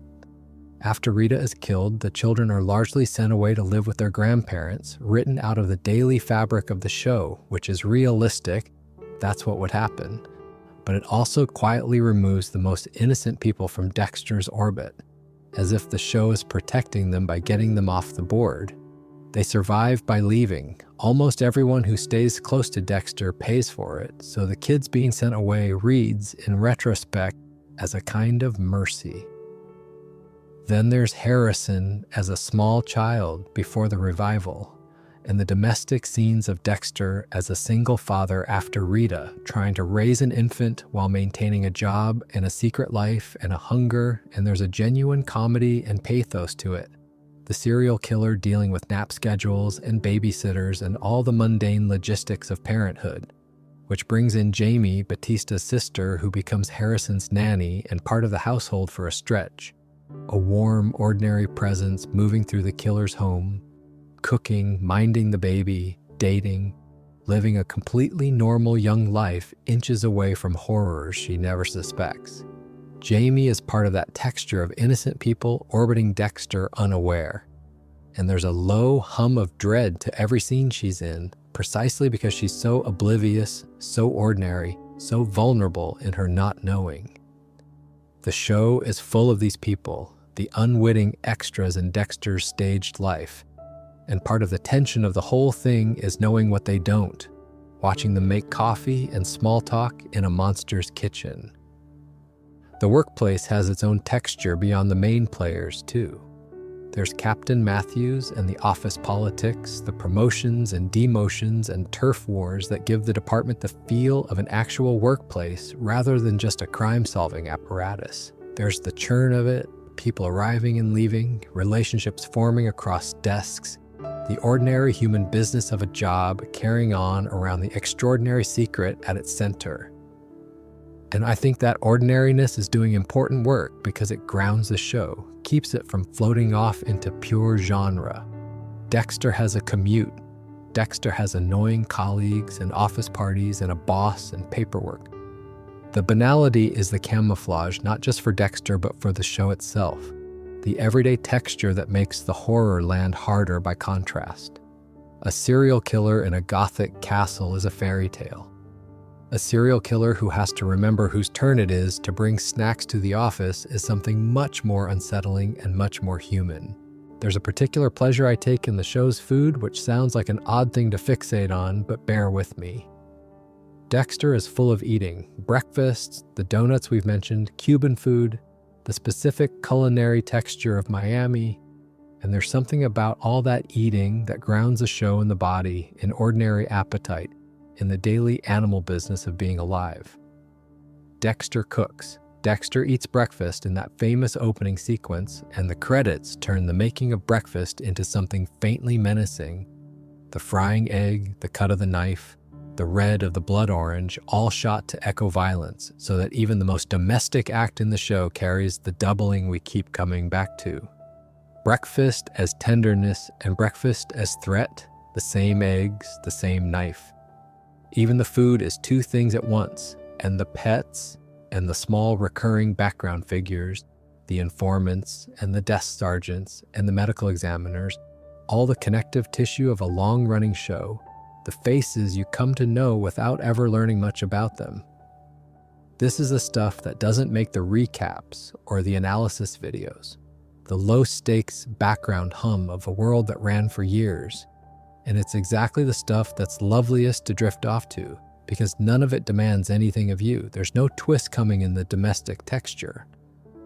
After Rita is killed, the children are largely sent away to live with their grandparents, written out of the daily fabric of the show, which is realistic. That's what would happen. But it also quietly removes the most innocent people from Dexter's orbit, as if the show is protecting them by getting them off the board. They survive by leaving. Almost everyone who stays close to Dexter pays for it, so the kids being sent away reads, in retrospect, as a kind of mercy. Then there's Harrison as a small child before the revival, and the domestic scenes of Dexter as a single father after Rita, trying to raise an infant while maintaining a job and a secret life and a hunger, and there's a genuine comedy and pathos to it. The serial killer dealing with nap schedules and babysitters and all the mundane logistics of parenthood, which brings in Jamie, Batista's sister, who becomes Harrison's nanny and part of the household for a stretch. A warm, ordinary presence moving through the killer's home, cooking, minding the baby, dating, living a completely normal young life inches away from horrors she never suspects. Jamie is part of that texture of innocent people orbiting Dexter unaware. And there's a low hum of dread to every scene she's in, precisely because she's so oblivious, so ordinary, so vulnerable in her not knowing. The show is full of these people, the unwitting extras in Dexter's staged life. And part of the tension of the whole thing is knowing what they don't, watching them make coffee and small talk in a monster's kitchen. The workplace has its own texture beyond the main players, too. There's Captain Matthews and the office politics, the promotions and demotions and turf wars that give the department the feel of an actual workplace rather than just a crime-solving apparatus. There's the churn of it, people arriving and leaving, relationships forming across desks, the ordinary human business of a job carrying on around the extraordinary secret at its center. And I think that ordinariness is doing important work because it grounds the show, keeps it from floating off into pure genre. Dexter has a commute. Dexter has annoying colleagues and office parties and a boss and paperwork. The banality is the camouflage, not just for Dexter, but for the show itself. The everyday texture that makes the horror land harder by contrast. A serial killer in a gothic castle is a fairy tale. A serial killer who has to remember whose turn it is to bring snacks to the office is something much more unsettling and much more human. There's a particular pleasure I take in the show's food, which sounds like an odd thing to fixate on, but bear with me. Dexter is full of eating. Breakfasts, the donuts we've mentioned, Cuban food, the specific culinary texture of Miami, and there's something about all that eating that grounds the show in the body, in ordinary appetite, in the daily animal business of being alive. Dexter cooks. Dexter eats breakfast in that famous opening sequence, and the credits turn the making of breakfast into something faintly menacing. The frying egg, the cut of the knife, the red of the blood orange, all shot to echo violence, so that even the most domestic act in the show carries the doubling we keep coming back to. Breakfast as tenderness and breakfast as threat, the same eggs, the same knife. Even the food is two things at once, and the pets and the small recurring background figures, the informants and the desk sergeants and the medical examiners, all the connective tissue of a long-running show, the faces you come to know without ever learning much about them. This is the stuff that doesn't make the recaps or the analysis videos, the low-stakes background hum of a world that ran for years. And it's exactly the stuff that's loveliest to drift off to, because none of it demands anything of you. There's no twist coming in the domestic texture.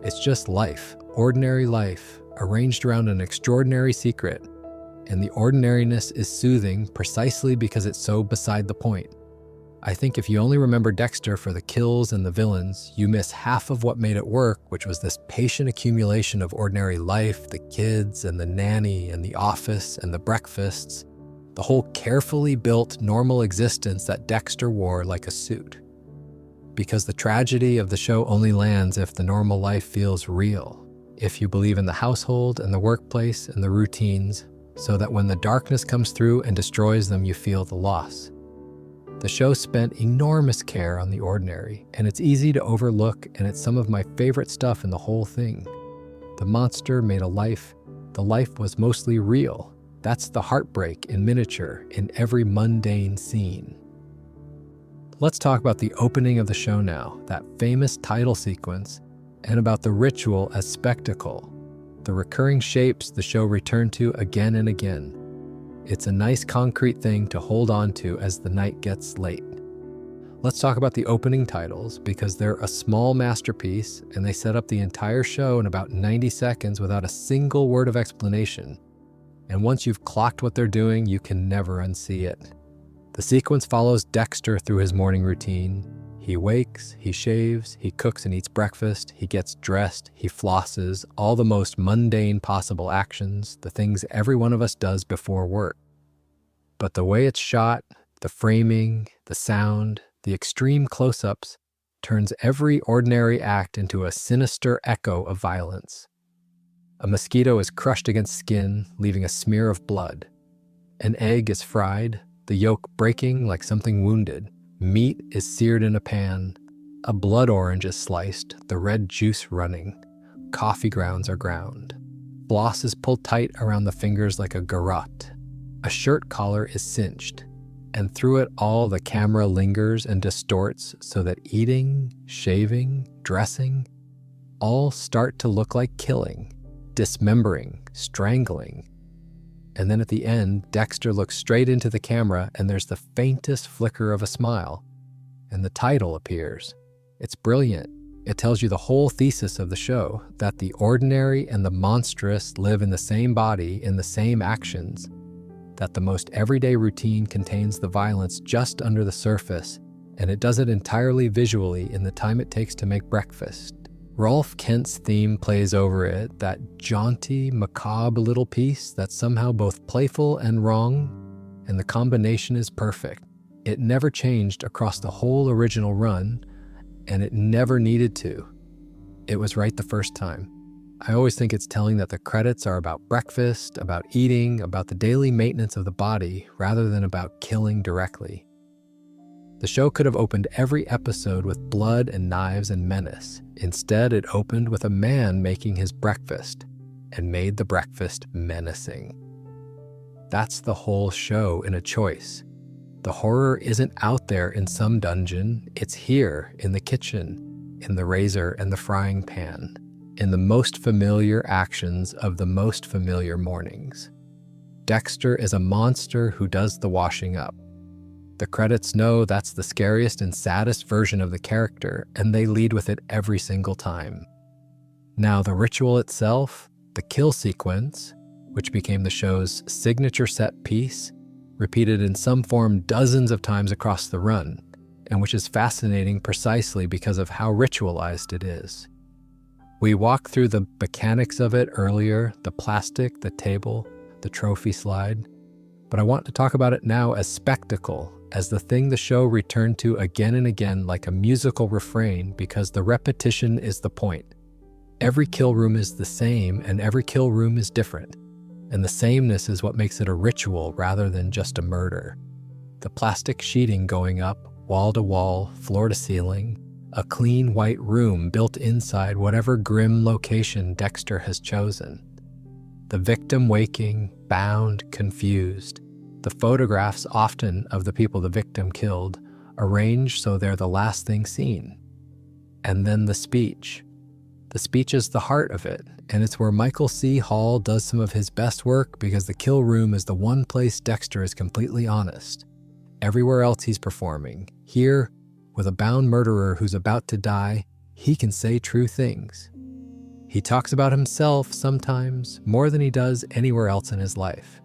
It's just life, ordinary life, arranged around an extraordinary secret. And the ordinariness is soothing precisely because it's so beside the point. I think if you only remember Dexter for the kills and the villains, you miss half of what made it work, which was this patient accumulation of ordinary life, the kids and the nanny and the office and the breakfasts, the whole carefully built normal existence that Dexter wore like a suit. Because the tragedy of the show only lands if the normal life feels real, if you believe in the household and the workplace and the routines, so that when the darkness comes through and destroys them, you feel the loss. The show spent enormous care on the ordinary, and it's easy to overlook, and it's some of my favorite stuff in the whole thing. The monster made a life. The life was mostly real. That's the heartbreak in miniature in every mundane scene. Let's talk about the opening of the show now, that famous title sequence, and about the ritual as spectacle. The recurring shapes the show returned to again and again. It's a nice concrete thing to hold on to as the night gets late. Let's talk about the opening titles because they're a small masterpiece and they set up the entire show in about 90 seconds without a single word of explanation. And once you've clocked what they're doing, you can never unsee it. The sequence follows Dexter through his morning routine. He wakes, he shaves, he cooks and eats breakfast, he gets dressed, he flosses, all the most mundane possible actions, the things every one of us does before work. But the way it's shot, the framing, the sound, the extreme close-ups, turns every ordinary act into a sinister echo of violence. A mosquito is crushed against skin, leaving a smear of blood. An egg is fried, the yolk breaking like something wounded. Meat is seared in a pan. A blood orange is sliced, the red juice running. Coffee grounds are ground. Floss is pulled tight around the fingers like a garrote. A shirt collar is cinched. And through it all, the camera lingers and distorts so that eating, shaving, dressing, all start to look like killing, dismembering, strangling. And then at the end, Dexter looks straight into the camera and there's the faintest flicker of a smile. And the title appears. It's brilliant. It tells you the whole thesis of the show, that the ordinary and the monstrous live in the same body, in the same actions, that the most everyday routine contains the violence just under the surface, and it does it entirely visually in the time it takes to make breakfast. Rolf Kent's theme plays over it, that jaunty, macabre little piece that's somehow both playful and wrong, and the combination is perfect. It never changed across the whole original run, and it never needed to. It was right the first time. I always think it's telling that the credits are about breakfast, about eating, about the daily maintenance of the body, rather than about killing directly. The show could have opened every episode with blood and knives and menace. Instead, it opened with a man making his breakfast, and made the breakfast menacing. That's the whole show in a choice. The horror isn't out there in some dungeon, it's here in the kitchen, in the razor and the frying pan, in the most familiar actions of the most familiar mornings. Dexter is a monster who does the washing up. The credits know that's the scariest and saddest version of the character, and they lead with it every single time. Now, the ritual itself, the kill sequence, which became the show's signature set piece, repeated in some form dozens of times across the run, and which is fascinating precisely because of how ritualized it is. We walked through the mechanics of it earlier, the plastic, the table, the trophy slide, but I want to talk about it now as spectacle, as the thing the show returned to again and again like a musical refrain, because the repetition is the point. Every kill room is the same, and every kill room is different. And the sameness is what makes it a ritual rather than just a murder. The plastic sheeting going up, wall to wall, floor to ceiling, a clean white room built inside whatever grim location Dexter has chosen. The victim waking, bound, confused. The photographs, often of the people the victim killed, arranged so they're the last thing seen. And then the speech. The speech is the heart of it, and it's where Michael C. Hall does some of his best work because the kill room is the one place Dexter is completely honest. Everywhere else he's performing. Here, with a bound murderer who's about to die, he can say true things. He talks about himself sometimes more than he does anywhere else in his life.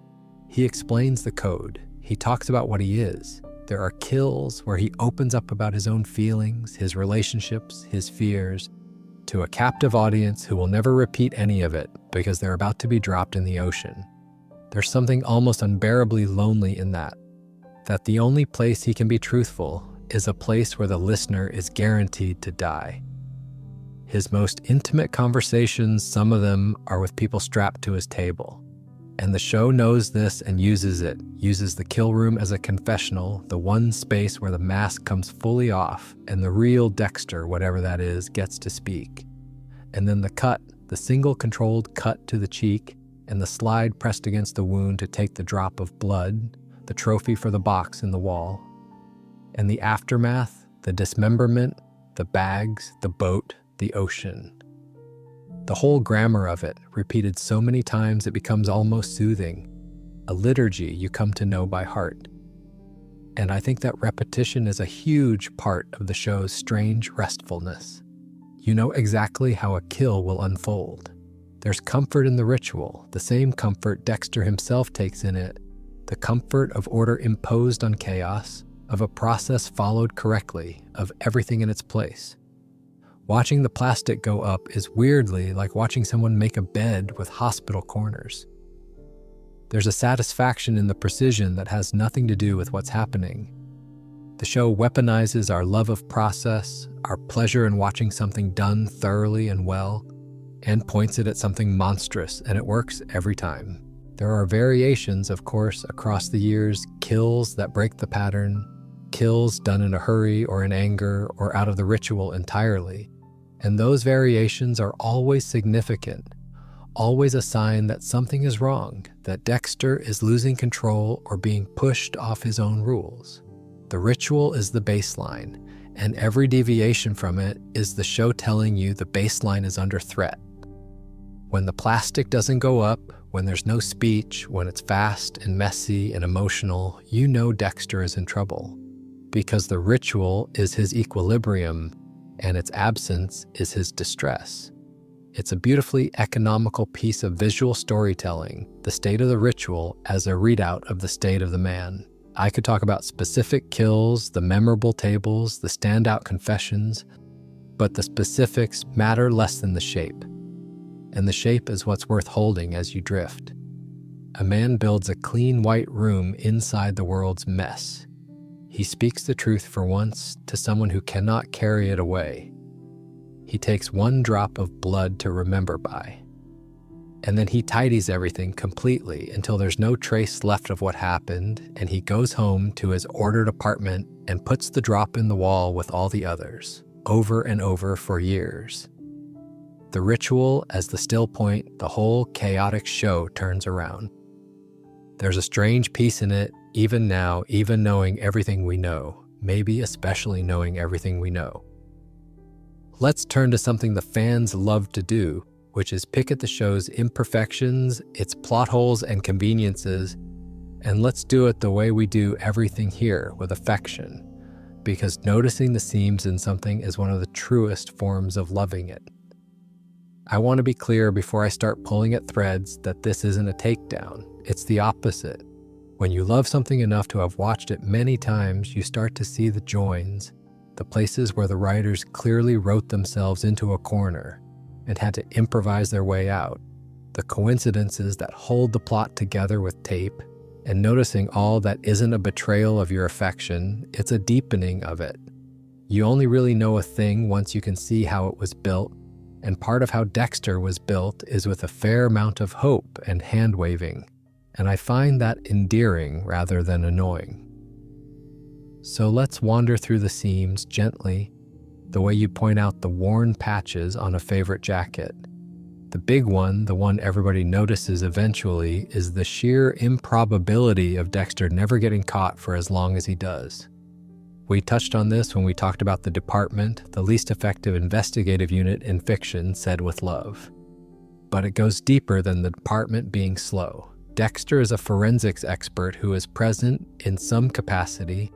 He explains the code. He talks about what he is. There are kills where he opens up about his own feelings, his relationships, his fears, to a captive audience who will never repeat any of it because they're about to be dropped in the ocean. There's something almost unbearably lonely in that the only place he can be truthful is a place where the listener is guaranteed to die. His most intimate conversations, some of them are with people strapped to his table. And the show knows this and uses it, uses the kill room as a confessional, the one space where the mask comes fully off and the real Dexter, whatever that is, gets to speak. And then the cut, the single controlled cut to the cheek, and the slide pressed against the wound to take the drop of blood, the trophy for the box in the wall. And the aftermath, the dismemberment, the bags, the boat, the ocean. The whole grammar of it, repeated so many times it becomes almost soothing, a liturgy you come to know by heart. And I think that repetition is a huge part of the show's strange restfulness. You know exactly how a kill will unfold. There's comfort in the ritual, the same comfort Dexter himself takes in it, the comfort of order imposed on chaos, of a process followed correctly, of everything in its place. Watching the plastic go up is weirdly like watching someone make a bed with hospital corners. There's a satisfaction in the precision that has nothing to do with what's happening. The show weaponizes our love of process, our pleasure in watching something done thoroughly and well, and points it at something monstrous, and it works every time. There are variations, of course, across the years, kills that break the pattern, kills done in a hurry or in anger or out of the ritual entirely. And those variations are always significant, always a sign that something is wrong, that Dexter is losing control or being pushed off his own rules. The ritual is the baseline, and every deviation from it is the show telling you the baseline is under threat. When the plastic doesn't go up, when there's no speech, when it's fast and messy and emotional, you know Dexter is in trouble. Because the ritual is his equilibrium, and its absence is his distress. It's a beautifully economical piece of visual storytelling, the state of the ritual as a readout of the state of the man. I could talk about specific kills, the memorable tables, the standout confessions, but the specifics matter less than the shape. And the shape is what's worth holding as you drift. A man builds a clean white room inside the world's mess. He speaks the truth for once to someone who cannot carry it away. He takes one drop of blood to remember by. And then he tidies everything completely until there's no trace left of what happened, and he goes home to his ordered apartment and puts the drop in the wall with all the others, over and over for years. The ritual as the still point, the whole chaotic show turns around. There's a strange peace in it, even now, even knowing everything we know, maybe especially knowing everything we know. Let's turn to something the fans love to do, which is pick at the show's imperfections, its plot holes and conveniences, and let's do it the way we do everything here, with affection, because noticing the seams in something is one of the truest forms of loving it. I want to be clear before I start pulling at threads that this isn't a takedown. It's the opposite. When you love something enough to have watched it many times, you start to see the joins, the places where the writers clearly wrote themselves into a corner and had to improvise their way out, the coincidences that hold the plot together with tape, and noticing all that isn't a betrayal of your affection, it's a deepening of it. You only really know a thing once you can see how it was built, and part of how Dexter was built is with a fair amount of hope and hand-waving, and I find that endearing rather than annoying. So let's wander through the seams gently, the way you point out the worn patches on a favorite jacket. The big one, the one everybody notices eventually, is the sheer improbability of Dexter never getting caught for as long as he does. We touched on this when we talked about The Department, the least effective investigative unit in fiction said with love. But it goes deeper than The Department being slow. Dexter is a forensics expert who is present in some capacity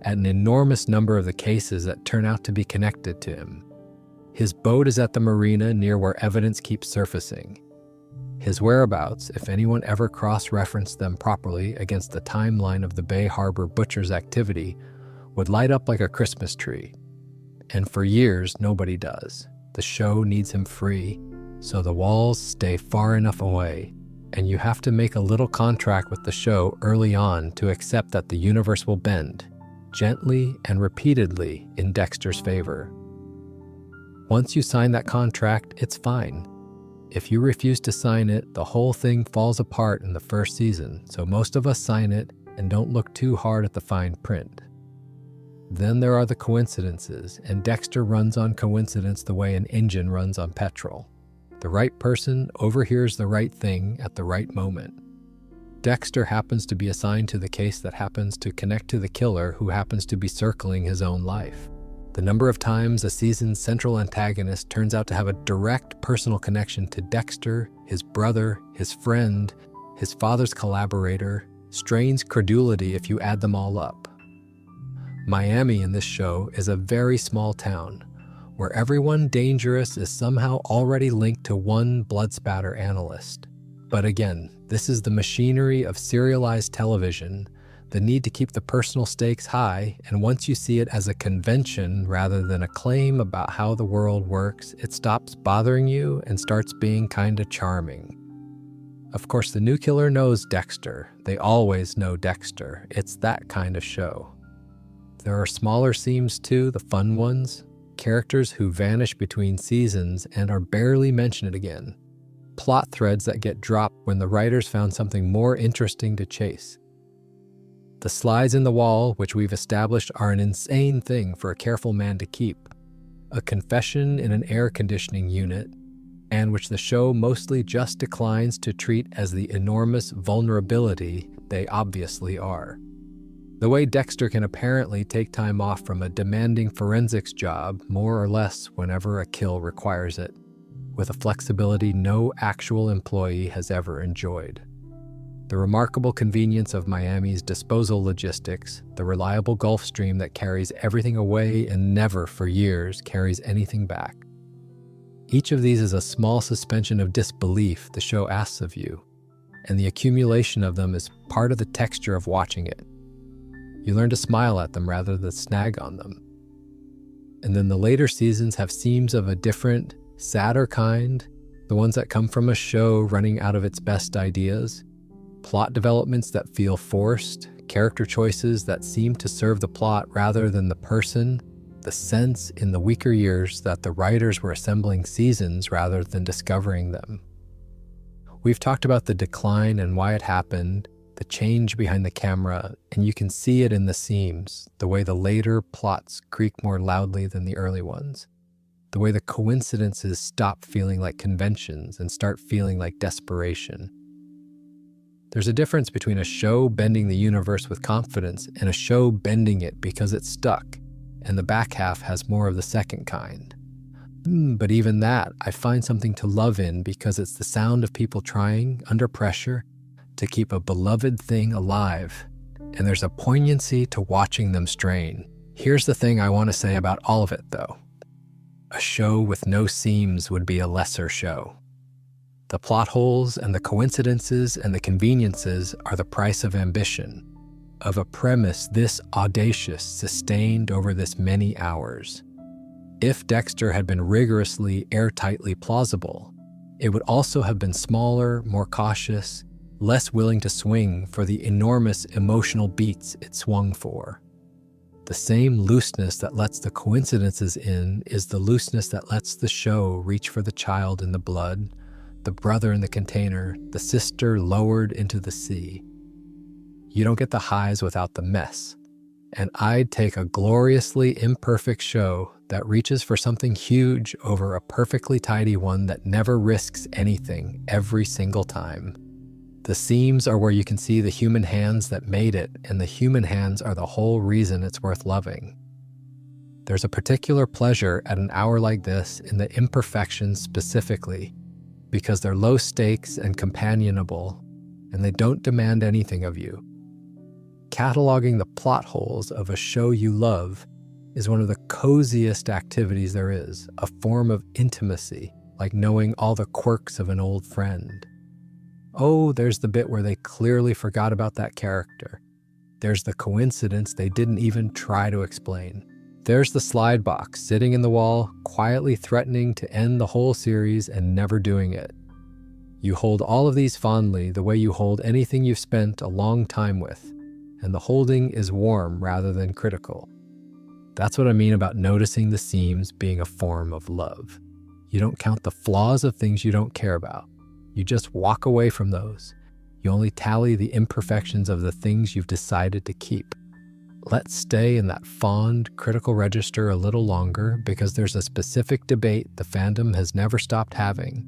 at an enormous number of the cases that turn out to be connected to him. His boat is at the marina near where evidence keeps surfacing. His whereabouts, if anyone ever cross-referenced them properly against the timeline of the Bay Harbor butcher's activity, would light up like a Christmas tree. And for years, nobody does. The show needs him free, so the walls stay far enough away, and you have to make a little contract with the show early on to accept that the universe will bend, gently and repeatedly in Dexter's favor. Once you sign that contract, it's fine. If you refuse to sign it, the whole thing falls apart in the first season, so most of us sign it and don't look too hard at the fine print. Then there are the coincidences, and Dexter runs on coincidence the way an engine runs on petrol. The right person overhears the right thing at the right moment. Dexter happens to be assigned to the case that happens to connect to the killer who happens to be circling his own life. The number of times a season's central antagonist turns out to have a direct personal connection to Dexter, his brother, his friend, his father's collaborator, strains credulity if you add them all up. Miami in this show is a very small town, where everyone dangerous is somehow already linked to one blood spatter analyst. But again, this is the machinery of serialized television, the need to keep the personal stakes high, and once you see it as a convention rather than a claim about how the world works, it stops bothering you and starts being kinda charming. Of course, the new killer knows Dexter. They always know Dexter. It's that kind of show. There are smaller seams too, the fun ones, characters who vanish between seasons and are barely mentioned again. Plot threads that get dropped when the writers found something more interesting to chase. The slides in the wall, which we've established are an insane thing for a careful man to keep. A confession in an air conditioning unit, and which the show mostly just declines to treat as the enormous vulnerability they obviously are. The way Dexter can apparently take time off from a demanding forensics job, more or less whenever a kill requires it, with a flexibility no actual employee has ever enjoyed. The remarkable convenience of Miami's disposal logistics, the reliable Gulf Stream that carries everything away and never for years carries anything back. Each of these is a small suspension of disbelief the show asks of you, and the accumulation of them is part of the texture of watching it. You learn to smile at them rather than snag on them. And then the later seasons have seams of a different, sadder kind, the ones that come from a show running out of its best ideas, plot developments that feel forced, character choices that seem to serve the plot rather than the person, the sense in the weaker years that the writers were assembling seasons rather than discovering them. We've talked about the decline and why it happened, the change behind the camera, and you can see it in the seams, the way the later plots creak more loudly than the early ones, the way the coincidences stop feeling like conventions and start feeling like desperation. There's a difference between a show bending the universe with confidence and a show bending it because it's stuck, and the back half has more of the second kind. But even that, I find something to love in because it's the sound of people trying, under pressure, to keep a beloved thing alive, and there's a poignancy to watching them strain. Here's the thing I want to say about all of it, though. A show with no seams would be a lesser show. The plot holes and the coincidences and the conveniences are the price of ambition, of a premise this audacious, sustained over this many hours. If Dexter had been rigorously, airtightly plausible, it would also have been smaller, more cautious, less willing to swing for the enormous emotional beats it swung for. The same looseness that lets the coincidences in is the looseness that lets the show reach for the child in the blood, the brother in the container, the sister lowered into the sea. You don't get the highs without the mess. And I'd take a gloriously imperfect show that reaches for something huge over a perfectly tidy one that never risks anything every single time. The seams are where you can see the human hands that made it, and the human hands are the whole reason it's worth loving. There's a particular pleasure at an hour like this in the imperfections specifically, because they're low stakes and companionable, and they don't demand anything of you. Cataloging the plot holes of a show you love is one of the coziest activities there is, a form of intimacy, like knowing all the quirks of an old friend. Oh, there's the bit where they clearly forgot about that character. There's the coincidence they didn't even try to explain. There's the slide box sitting in the wall, quietly threatening to end the whole series and never doing it. You hold all of these fondly the way you hold anything you've spent a long time with, and the holding is warm rather than critical. That's what I mean about noticing the seams being a form of love. You don't count the flaws of things you don't care about. You just walk away from those. You only tally the imperfections of the things you've decided to keep. Let's stay in that fond, critical register a little longer because there's a specific debate the fandom has never stopped having.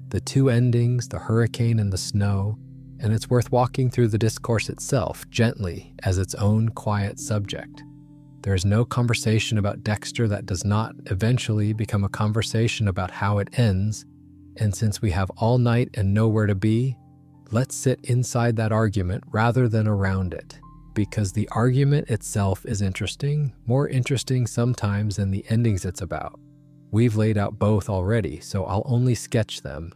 The two endings, the hurricane and the snow, and it's worth walking through the discourse itself gently as its own quiet subject. There is no conversation about Dexter that does not eventually become a conversation about how it ends, and since we have all night and nowhere to be, let's sit inside that argument rather than around it, because the argument itself is interesting, more interesting sometimes than the endings it's about. We've laid out both already, so I'll only sketch them.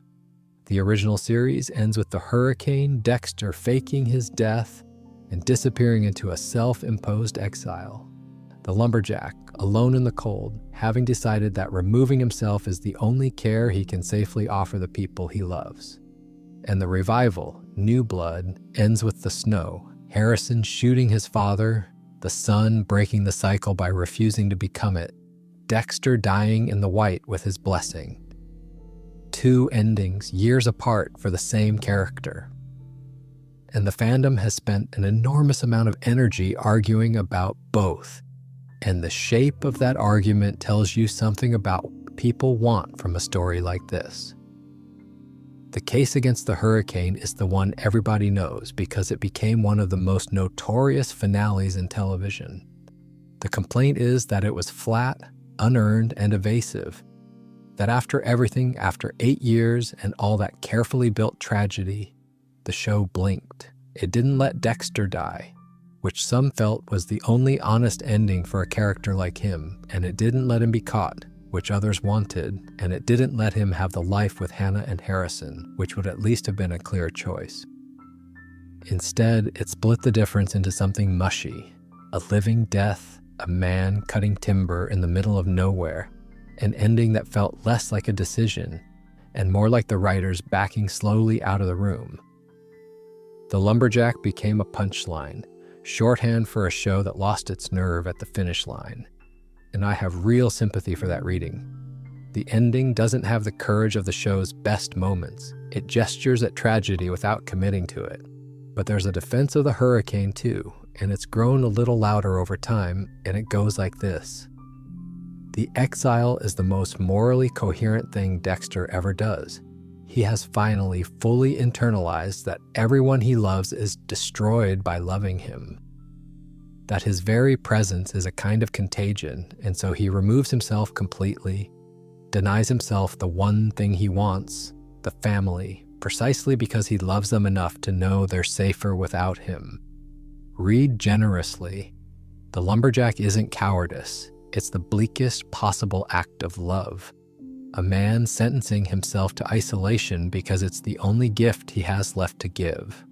The original series ends with the hurricane, Dexter faking his death and disappearing into a self-imposed exile. The lumberjack, alone in the cold, having decided that removing himself is the only care he can safely offer the people he loves. And the revival, New Blood, ends with the snow, Harrison shooting his father, the sun breaking the cycle by refusing to become it, Dexter dying in the white with his blessing. Two endings, years apart, for the same character. And the fandom has spent an enormous amount of energy arguing about both. And the shape of that argument tells you something about what people want from a story like this. The case against the hurricane is the one everybody knows because it became one of the most notorious finales in television. The complaint is that it was flat, unearned, and evasive. That after everything, after 8 years and all that carefully built tragedy, the show blinked. It didn't let Dexter die, which some felt was the only honest ending for a character like him, and it didn't let him be caught, which others wanted, and it didn't let him have the life with Hannah and Harrison, which would at least have been a clear choice. Instead, it split the difference into something mushy, a living death, a man cutting timber in the middle of nowhere, an ending that felt less like a decision and more like the writers backing slowly out of the room. The lumberjack became a punchline, shorthand for a show that lost its nerve at the finish line. And I have real sympathy for that reading. The ending doesn't have the courage of the show's best moments. It gestures at tragedy without committing to it. But there's a defense of the hurricane too, and it's grown a little louder over time, and it goes like this. The exile is the most morally coherent thing Dexter ever does. He has finally fully internalized that everyone he loves is destroyed by loving him. That his very presence is a kind of contagion, and so he removes himself completely, denies himself the one thing he wants, the family, precisely because he loves them enough to know they're safer without him. Read generously. The lumberjack isn't cowardice. It's the bleakest possible act of love. A man sentencing himself to isolation because it's the only gift he has left to give.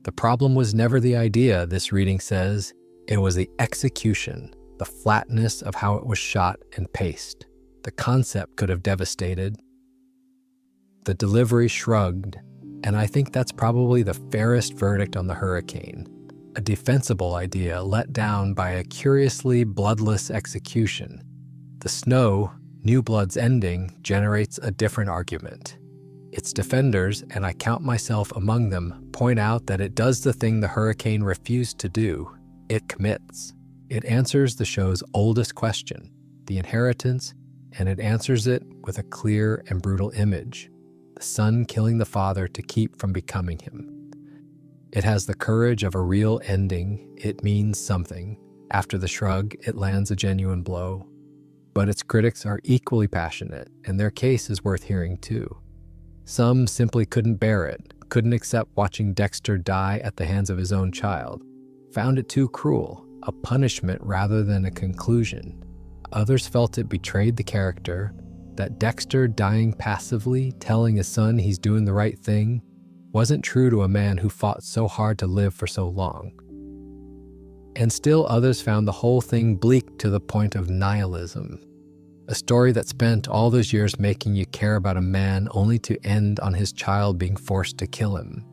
The problem was never the idea, this reading says. It was the execution, the flatness of how it was shot and paced. The concept could have devastated. The delivery shrugged, and I think that's probably the fairest verdict on the hurricane. A defensible idea let down by a curiously bloodless execution. The snow, New Blood's ending, generates a different argument. Its defenders, and I count myself among them, point out that it does the thing the hurricane refused to do. It commits. It answers the show's oldest question, the inheritance, and it answers it with a clear and brutal image, the son killing the father to keep from becoming him. It has the courage of a real ending. It means something. After the shrug, it lands a genuine blow. But its critics are equally passionate, and their case is worth hearing too. Some simply couldn't bear it, couldn't accept watching Dexter die at the hands of his own child, found it too cruel, a punishment rather than a conclusion. Others felt it betrayed the character, that Dexter dying passively, telling his son he's doing the right thing, wasn't true to a man who fought so hard to live for so long. And still others found the whole thing bleak to the point of nihilism. A story that spent all those years making you care about a man only to end on his child being forced to kill him.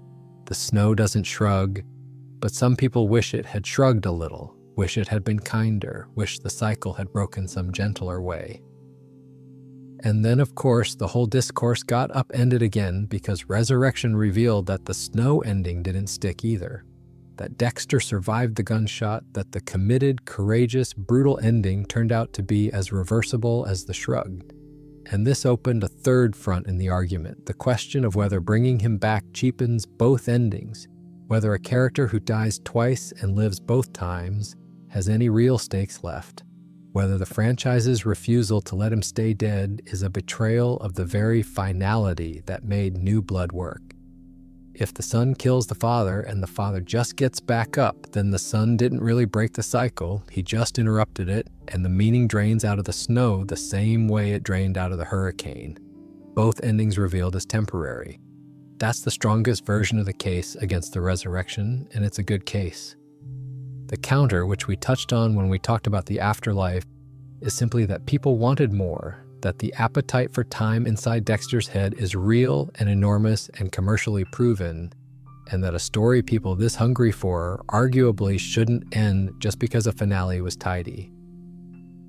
The snow doesn't shrug, but some people wish it had shrugged a little, wish it had been kinder, wish the cycle had broken some gentler way. And then, of course, the whole discourse got upended again because Resurrection revealed that the snow ending didn't stick either. That Dexter survived the gunshot, that the committed, courageous, brutal ending turned out to be as reversible as the shrugged. And this opened a third front in the argument, the question of whether bringing him back cheapens both endings, whether a character who dies twice and lives both times has any real stakes left, whether the franchise's refusal to let him stay dead is a betrayal of the very finality that made New Blood work. If the son kills the father and the father just gets back up, then the son didn't really break the cycle, he just interrupted it, and the meaning drains out of the snow the same way it drained out of the hurricane. Both endings revealed as temporary. That's the strongest version of the case against the resurrection, and it's a good case. The counter, which we touched on when we talked about the afterlife, is simply that people wanted more, that the appetite for time inside Dexter's head is real and enormous and commercially proven, and that a story people this hungry for arguably shouldn't end just because a finale was tidy.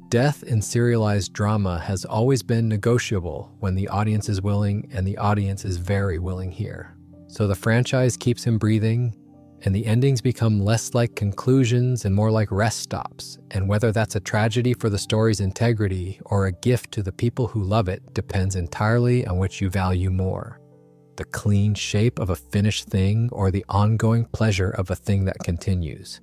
Death in serialized drama has always been negotiable when the audience is willing, and the audience is very willing here. So the franchise keeps him breathing, and the endings become less like conclusions and more like rest stops, and whether that's a tragedy for the story's integrity or a gift to the people who love it depends entirely on which you value more. The clean shape of a finished thing or the ongoing pleasure of a thing that continues.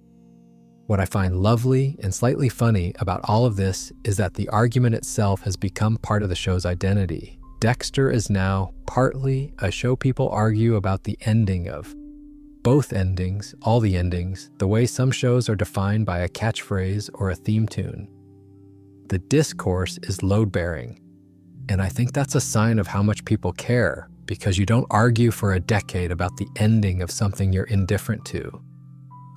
What I find lovely and slightly funny about all of this is that the argument itself has become part of the show's identity. Dexter is now partly a show people argue about the ending of. Both endings, all the endings, the way some shows are defined by a catchphrase or a theme tune. The discourse is load-bearing, and I think that's a sign of how much people care, because you don't argue for a decade about the ending of something you're indifferent to.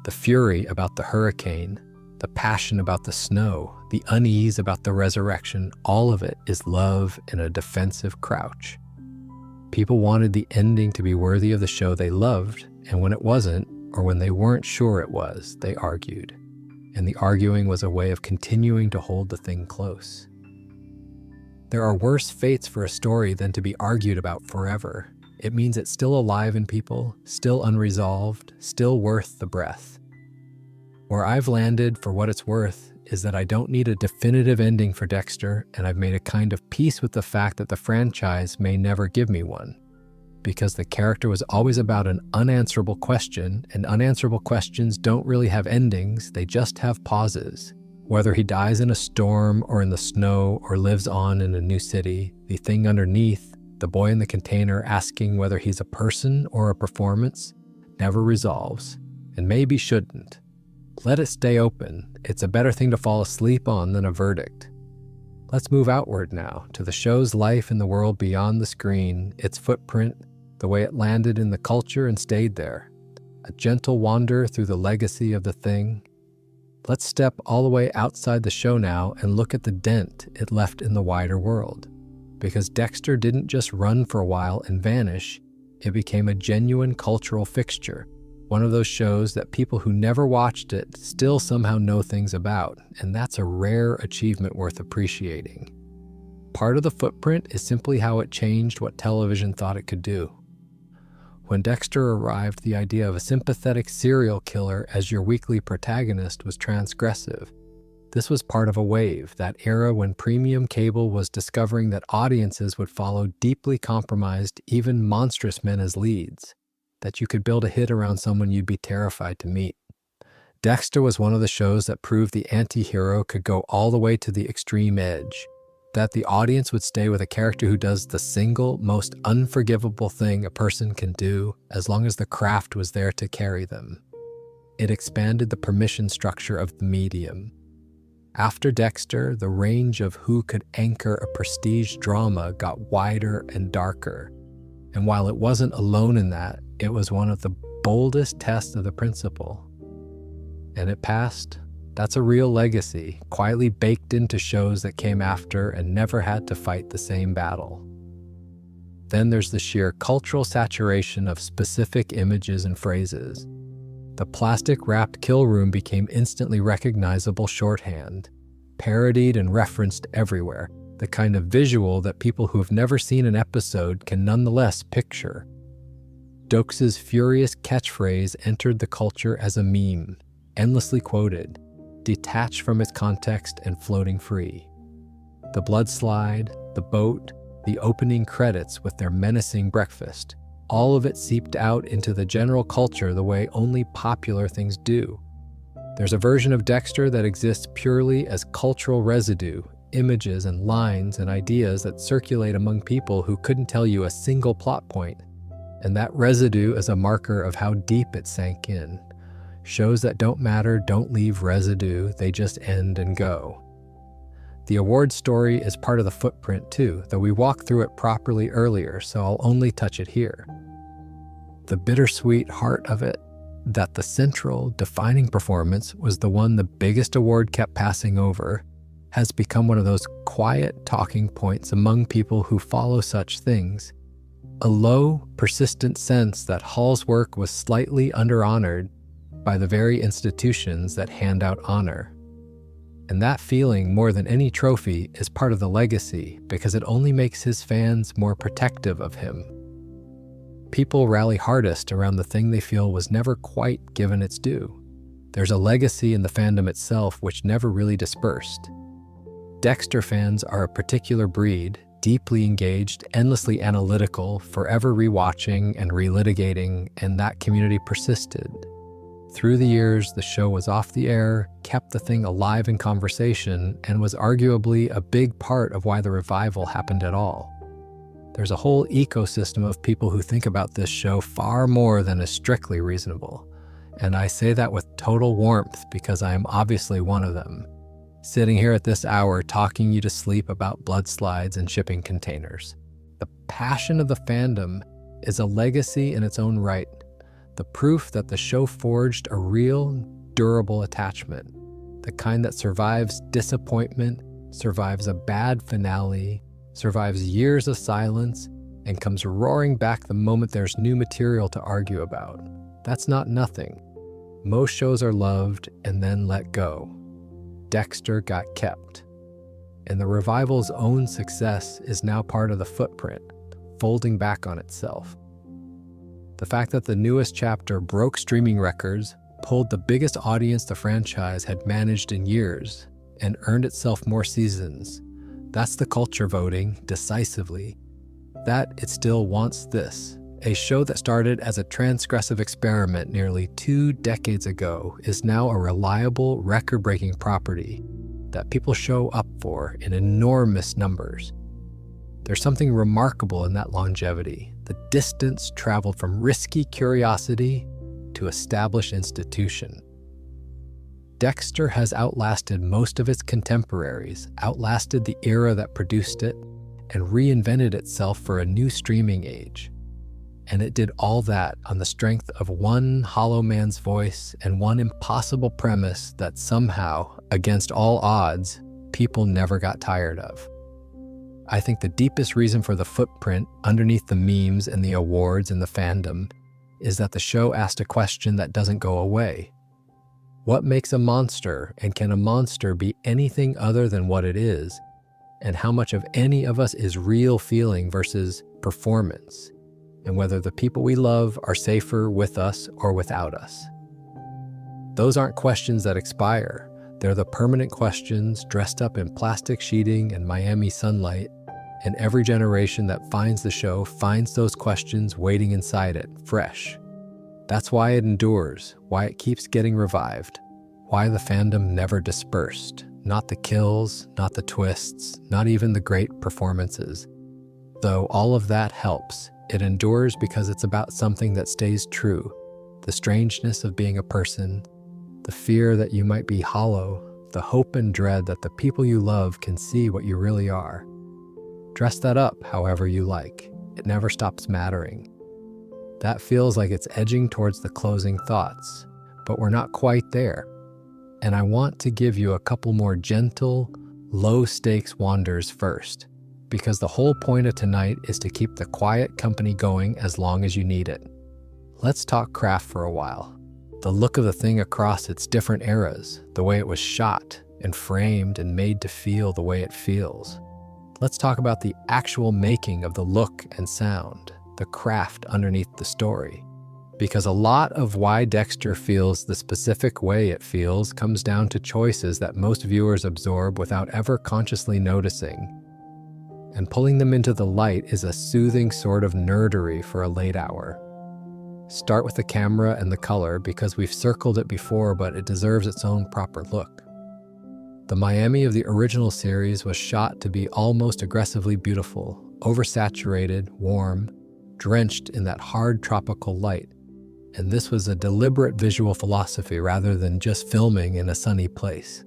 The fury about the hurricane, the the passion about the snow, the unease about the resurrection, all of it is love in a defensive crouch. People wanted the ending to be worthy of the show they loved, and when it wasn't, or when they weren't sure it was, they argued. And the arguing was a way of continuing to hold the thing close. There are worse fates for a story than to be argued about forever. It means it's still alive in people, still unresolved, still worth the breath. Where I've landed, for what it's worth, is that I don't need a definitive ending for Dexter, and I've made a kind of peace with the fact that the franchise may never give me one. Because the character was always about an unanswerable question, and unanswerable questions don't really have endings, they just have pauses. Whether he dies in a storm or in the snow or lives on in a new city, the thing underneath, the boy in the container asking whether he's a person or a performance, never resolves, and maybe shouldn't. Let it stay open. It's a better thing to fall asleep on than a verdict. Let's move outward now, to the show's life in the world beyond the screen, its footprint, the way it landed in the culture and stayed there. A gentle wander through the legacy of the thing. Let's step all the way outside the show now and look at the dent it left in the wider world. Because Dexter didn't just run for a while and vanish, it became a genuine cultural fixture. One of those shows that people who never watched it still somehow know things about, and that's a rare achievement worth appreciating. Part of the footprint is simply how it changed what television thought it could do. When Dexter arrived, the idea of a sympathetic serial killer as your weekly protagonist was transgressive. This was part of a wave, that era when premium cable was discovering that audiences would follow deeply compromised, even monstrous men as leads, that you could build a hit around someone you'd be terrified to meet. Dexter was one of the shows that proved the anti-hero could go all the way to the extreme edge, that the audience would stay with a character who does the single most unforgivable thing a person can do as long as the craft was there to carry them. It expanded the permission structure of the medium. After Dexter, the range of who could anchor a prestige drama got wider and darker. And while it wasn't alone in that, it was one of the boldest tests of the principle. And it passed. That's a real legacy, quietly baked into shows that came after and never had to fight the same battle. Then there's the sheer cultural saturation of specific images and phrases. The plastic-wrapped kill room became instantly recognizable shorthand, parodied and referenced everywhere, the kind of visual that people who have never seen an episode can nonetheless picture. Dokes' furious catchphrase entered the culture as a meme, endlessly quoted, detached from its context and floating free. The blood slide, the boat, the opening credits with their menacing breakfast, all of it seeped out into the general culture the way only popular things do. There's a version of Dexter that exists purely as cultural residue, images and lines and ideas that circulate among people who couldn't tell you a single plot point. And that residue is a marker of how deep it sank in. Shows that don't matter don't leave residue, they just end and go. The award story is part of the footprint too, though we walked through it properly earlier, so I'll only touch it here. The bittersweet heart of it, that the central, defining performance was the one the biggest award kept passing over, has become one of those quiet talking points among people who follow such things. A low, persistent sense that Hall's work was slightly under-honored by the very institutions that hand out honor. And that feeling, more than any trophy, is part of the legacy because it only makes his fans more protective of him. People rally hardest around the thing they feel was never quite given its due. There's a legacy in the fandom itself which never really dispersed. Dexter fans are a particular breed, deeply engaged, endlessly analytical, forever rewatching and relitigating, and that community persisted. Through the years, the show was off the air, kept the thing alive in conversation, and was arguably a big part of why the revival happened at all. There's a whole ecosystem of people who think about this show far more than is strictly reasonable. And I say that with total warmth because I am obviously one of them, sitting here at this hour talking you to sleep about blood slides and shipping containers. The passion of the fandom is a legacy in its own right. The proof that the show forged a real, durable attachment. the kind that survives disappointment, survives a bad finale, survives years of silence, and comes roaring back the moment there's new material to argue about. That's not nothing. Most shows are loved and then let go. Dexter got kept. And the revival's own success is now part of the footprint, folding back on itself. The fact that the newest chapter broke streaming records, pulled the biggest audience the franchise had managed in years, and earned itself more seasons, that's the culture voting decisively that it still wants this. A show that started as a transgressive experiment nearly 2 decades ago is now a reliable, record-breaking property that people show up for in enormous numbers. There's something remarkable in that longevity, the distance traveled from risky curiosity to established institution. Dexter has outlasted most of its contemporaries, outlasted the era that produced it, and reinvented itself for a new streaming age. And it did all that on the strength of one hollow man's voice and one impossible premise that somehow, against all odds, people never got tired of. I think the deepest reason for the footprint underneath the memes and the awards and the fandom is that the show asked a question that doesn't go away. What makes a monster, and can a monster be anything other than what it is? And how much of any of us is real feeling versus performance? And whether the people we love are safer with us or without us. Those aren't questions that expire. They're the permanent questions dressed up in plastic sheeting and Miami sunlight, and every generation that finds the show finds those questions waiting inside it, fresh. That's why it endures, why it keeps getting revived, why the fandom never dispersed. Not the kills, not the twists, not even the great performances. Though all of that helps, it endures because it's about something that stays true. The strangeness of being a person, the fear that you might be hollow, the hope and dread that the people you love can see what you really are. Dress that up however you like. It never stops mattering. That feels like it's edging towards the closing thoughts, but we're not quite there. And I want to give you a couple more gentle, low-stakes wanders first, because the whole point of tonight is to keep the quiet company going as long as you need it. Let's talk craft for a while. The look of the thing across its different eras, the way it was shot and framed and made to feel the way it feels. Let's talk about the actual making of the look and sound, the craft underneath the story. Because a lot of why Dexter feels the specific way it feels comes down to choices that most viewers absorb without ever consciously noticing. And pulling them into the light is a soothing sort of nerdery for a late hour. Start with the camera and the color because we've circled it before, but it deserves its own proper look. The Miami of the original series was shot to be almost aggressively beautiful, oversaturated, warm, drenched in that hard tropical light. And this was a deliberate visual philosophy rather than just filming in a sunny place.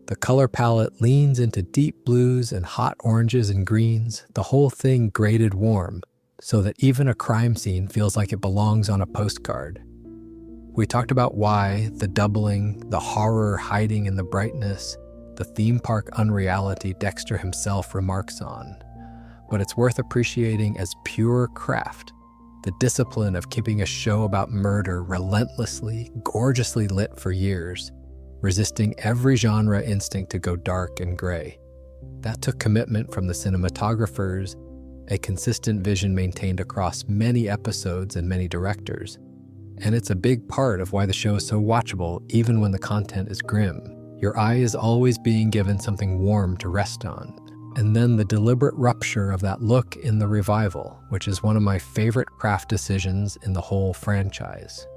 The color palette leans into deep blues and hot oranges and greens, the whole thing graded warm, so that even a crime scene feels like it belongs on a postcard. We talked about why, the doubling, the horror hiding in the brightness, the theme park unreality Dexter himself remarks on. But it's worth appreciating as pure craft. The discipline of keeping a show about murder relentlessly, gorgeously lit for years, resisting every genre instinct to go dark and gray. That took commitment from the cinematographers, a consistent vision maintained across many episodes and many directors. And it's a big part of why the show is so watchable even when the content is grim. Your eye is always being given something warm to rest on. And then the deliberate rupture of that look in the revival, which is one of my favorite craft decisions in the whole franchise.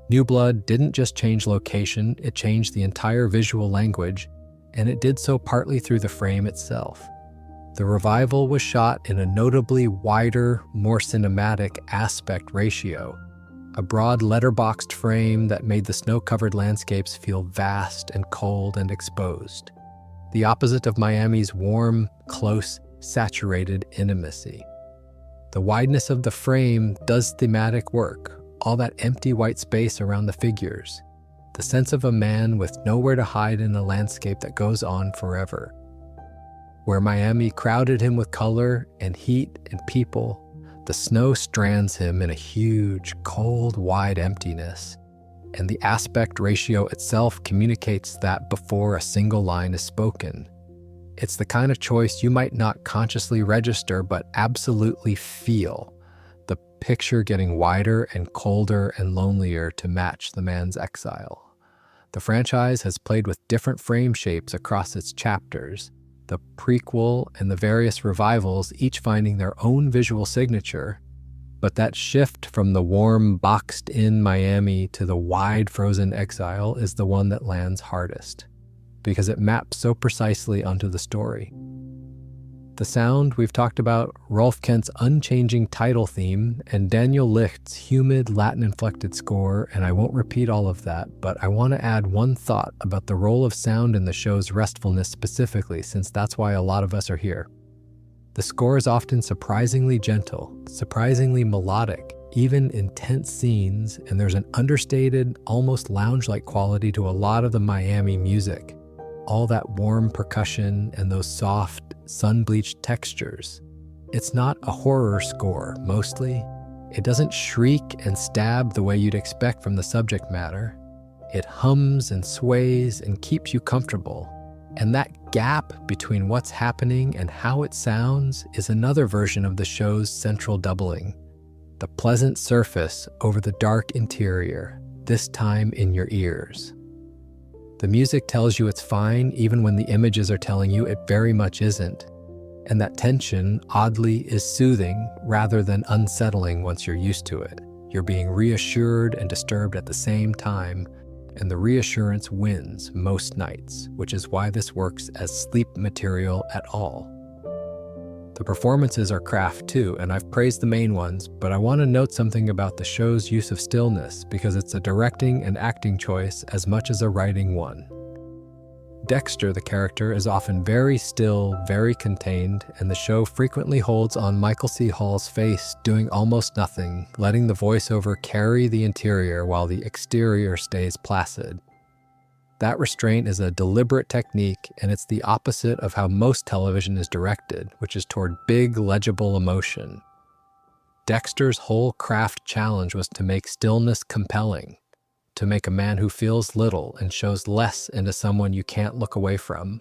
New Blood didn't just change location, it changed the entire visual language, and it did so partly through the frame itself. The revival was shot in a notably wider, more cinematic aspect ratio, a broad letterboxed frame that made the snow-covered landscapes feel vast and cold and exposed. The opposite of Miami's warm, close, saturated intimacy. The wideness of the frame does thematic work, all that empty white space around the figures. the sense of a man with nowhere to hide in a landscape that goes on forever. Where Miami crowded him with color and heat and people, the snow strands him in a huge, cold, wide emptiness, and the aspect ratio itself communicates that before a single line is spoken. It's the kind of choice you might not consciously register but absolutely feel, the picture getting wider and colder and lonelier to match the man's exile. The franchise has played with different frame shapes across its chapters, the prequel and the various revivals each finding their own visual signature, but that shift from the warm, boxed-in Miami to the wide, frozen exile is the one that lands hardest, because it maps so precisely onto the story. The sound, we've talked about Rolf Kent's unchanging title theme and Daniel Licht's humid, Latin-inflected score, and I won't repeat all of that, but I want to add one thought about the role of sound in the show's restfulness specifically, since that's why a lot of us are here. The score is often surprisingly gentle, surprisingly melodic, even in tense scenes, and there's an understated, almost lounge-like quality to a lot of the Miami music. All that warm percussion and those soft, sun-bleached textures. It's not a horror score, mostly. It doesn't shriek and stab the way you'd expect from the subject matter. It hums and sways and keeps you comfortable. And that gap between what's happening and how it sounds is another version of the show's central doubling. The pleasant surface over the dark interior, this time in your ears. The music tells you it's fine even when the images are telling you it very much isn't. And that tension, oddly, is soothing rather than unsettling once you're used to it. You're being reassured and disturbed at the same time, and the reassurance wins most nights, which is why this works as sleep material at all. The performances are craft too, and I've praised the main ones, but I want to note something about the show's use of stillness because it's a directing and acting choice as much as a writing one. Dexter, the character, is often very still, very contained, and the show frequently holds on Michael C. Hall's face doing almost nothing, letting the voiceover carry the interior while the exterior stays placid. That restraint is a deliberate technique, and it's the opposite of how most television is directed, which is toward big, legible emotion. Dexter's whole craft challenge was to make stillness compelling, to make a man who feels little and shows less into someone you can't look away from.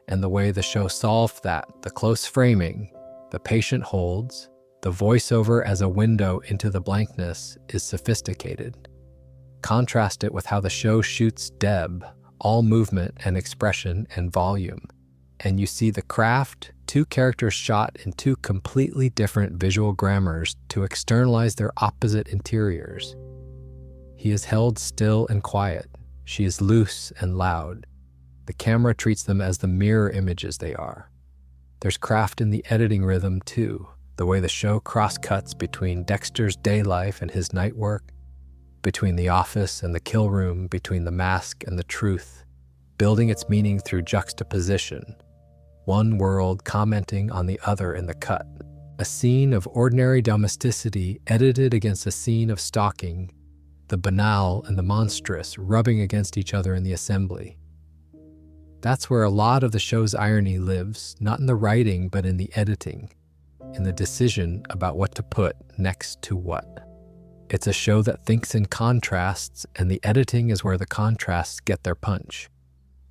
And the way the show solved that, the close framing, the patient holds, the voiceover as a window into the blankness, is sophisticated. Contrast it with how the show shoots Deb, all movement and expression and volume, and you see the craft, two characters shot in two completely different visual grammars to externalize their opposite interiors. He is held still and quiet. She is loose and loud. The camera treats them as the mirror images they are. There's craft in the editing rhythm too, the way the show cross-cuts between Dexter's day life and his night work, between the office and the kill room, between the mask and the truth, building its meaning through juxtaposition, one world commenting on the other in the cut. A scene of ordinary domesticity edited against a scene of stalking, the banal and the monstrous rubbing against each other in the assembly. That's where a lot of the show's irony lives, not in the writing but in the editing, in the decision about what to put next to what. It's a show that thinks in contrasts, and the editing is where the contrasts get their punch.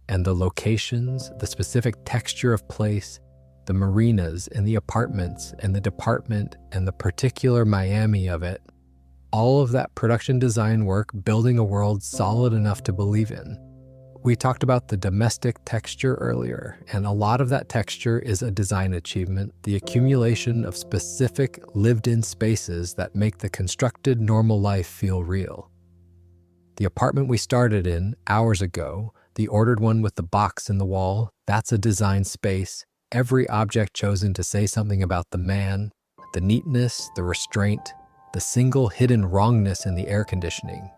And the locations, the specific texture of place, the marinas and the apartments and the department and the particular Miami of it, all of that production design work building a world solid enough to believe in. We talked about the domestic texture earlier, and a lot of that texture is a design achievement, the accumulation of specific lived-in spaces that make the constructed normal life feel real. The apartment we started in hours ago, the ordered one with the box in the wall, that's a design space, every object chosen to say something about the man, the neatness, the restraint, the single hidden wrongness in the air conditioning.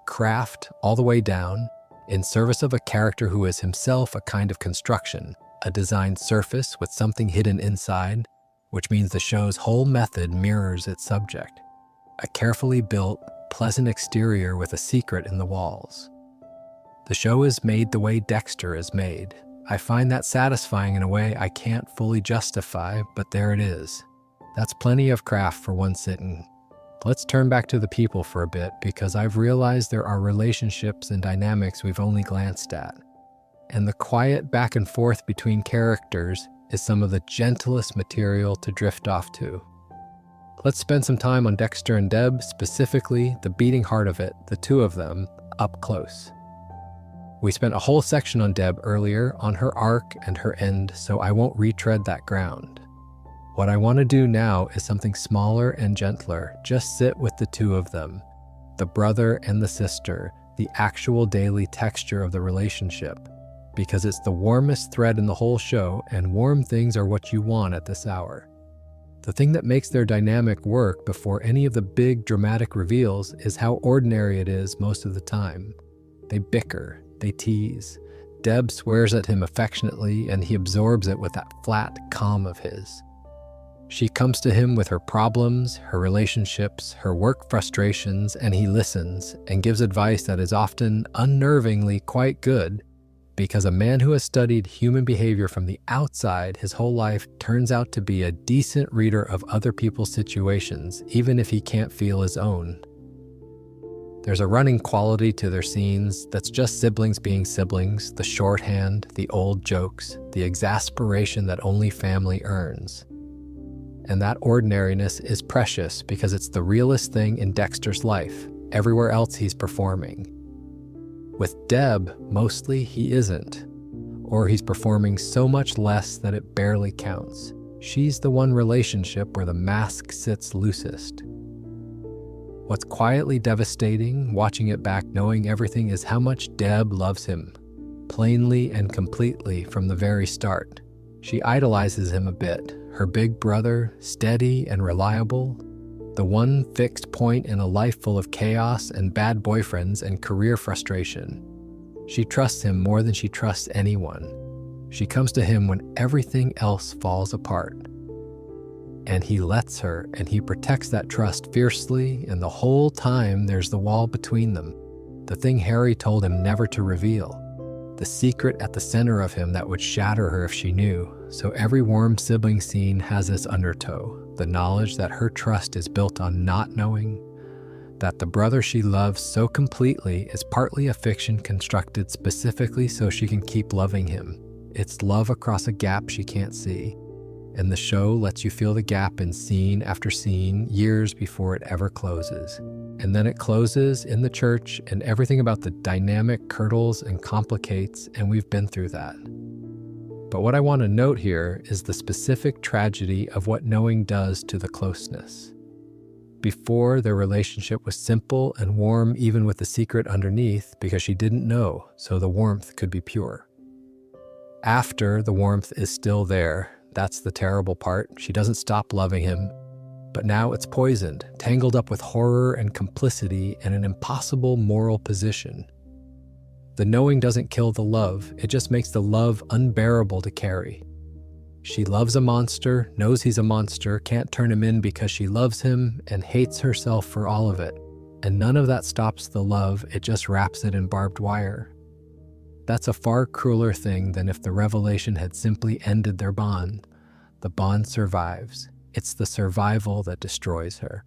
Craft all the way down, in service of a character who is himself a kind of construction, a designed surface with something hidden inside, which means the show's whole method mirrors its subject. A carefully built, pleasant exterior with a secret in the walls. The show is made the way Dexter is made. I find that satisfying in a way I can't fully justify, but there it is. That's plenty of craft for one sitting. Let's turn back to the people for a bit, because I've realized there are relationships and dynamics we've only glanced at. And the quiet back and forth between characters is some of the gentlest material to drift off to. Let's spend some time on Dexter and Deb, specifically the beating heart of it, the two of them, up close. We spent a whole section on Deb earlier, on her arc and her end, so I won't retread that ground. What I want to do now is something smaller and gentler. Just sit with the two of them, the brother and the sister, the actual daily texture of the relationship, because it's the warmest thread in the whole show, and warm things are what you want at this hour. The thing that makes their dynamic work before any of the big dramatic reveals is how ordinary it is most of the time. They bicker, they tease. Deb swears at him affectionately, and he absorbs it with that flat calm of his. She comes to him with her problems, her relationships, her work frustrations, and he listens and gives advice that is often unnervingly quite good, because a man who has studied human behavior from the outside his whole life turns out to be a decent reader of other people's situations, even if he can't feel his own. There's a running quality to their scenes that's just siblings being siblings, the shorthand, the old jokes, the exasperation that only family earns. And that ordinariness is precious because it's the realest thing in Dexter's life. Everywhere else he's performing. With Deb, mostly he isn't. Or he's performing so much less that it barely counts. She's the one relationship where the mask sits loosest. What's quietly devastating, watching it back knowing everything, is how much Deb loves him. Plainly and completely from the very start. She idolizes him a bit. Her big brother, steady and reliable, the one fixed point in a life full of chaos and bad boyfriends and career frustration. She trusts him more than she trusts anyone. She comes to him when everything else falls apart. And he lets her, and he protects that trust fiercely, and the whole time there's the wall between them, the thing Harry told him never to reveal. The secret at the center of him that would shatter her if she knew. So every warm sibling scene has this undertow, the knowledge that her trust is built on not knowing, that the brother she loves so completely is partly a fiction constructed specifically so she can keep loving him. It's love across a gap she can't see. And the show lets you feel the gap in scene after scene, years before it ever closes. And then it closes in the church, and everything about the dynamic curdles and complicates, and we've been through that. But what I want to note here is the specific tragedy of what knowing does to the closeness. Before, their relationship was simple and warm, even with the secret underneath, because she didn't know, so the warmth could be pure. After, the warmth is still there. That's the terrible part. She doesn't stop loving him. But now it's poisoned, tangled up with horror and complicity and an impossible moral position. The knowing doesn't kill the love, it just makes the love unbearable to carry. She loves a monster, knows he's a monster, can't turn him in because she loves him, and hates herself for all of it. And none of that stops the love, it just wraps it in barbed wire. That's a far crueler thing than if the revelation had simply ended their bond. The bond survives. It's the survival that destroys her.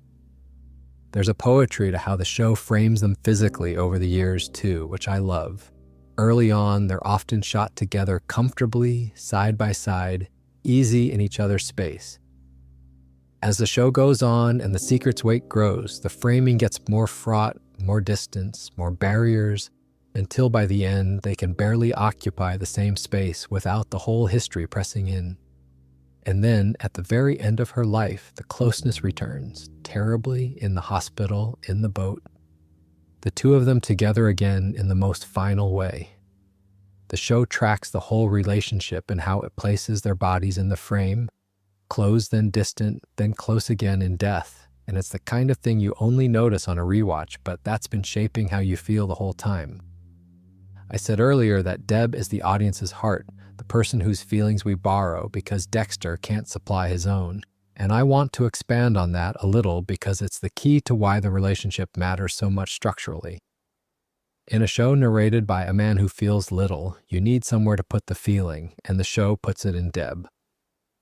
There's a poetry to how the show frames them physically over the years too, which I love. Early on, they're often shot together comfortably, side by side, easy in each other's space. As the show goes on and the secret's weight grows, the framing gets more fraught, more distance, more barriers, until by the end they can barely occupy the same space without the whole history pressing in. And then, at the very end of her life, the closeness returns, terribly, in the hospital, in the boat. The two of them together again in the most final way. The show tracks the whole relationship and how it places their bodies in the frame, close then distant, then close again in death. And it's the kind of thing you only notice on a rewatch, but that's been shaping how you feel the whole time. I said earlier that Deb is the audience's heart, the person whose feelings we borrow because Dexter can't supply his own. And I want to expand on that a little because it's the key to why the relationship matters so much structurally. In a show narrated by a man who feels little, you need somewhere to put the feeling, and the show puts it in Deb.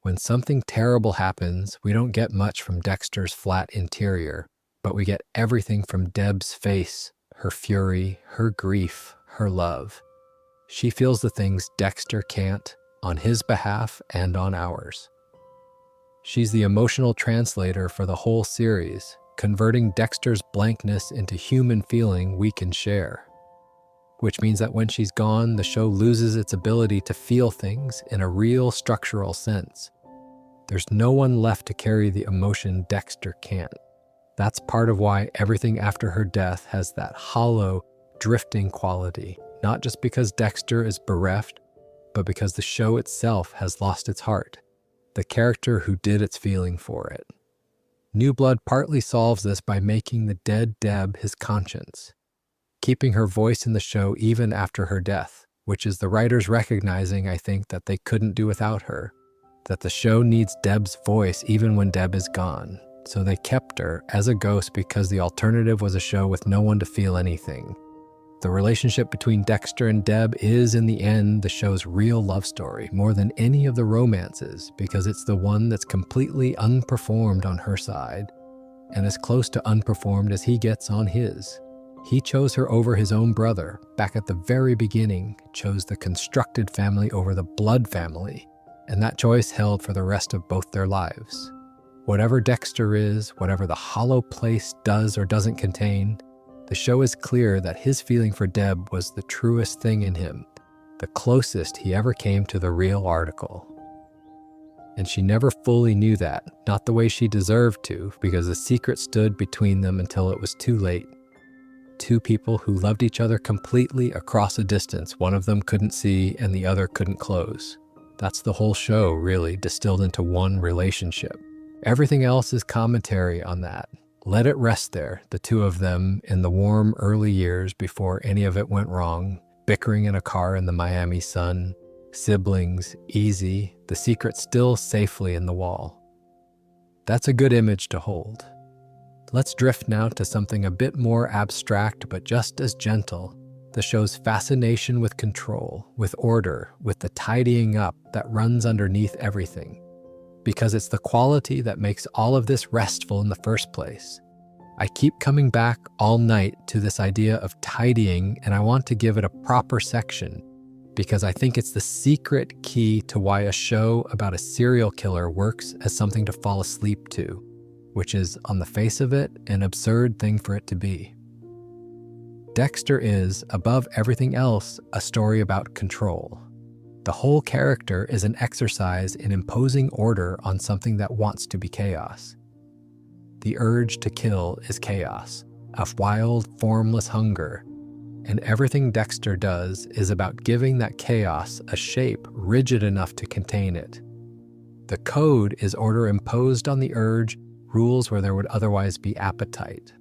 When something terrible happens, we don't get much from Dexter's flat interior, but we get everything from Deb's face, her fury, her grief, her love. She feels the things Dexter can't, on his behalf and on ours. She's the emotional translator for the whole series, converting Dexter's blankness into human feeling we can share. Which means that when she's gone, the show loses its ability to feel things in a real structural sense. There's no one left to carry the emotion Dexter can't. That's part of why everything after her death has that hollow, drifting quality, not just because Dexter is bereft, but because the show itself has lost its heart, the character who did its feeling for it. New Blood partly solves this by making the dead Deb his conscience, keeping her voice in the show even after her death, which is the writers recognizing, I think, that they couldn't do without her, that the show needs Deb's voice even when Deb is gone. So they kept her as a ghost because the alternative was a show with no one to feel anything. The relationship between Dexter and Deb is, in the end, the show's real love story, more than any of the romances, because it's the one that's completely unperformed on her side, and as close to unperformed as he gets on his. He chose her over his own brother, back at the very beginning, chose the constructed family over the blood family, and that choice held for the rest of both their lives. Whatever Dexter is, whatever the hollow place does or doesn't contain, the show is clear that his feeling for Deb was the truest thing in him, the closest he ever came to the real article. And she never fully knew that, not the way she deserved to, because the secret stood between them until it was too late. Two people who loved each other completely across a distance one of them couldn't see and the other couldn't close. That's the whole show, really, distilled into one relationship. Everything else is commentary on that. Let it rest there, the two of them in the warm early years before any of it went wrong, bickering in a car in the Miami sun, siblings, easy, the secret still safely in the wall. That's a good image to hold. Let's drift now to something a bit more abstract but just as gentle, the show's fascination with control, with order, with the tidying up that runs underneath everything. Because it's the quality that makes all of this restful in the first place. I keep coming back all night to this idea of tidying, and I want to give it a proper section, because I think it's the secret key to why a show about a serial killer works as something to fall asleep to, which is, on the face of it, an absurd thing for it to be. Dexter is, above everything else, a story about control. The whole character is an exercise in imposing order on something that wants to be chaos. The urge to kill is chaos, a wild, formless hunger, and everything Dexter does is about giving that chaos a shape rigid enough to contain it. The code is order imposed on the urge, rules where there would otherwise be appetite.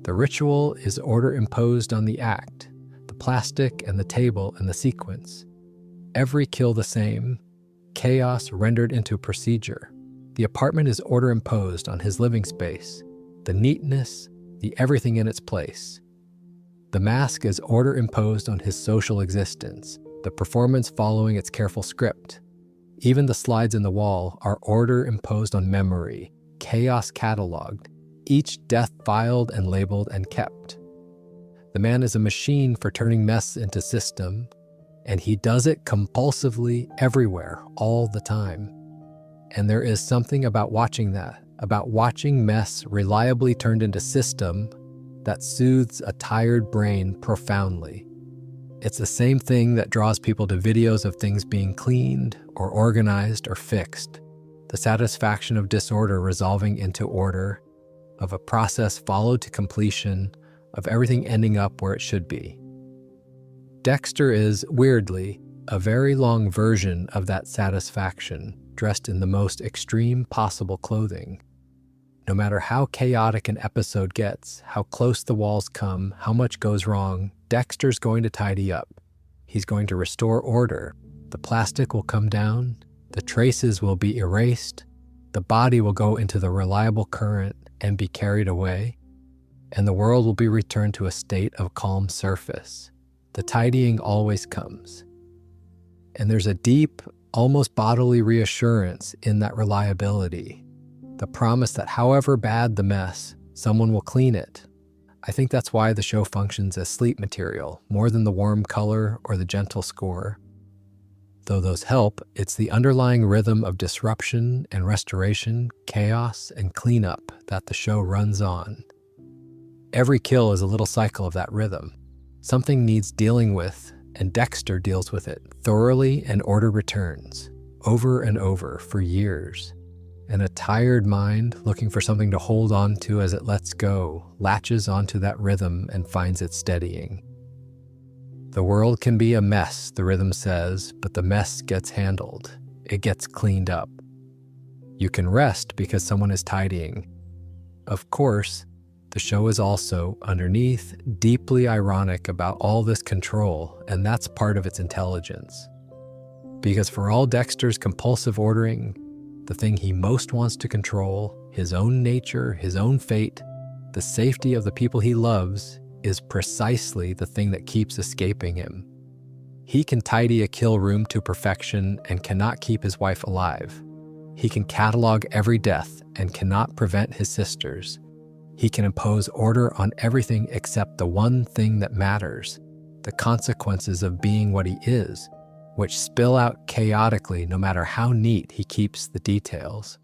The ritual is order imposed on the act, the plastic and the table and the sequence. Every kill the same, chaos rendered into procedure. The apartment is order imposed on his living space, the neatness, the everything in its place. The mask is order imposed on his social existence, the performance following its careful script. Even the slides in the wall are order imposed on memory, chaos cataloged, each death filed and labeled and kept. The man is a machine for turning mess into system, and he does it compulsively everywhere, all the time. And there is something about watching that, about watching mess reliably turned into system, that soothes a tired brain profoundly. It's the same thing that draws people to videos of things being cleaned or organized or fixed. The satisfaction of disorder resolving into order, of a process followed to completion, of everything ending up where it should be. Dexter is, weirdly, a very long version of that satisfaction, dressed in the most extreme possible clothing. No matter how chaotic an episode gets, how close the walls come, how much goes wrong, Dexter's going to tidy up. He's going to restore order. The plastic will come down, the traces will be erased, The body will go into the reliable current and be carried away, and the world will be returned to a state of calm surface. The tidying always comes. And there's a deep, almost bodily reassurance in that reliability. The promise that however bad the mess, someone will clean it. I think that's why the show functions as sleep material, more than the warm color or the gentle score. Though those help, it's the underlying rhythm of disruption and restoration, chaos and cleanup that the show runs on. Every kill is a little cycle of that rhythm. Something needs dealing with, and Dexter deals with it thoroughly, and order returns, over and over for years. And a tired mind, looking for something to hold on to as it lets go, latches onto that rhythm and finds it steadying. The world can be a mess, the rhythm says, but the mess gets handled. It gets cleaned up. You can rest because someone is tidying. Of course, the show is also, underneath, deeply ironic about all this control, and that's part of its intelligence. Because for all Dexter's compulsive ordering, the thing he most wants to control, his own nature, his own fate, the safety of the people he loves, is precisely the thing that keeps escaping him. He can tidy a kill room to perfection and cannot keep his wife alive. He can catalog every death and cannot prevent his sisters. He can impose order on everything except the one thing that matters, the consequences of being what he is, which spill out chaotically no matter how neat he keeps the details.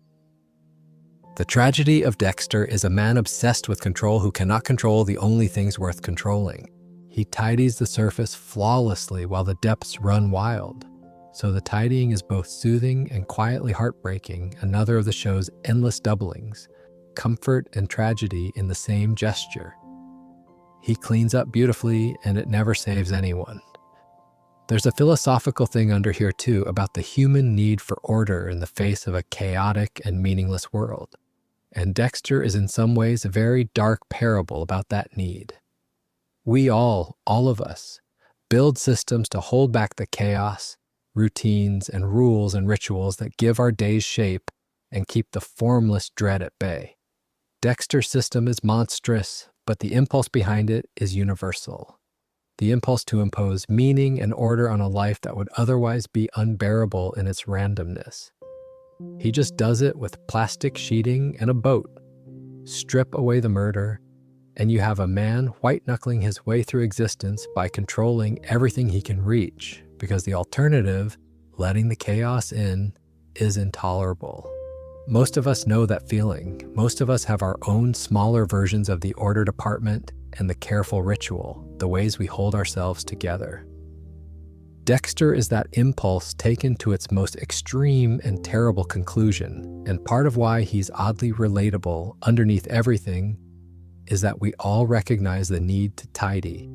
The tragedy of Dexter is a man obsessed with control who cannot control the only things worth controlling. He tidies the surface flawlessly while the depths run wild. So the tidying is both soothing and quietly heartbreaking, another of the show's endless doublings, comfort and tragedy in the same gesture. He cleans up beautifully, and it never saves anyone. There's a philosophical thing under here too about the human need for order in the face of a chaotic and meaningless world. And Dexter is in some ways a very dark parable about that need. We all of us, build systems to hold back the chaos, routines and rules and rituals that give our days shape and keep the formless dread at bay. Dexter's system is monstrous, but the impulse behind it is universal. The impulse to impose meaning and order on a life that would otherwise be unbearable in its randomness. He just does it with plastic sheeting and a boat. Strip away the murder, and you have a man white-knuckling his way through existence by controlling everything he can reach, because the alternative, letting the chaos in, is intolerable. Most of us know that feeling. Most of us have our own smaller versions of the order department and the careful ritual, the ways we hold ourselves together. Dexter is that impulse taken to its most extreme and terrible conclusion, and part of why he's oddly relatable underneath everything is that we all recognize the need to tidy,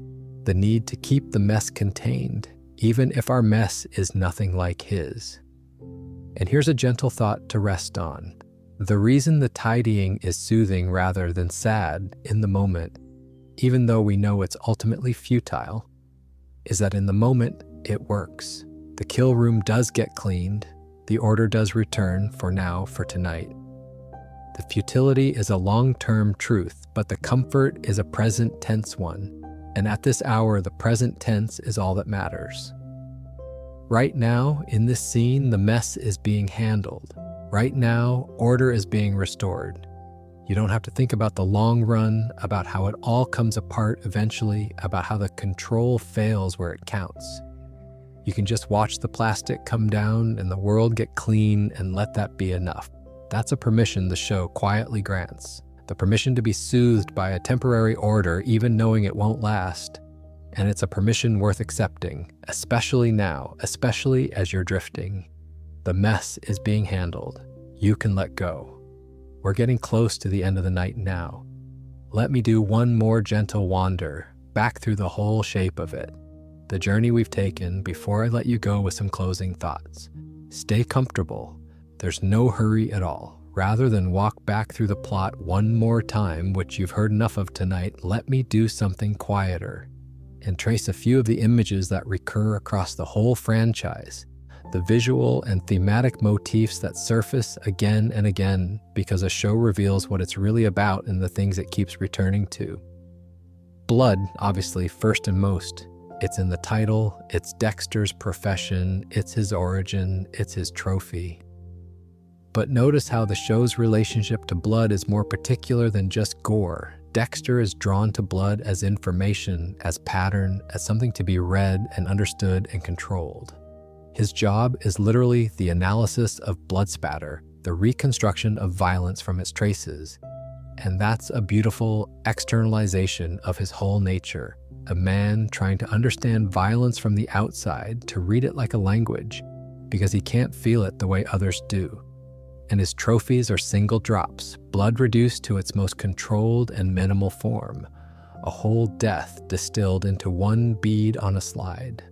the need to keep the mess contained, even if our mess is nothing like his. And here's a gentle thought to rest on. The reason the tidying is soothing rather than sad in the moment, even though we know it's ultimately futile, is that in the moment it works. The kill room does get cleaned, the order does return for now, for tonight. The futility is a long-term truth, but the comfort is a present tense one, and at this hour the present tense is all that matters. Right now, in this scene, the mess is being handled. Right now, order is being restored. You don't have to think about the long run, about how it all comes apart eventually, about how the control fails where it counts. You can just watch the plastic come down and the world get clean and let that be enough. That's a permission the show quietly grants. The permission to be soothed by a temporary order, even knowing it won't last. And it's a permission worth accepting, especially now, especially as you're drifting. The mess is being handled. You can let go. We're getting close to the end of the night now. Let me do one more gentle wander back through the whole shape of it, the journey we've taken, before I let you go with some closing thoughts. Stay comfortable. There's no hurry at all. Rather than walk back through the plot one more time, which you've heard enough of tonight, let me do something quieter and trace a few of the images that recur across the whole franchise, the visual and thematic motifs that surface again and again because a show reveals what it's really about and the things it keeps returning to. Blood, obviously, first and most. It's in the title, it's Dexter's profession, it's his origin, it's his trophy. But notice how the show's relationship to blood is more particular than just gore. Dexter is drawn to blood as information, as pattern, as something to be read and understood and controlled. His job is literally the analysis of blood spatter, the reconstruction of violence from its traces. And that's a beautiful externalization of his whole nature, a man trying to understand violence from the outside, to read it like a language, because he can't feel it the way others do. And his trophies are single drops, blood reduced to its most controlled and minimal form, a whole death distilled into one bead on a slide.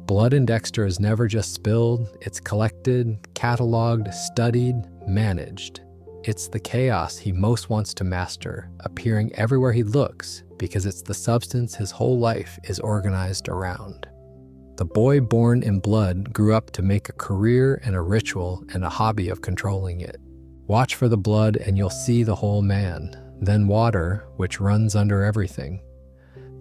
Blood in Dexter is never just spilled, it's collected, cataloged, studied, managed. It's the chaos he most wants to master, appearing everywhere he looks, because it's the substance his whole life is organized around. The boy born in blood grew up to make a career and a ritual and a hobby of controlling it. Watch for the blood and you'll see the whole man, then water, which runs under everything.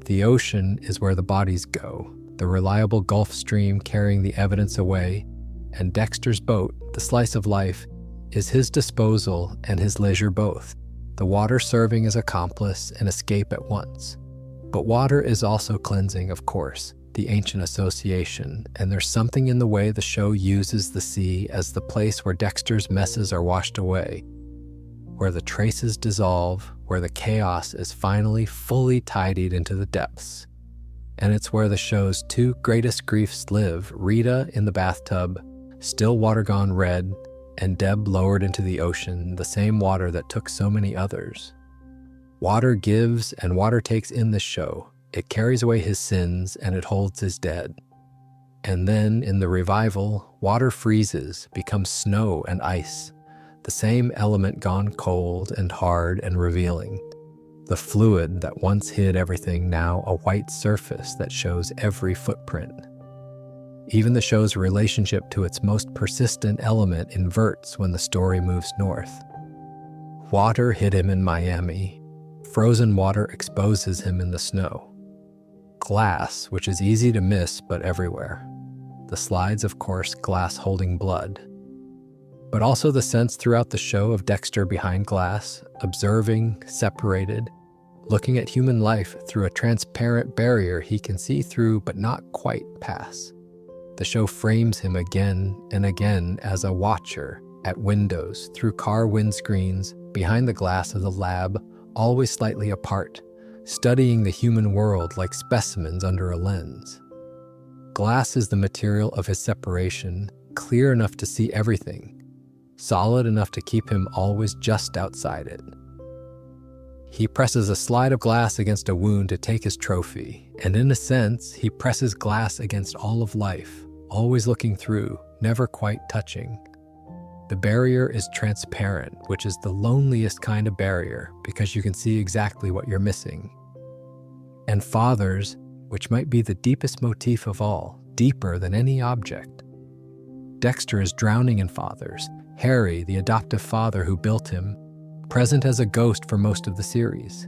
The ocean is where the bodies go, the reliable Gulf Stream carrying the evidence away, and Dexter's boat, the slice of life, is his disposal and his leisure both, the water serving as accomplice and escape at once. But water is also cleansing, of course, the ancient association, and there's something in the way the show uses the sea as the place where Dexter's messes are washed away, where the traces dissolve, where the chaos is finally fully tidied into the depths. And it's where the show's two greatest griefs live, Rita in the bathtub, still water gone red, and Deb lowered into the ocean, the same water that took so many others. Water gives and water takes in this show. It carries away his sins and it holds his dead. And then in the revival, water freezes, becomes snow and ice, the same element gone cold and hard and revealing. The fluid that once hid everything, now a white surface that shows every footprint. Even the show's relationship to its most persistent element inverts when the story moves north. Water hid him in Miami. Frozen water exposes him in the snow. Glass, which is easy to miss but everywhere. The slides, of course, glass holding blood. But also the sense throughout the show of Dexter behind glass, observing, separated, looking at human life through a transparent barrier he can see through but not quite pass. The show frames him again and again as a watcher, at windows, through car windscreens, behind the glass of the lab, always slightly apart, studying the human world like specimens under a lens. Glass is the material of his separation, clear enough to see everything, solid enough to keep him always just outside it. He presses a slide of glass against a wound to take his trophy, and in a sense, he presses glass against all of life, always looking through, never quite touching. The barrier is transparent, which is the loneliest kind of barrier because you can see exactly what you're missing. And fathers, which might be the deepest motif of all, deeper than any object. Dexter is drowning in fathers. Harry, the adoptive father who built him, present as a ghost for most of the series.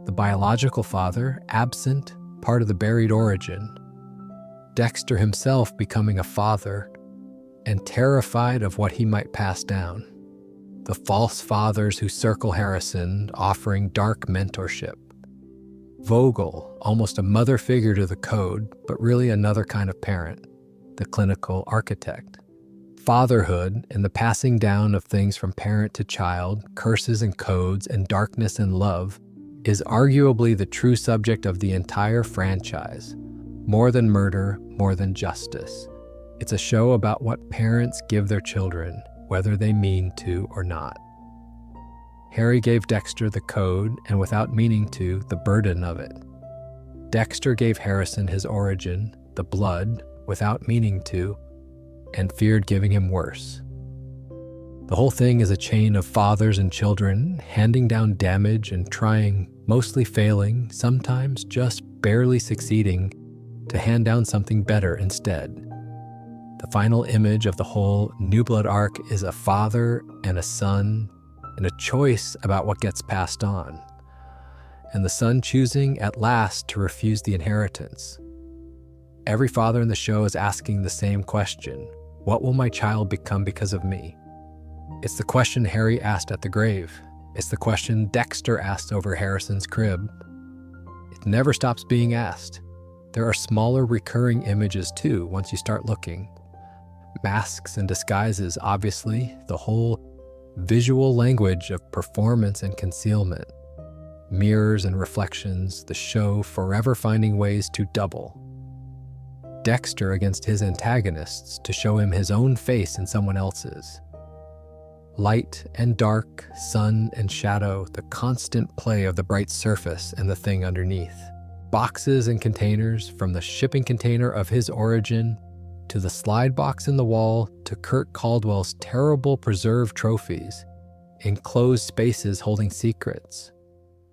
The biological father, absent, part of the buried origin. Dexter himself becoming a father, and terrified of what he might pass down. The false fathers who circle Harrison, offering dark mentorship. Vogel, almost a mother figure to the code, but really another kind of parent, the clinical architect. Fatherhood and the passing down of things from parent to child, curses and codes, and darkness and love, is arguably the true subject of the entire franchise. More than murder, more than justice. It's a show about what parents give their children, whether they mean to or not. Harry gave Dexter the code, and without meaning to, the burden of it. Dexter gave Harrison his origin, the blood, without meaning to, and feared giving him worse. The whole thing is a chain of fathers and children handing down damage and trying, mostly failing, sometimes just barely succeeding, to hand down something better instead. The final image of the whole New Blood arc is a father and a son and a choice about what gets passed on, and the son choosing at last to refuse the inheritance. Every father in the show is asking the same question: what will my child become because of me? It's the question Harry asked at the grave. It's the question Dexter asked over Harrison's crib. It never stops being asked. There are smaller recurring images too once you start looking. Masks and disguises, obviously, the whole visual language of performance and concealment. Mirrors and reflections, the show forever finding ways to double. Dexter against his antagonists to show him his own face in someone else's. Light and dark, sun and shadow, the constant play of the bright surface and the thing underneath. Boxes and containers, from the shipping container of his origin to the slide box in the wall to Kurt Caldwell's terrible preserved trophies, enclosed spaces holding secrets.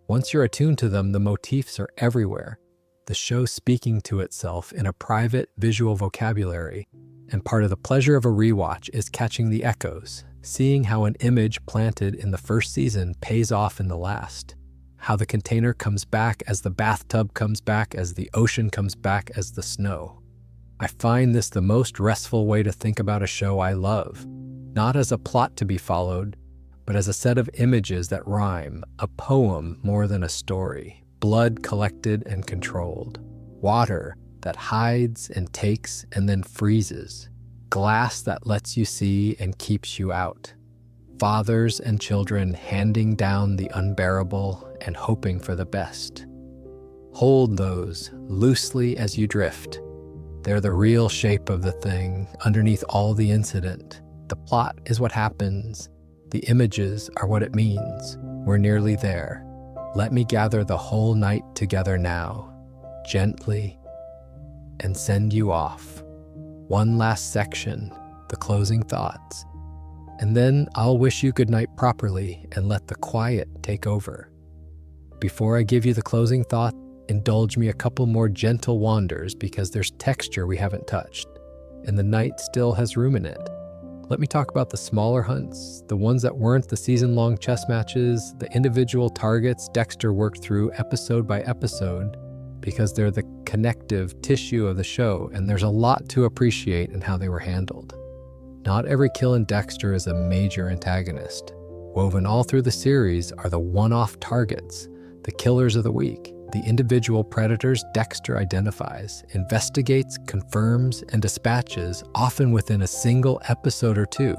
Once you're attuned to them, the motifs are everywhere, the show speaking to itself in a private visual vocabulary, and part of the pleasure of a rewatch is catching the echoes, seeing how an image planted in the first season pays off in the last, how the container comes back as the bathtub comes back, as the ocean comes back as the snow. I find this the most restful way to think about a show I love, not as a plot to be followed, but as a set of images that rhyme, a poem more than a story, blood collected and controlled, water that hides and takes and then freezes, glass that lets you see and keeps you out, fathers and children handing down the unbearable and hoping for the best. Hold those loosely as you drift. They're the real shape of the thing, underneath all the incident. The plot is what happens. The images are what it means. We're nearly there. Let me gather the whole night together now, gently, and send you off. One last section, the closing thoughts. And then I'll wish you good night properly and let the quiet take over. Before I give you the closing thought, indulge me a couple more gentle wanders because there's texture we haven't touched, and the night still has room in it. Let me talk about the smaller hunts, the ones that weren't the season-long chess matches, the individual targets Dexter worked through episode by episode, because they're the connective tissue of the show, and there's a lot to appreciate in how they were handled. Not every kill in Dexter is a major antagonist. Woven all through the series are the one-off targets, the killers of the week, the individual predators Dexter identifies, investigates, confirms, and dispatches, often within a single episode or two,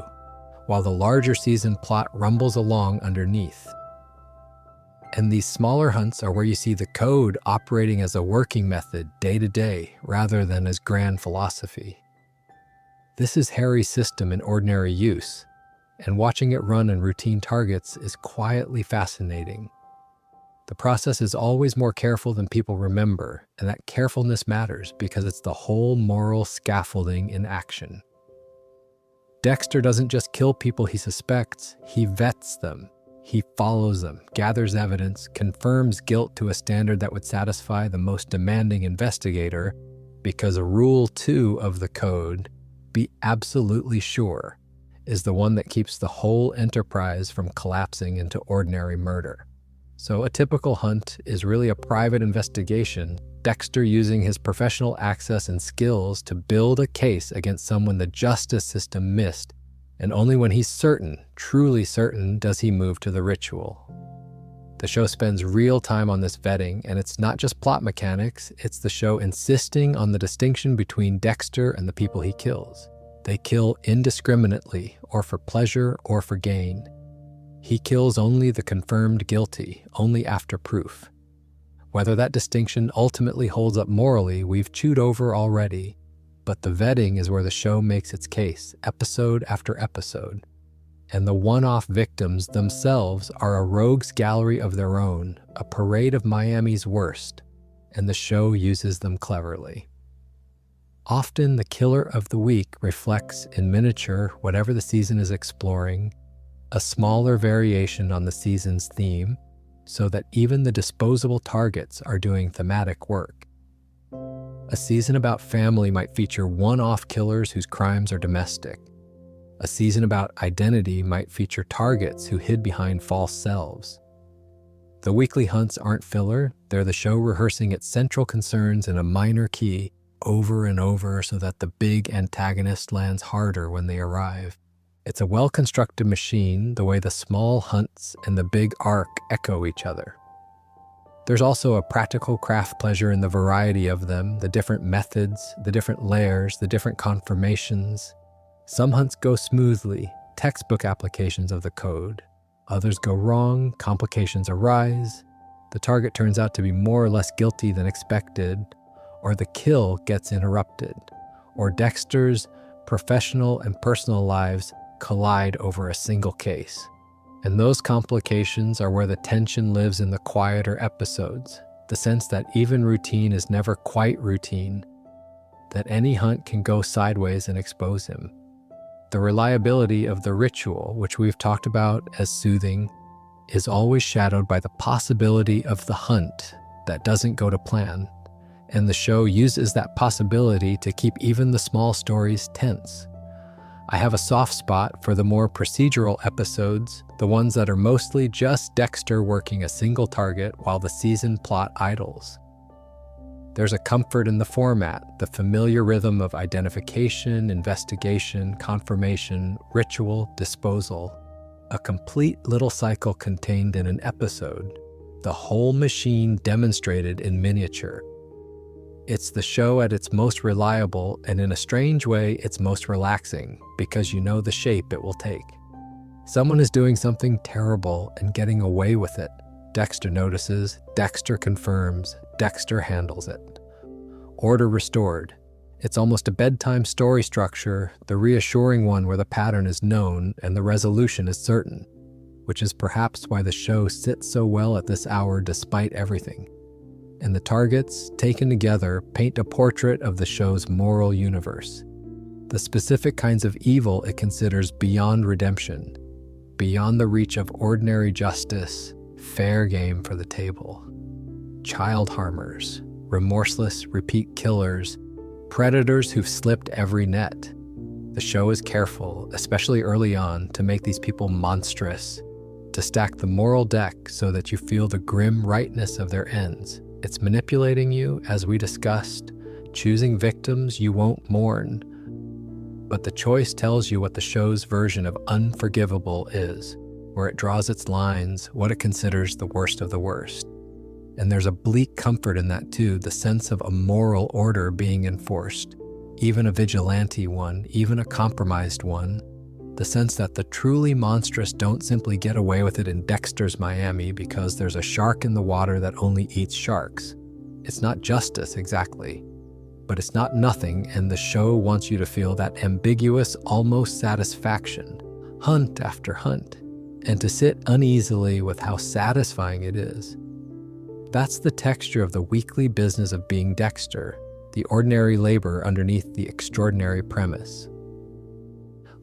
while the larger season plot rumbles along underneath. And these smaller hunts are where you see the code operating as a working method day to day rather than as grand philosophy. This is Harry's system in ordinary use, and watching it run in routine targets is quietly fascinating. The process is always more careful than people remember, and that carefulness matters because it's the whole moral scaffolding in action. Dexter doesn't just kill people he suspects, he vets them. He follows them, gathers evidence, confirms guilt to a standard that would satisfy the most demanding investigator, because a rule 2 of the code, be absolutely sure, is the one that keeps the whole enterprise from collapsing into ordinary murder. So a typical hunt is really a private investigation, Dexter using his professional access and skills to build a case against someone the justice system missed, and only when he's certain, truly certain, does he move to the ritual. The show spends real time on this vetting, and it's not just plot mechanics, it's the show insisting on the distinction between Dexter and the people he kills. They kill indiscriminately, or for pleasure, or for gain. He kills only the confirmed guilty, only after proof. Whether that distinction ultimately holds up morally, we've chewed over already, but the vetting is where the show makes its case, episode after episode. And the one-off victims themselves are a rogues gallery of their own, a parade of Miami's worst, and the show uses them cleverly. Often the killer of the week reflects in miniature whatever the season is exploring, a smaller variation on the season's theme, so that even the disposable targets are doing thematic work. A season about family might feature one-off killers whose crimes are domestic. A season about identity might feature targets who hid behind false selves. The weekly hunts aren't filler, they're the show rehearsing its central concerns in a minor key over and over so that the big antagonist lands harder when they arrive. It's a well-constructed machine, the way the small hunts and the big arc echo each other. There's also a practical craft pleasure in the variety of them, the different methods, the different layers, the different confirmations. Some hunts go smoothly, textbook applications of the code. Others go wrong, complications arise, the target turns out to be more or less guilty than expected, or the kill gets interrupted, or Dexter's professional and personal lives collide over a single case. And those complications are where the tension lives in the quieter episodes, the sense that even routine is never quite routine, that any hunt can go sideways and expose him. The reliability of the ritual, which we've talked about as soothing, is always shadowed by the possibility of the hunt that doesn't go to plan, and the show uses that possibility to keep even the small stories tense. I have a soft spot for the more procedural episodes, the ones that are mostly just Dexter working a single target while the season plot idles. There's a comfort in the format, the familiar rhythm of identification, investigation, confirmation, ritual, disposal. A complete little cycle contained in an episode, the whole machine demonstrated in miniature. It's the show at its most reliable, and in a strange way, it's most relaxing, because you know the shape it will take. Someone is doing something terrible and getting away with it. Dexter notices, Dexter confirms, Dexter handles it. Order restored. It's almost a bedtime story structure, the reassuring one where the pattern is known and the resolution is certain, which is perhaps why the show sits so well at this hour despite everything. And the targets, taken together, paint a portrait of the show's moral universe. The specific kinds of evil it considers beyond redemption, beyond the reach of ordinary justice, fair game for the table. Child harmers, remorseless repeat killers, predators who've slipped every net. The show is careful, especially early on, to make these people monstrous, to stack the moral deck so that you feel the grim rightness of their ends. It's manipulating you, as we discussed, choosing victims you won't mourn. But the choice tells you what the show's version of unforgivable is, where it draws its lines, what it considers the worst of the worst. And there's a bleak comfort in that too, the sense of a moral order being enforced, even a vigilante one, even a compromised one. The sense that the truly monstrous don't simply get away with it in Dexter's Miami because there's a shark in the water that only eats sharks. It's not justice exactly, but it's not nothing, and the show wants you to feel that ambiguous, almost satisfaction, hunt after hunt, and to sit uneasily with how satisfying it is. That's the texture of the weekly business of being Dexter, the ordinary labor underneath the extraordinary premise.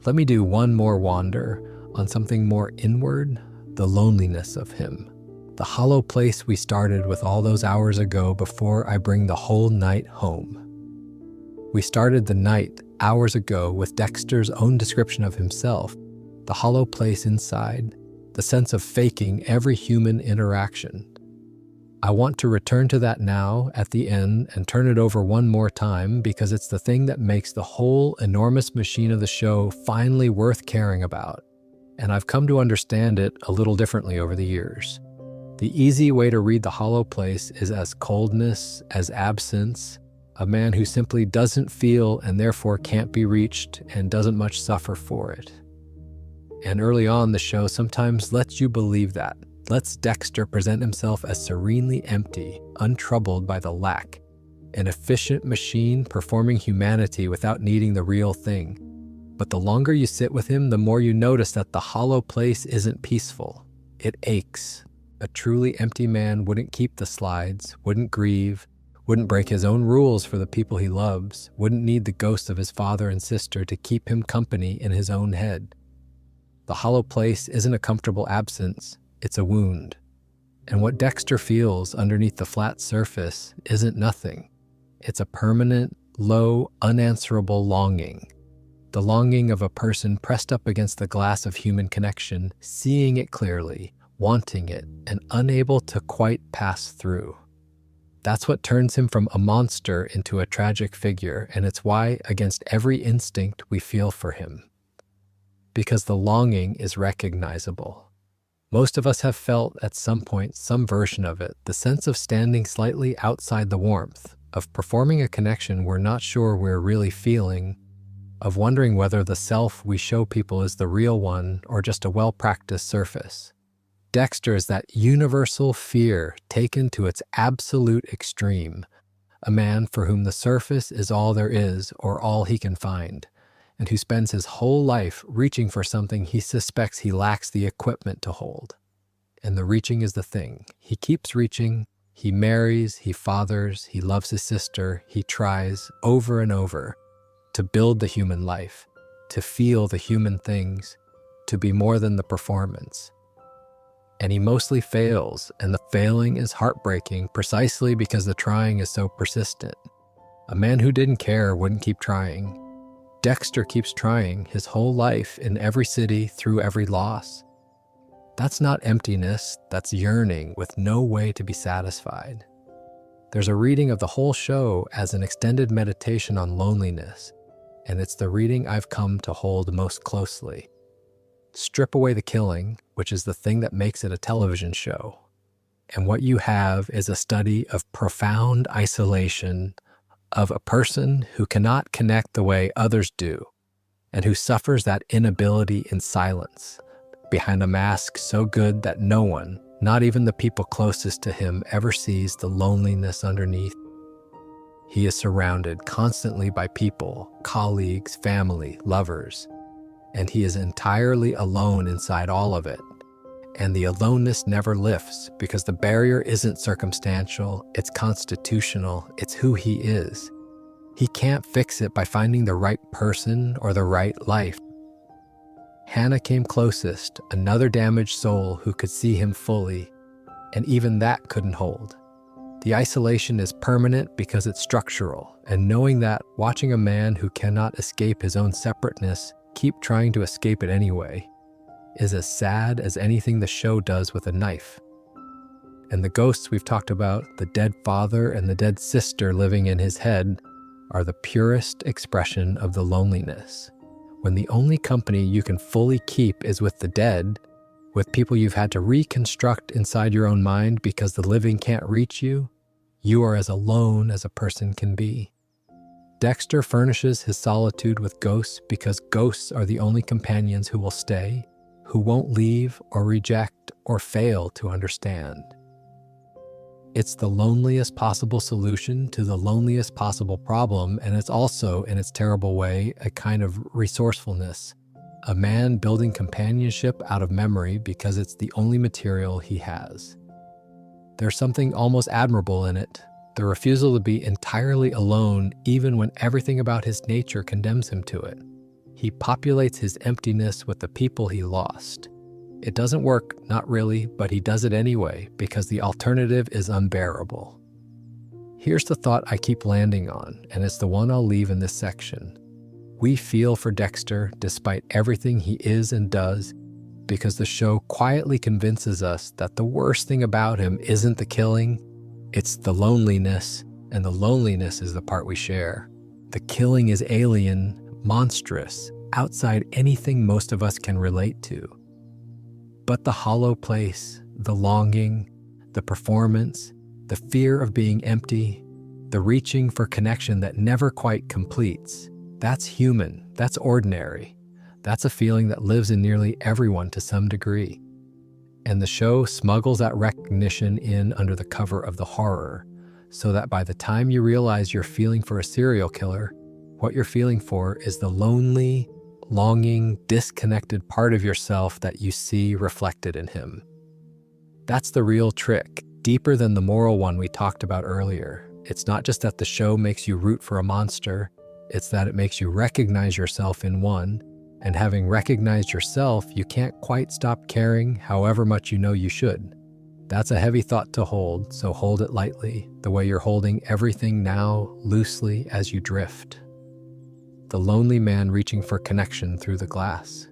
Let me do one more wander on something more inward, the loneliness of him, the hollow place we started with all those hours ago before I bring the whole night home. We started the night hours ago with Dexter's own description of himself, the hollow place inside, the sense of faking every human interaction. I want to return to that now at the end and turn it over one more time because it's the thing that makes the whole enormous machine of the show finally worth caring about. And I've come to understand it a little differently over the years. The easy way to read the hollow place is as coldness, as absence, a man who simply doesn't feel and therefore can't be reached and doesn't much suffer for it. And early on, the show sometimes lets you believe that. Lets Dexter present himself as serenely empty, untroubled by the lack, an efficient machine performing humanity without needing the real thing. But the longer you sit with him, the more you notice that the hollow place isn't peaceful. It aches. A truly empty man wouldn't keep the slides, wouldn't grieve, wouldn't break his own rules for the people he loves, wouldn't need the ghosts of his father and sister to keep him company in his own head. The hollow place isn't a comfortable absence. It's a wound. And what Dexter feels underneath the flat surface isn't nothing. It's a permanent, low, unanswerable longing. The longing of a person pressed up against the glass of human connection, seeing it clearly, wanting it, and unable to quite pass through. That's what turns him from a monster into a tragic figure, and it's why, against every instinct, we feel for him. Because the longing is recognizable. Most of us have felt at some point some version of it, the sense of standing slightly outside the warmth, of performing a connection we're not sure we're really feeling, of wondering whether the self we show people is the real one or just a well-practiced surface. Dexter is that universal fear taken to its absolute extreme, a man for whom the surface is all there is or all he can find, and who spends his whole life reaching for something he suspects he lacks the equipment to hold. And the reaching is the thing. He keeps reaching, he marries, he fathers, he loves his sister, he tries over and over to build the human life, to feel the human things, to be more than the performance. And he mostly fails, and the failing is heartbreaking precisely because the trying is so persistent. A man who didn't care wouldn't keep trying. Dexter keeps trying his whole life in every city through every loss. That's not emptiness, that's yearning with no way to be satisfied. There's a reading of the whole show as an extended meditation on loneliness, and it's the reading I've come to hold most closely. Strip away the killing, which is the thing that makes it a television show, and what you have is a study of profound isolation, of a person who cannot connect the way others do, and who suffers that inability in silence, behind a mask so good that no one, not even the people closest to him, ever sees the loneliness underneath. He is surrounded constantly by people, colleagues, family, lovers, and he is entirely alone inside all of it. And the aloneness never lifts because the barrier isn't circumstantial, it's constitutional, it's who he is. He can't fix it by finding the right person or the right life. Hannah came closest, another damaged soul who could see him fully, and even that couldn't hold. The isolation is permanent because it's structural, and knowing that, watching a man who cannot escape his own separateness keep trying to escape it anyway, is as sad as anything the show does with a knife. And the ghosts we've talked about, the dead father and the dead sister living in his head, are the purest expression of the loneliness. When the only company you can fully keep is with the dead, with people you've had to reconstruct inside your own mind because the living can't reach you, you are as alone as a person can be. Dexter furnishes his solitude with ghosts because ghosts are the only companions who will stay, who won't leave or reject or fail to understand. It's the loneliest possible solution to the loneliest possible problem, and it's also, in its terrible way, a kind of resourcefulness. A man building companionship out of memory because it's the only material he has. There's something almost admirable in it, the refusal to be entirely alone even when everything about his nature condemns him to it. He populates his emptiness with the people he lost. It doesn't work, not really, but he does it anyway because the alternative is unbearable. Here's the thought I keep landing on, and it's the one I'll leave in this section. We feel for Dexter despite everything he is and does because the show quietly convinces us that the worst thing about him isn't the killing, it's the loneliness, and the loneliness is the part we share. The killing is alien, monstrous, outside anything most of us can relate to. But the hollow place, the longing, the performance, the fear of being empty, the reaching for connection that never quite completes, that's human, that's ordinary. That's a feeling that lives in nearly everyone to some degree. And the show smuggles that recognition in under the cover of the horror, so that by the time you realize you're feeling for a serial killer, what you're feeling for is the lonely, longing, disconnected part of yourself that you see reflected in him. That's the real trick, deeper than the moral one we talked about earlier. It's not just that the show makes you root for a monster, it's that it makes you recognize yourself in one, and having recognized yourself, you can't quite stop caring however much you know you should. That's a heavy thought to hold, so hold it lightly, the way you're holding everything now, loosely as you drift. The lonely man reaching for connection through the glass.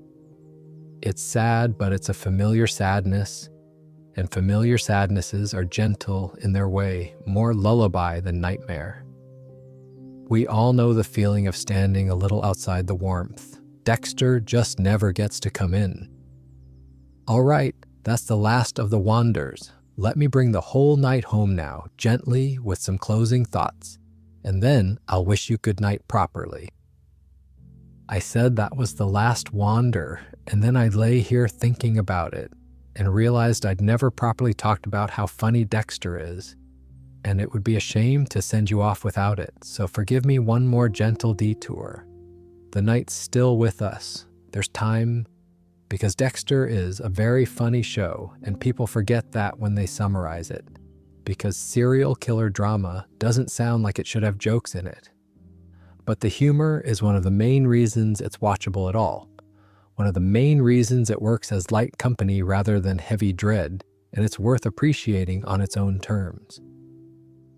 It's sad, but it's a familiar sadness, and familiar sadnesses are gentle in their way, more lullaby than nightmare. We all know the feeling of standing a little outside the warmth. Dexter just never gets to come in. All right, that's the last of the wanders. Let me bring the whole night home now, gently, with some closing thoughts, and then I'll wish you good night properly. I said that was the last wander, and then I lay here thinking about it, and realized I'd never properly talked about how funny Dexter is, and it would be a shame to send you off without it, so forgive me one more gentle detour. The night's still with us. There's time, because Dexter is a very funny show, and people forget that when they summarize it, because serial killer drama doesn't sound like it should have jokes in it. But the humor is one of the main reasons it's watchable at all. One of the main reasons it works as light company rather than heavy dread, and it's worth appreciating on its own terms.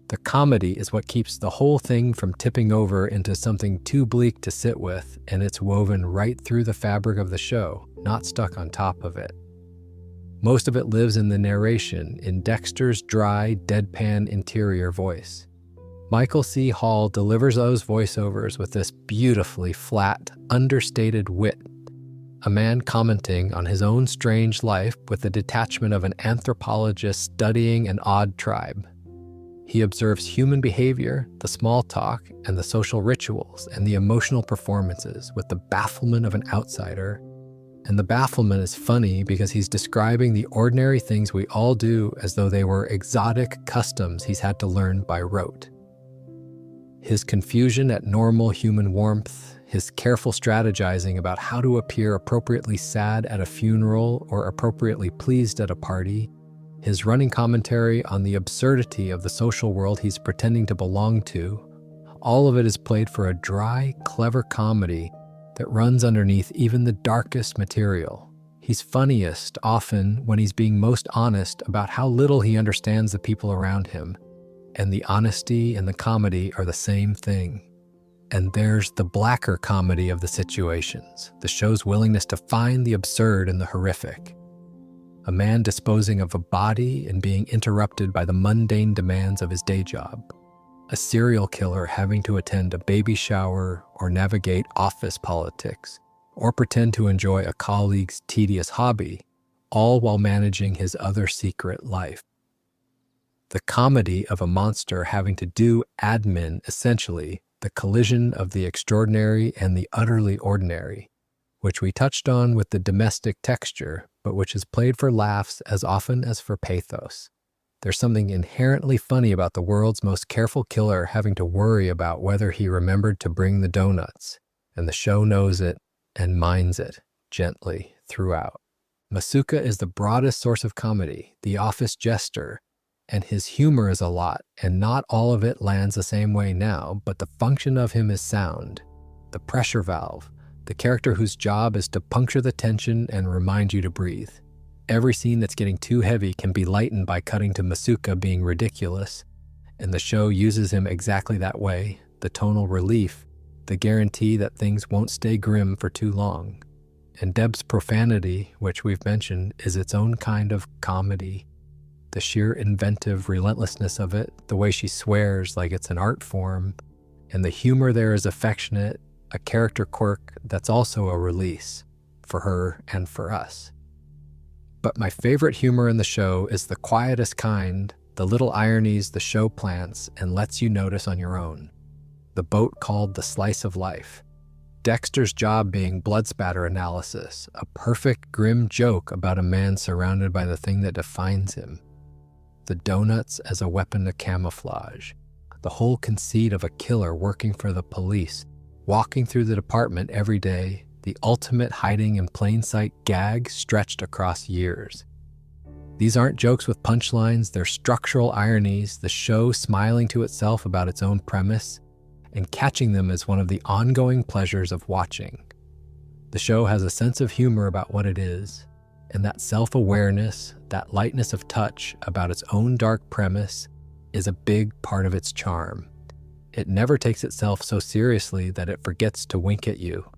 The comedy is what keeps the whole thing from tipping over into something too bleak to sit with, and it's woven right through the fabric of the show, not stuck on top of it. Most of it lives in the narration, in Dexter's dry, deadpan interior voice. Michael C. Hall delivers those voiceovers with this beautifully flat, understated wit. A man commenting on his own strange life with the detachment of an anthropologist studying an odd tribe. He observes human behavior, the small talk, and the social rituals, and the emotional performances with the bafflement of an outsider. And the bafflement is funny because he's describing the ordinary things we all do as though they were exotic customs he's had to learn by rote. His confusion at normal human warmth, his careful strategizing about how to appear appropriately sad at a funeral or appropriately pleased at a party, his running commentary on the absurdity of the social world he's pretending to belong to, all of it is played for a dry, clever comedy that runs underneath even the darkest material. He's funniest often when he's being most honest about how little he understands the people around him, and the honesty and the comedy are the same thing. And there's the blacker comedy of the situations, the show's willingness to find the absurd and the horrific. A man disposing of a body and being interrupted by the mundane demands of his day job. A serial killer having to attend a baby shower or navigate office politics, or pretend to enjoy a colleague's tedious hobby, all while managing his other secret life. The comedy of a monster having to do admin, essentially, the collision of the extraordinary and the utterly ordinary, which we touched on with the domestic texture, but which is played for laughs as often as for pathos. There's something inherently funny about the world's most careful killer having to worry about whether he remembered to bring the donuts, and the show knows it and minds it gently throughout. Masuka is the broadest source of comedy, the office jester, and his humor is a lot, and not all of it lands the same way now, but the function of him is sound, the pressure valve, the character whose job is to puncture the tension and remind you to breathe. Every scene that's getting too heavy can be lightened by cutting to Masuka being ridiculous, and the show uses him exactly that way, the tonal relief, the guarantee that things won't stay grim for too long. And Deb's profanity, which we've mentioned, is its own kind of comedy. The sheer inventive relentlessness of it, the way she swears like it's an art form, and the humor there is affectionate, a character quirk that's also a release, for her and for us. But my favorite humor in the show is the quietest kind, the little ironies the show plants and lets you notice on your own. The boat called the slice of life. Dexter's job being blood spatter analysis, a perfect grim joke about a man surrounded by the thing that defines him. The donuts as a weapon of camouflage. The whole conceit of a killer working for the police, walking through the department every day, the ultimate hiding in plain sight gag stretched across years. These aren't jokes with punchlines, they're structural ironies, the show smiling to itself about its own premise, and catching them is one of the ongoing pleasures of watching. The show has a sense of humor about what it is, And that self-awareness, that lightness of touch about its own dark premise is a big part of its charm. It never takes itself so seriously that it forgets to wink at you.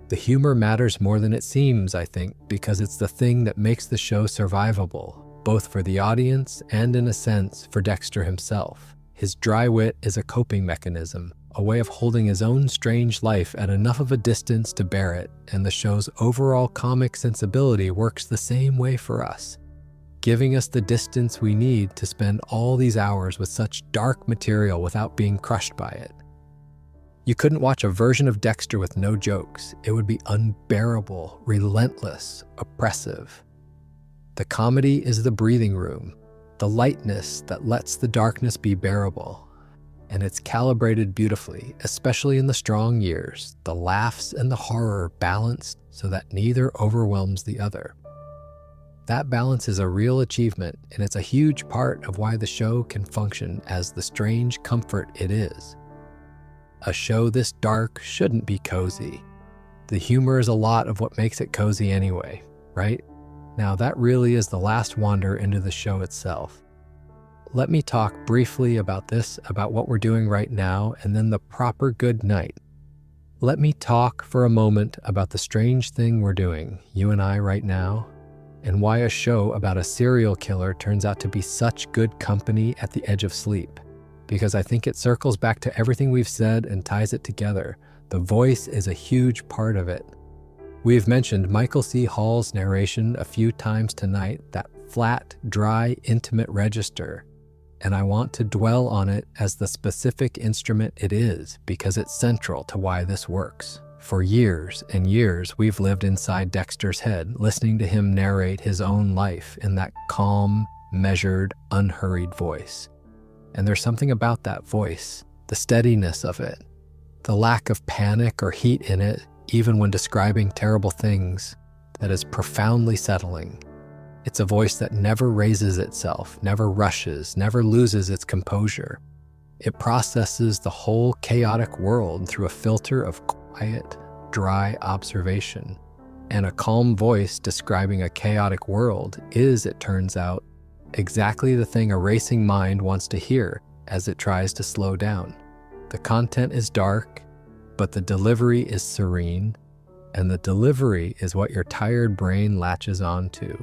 The humor matters more than it seems, I think, because it's the thing that makes the show survivable, both for the audience and, in a sense, for Dexter himself. His dry wit is a coping mechanism, a way of holding his own strange life at enough of a distance to bear it, and the show's overall comic sensibility works the same way for us, giving us the distance we need to spend all these hours with such dark material without being crushed by it. You couldn't watch a version of Dexter with no jokes. It would be unbearable, relentless, oppressive. The comedy is the breathing room, the lightness that lets the darkness be bearable. And it's calibrated beautifully, especially in the strong years, the laughs and the horror balanced so that neither overwhelms the other. That balance is a real achievement, and it's a huge part of why the show can function as the strange comfort it is. A show this dark shouldn't be cozy. The humor is a lot of what makes it cozy anyway, right? Now that really is the last wander into the show itself. Let me talk briefly about what we're doing right now, and then the proper good night. Let me talk for a moment about the strange thing we're doing, you and I right now, and why a show about a serial killer turns out to be such good company at the edge of sleep. Because I think it circles back to everything we've said and ties it together. The voice is a huge part of it. We've mentioned Michael C. Hall's narration a few times tonight, that flat, dry, intimate register. And I want to dwell on it as the specific instrument it is, because it's central to why this works. For years and years, we've lived inside Dexter's head, listening to him narrate his own life in that calm, measured, unhurried voice. And there's something about that voice, the steadiness of it, the lack of panic or heat in it, even when describing terrible things, that is profoundly settling. It's a voice that never raises itself, never rushes, never loses its composure. It processes the whole chaotic world through a filter of quiet, dry observation. And a calm voice describing a chaotic world is, it turns out, exactly the thing a racing mind wants to hear as it tries to slow down. The content is dark, but the delivery is serene, and the delivery is what your tired brain latches onto.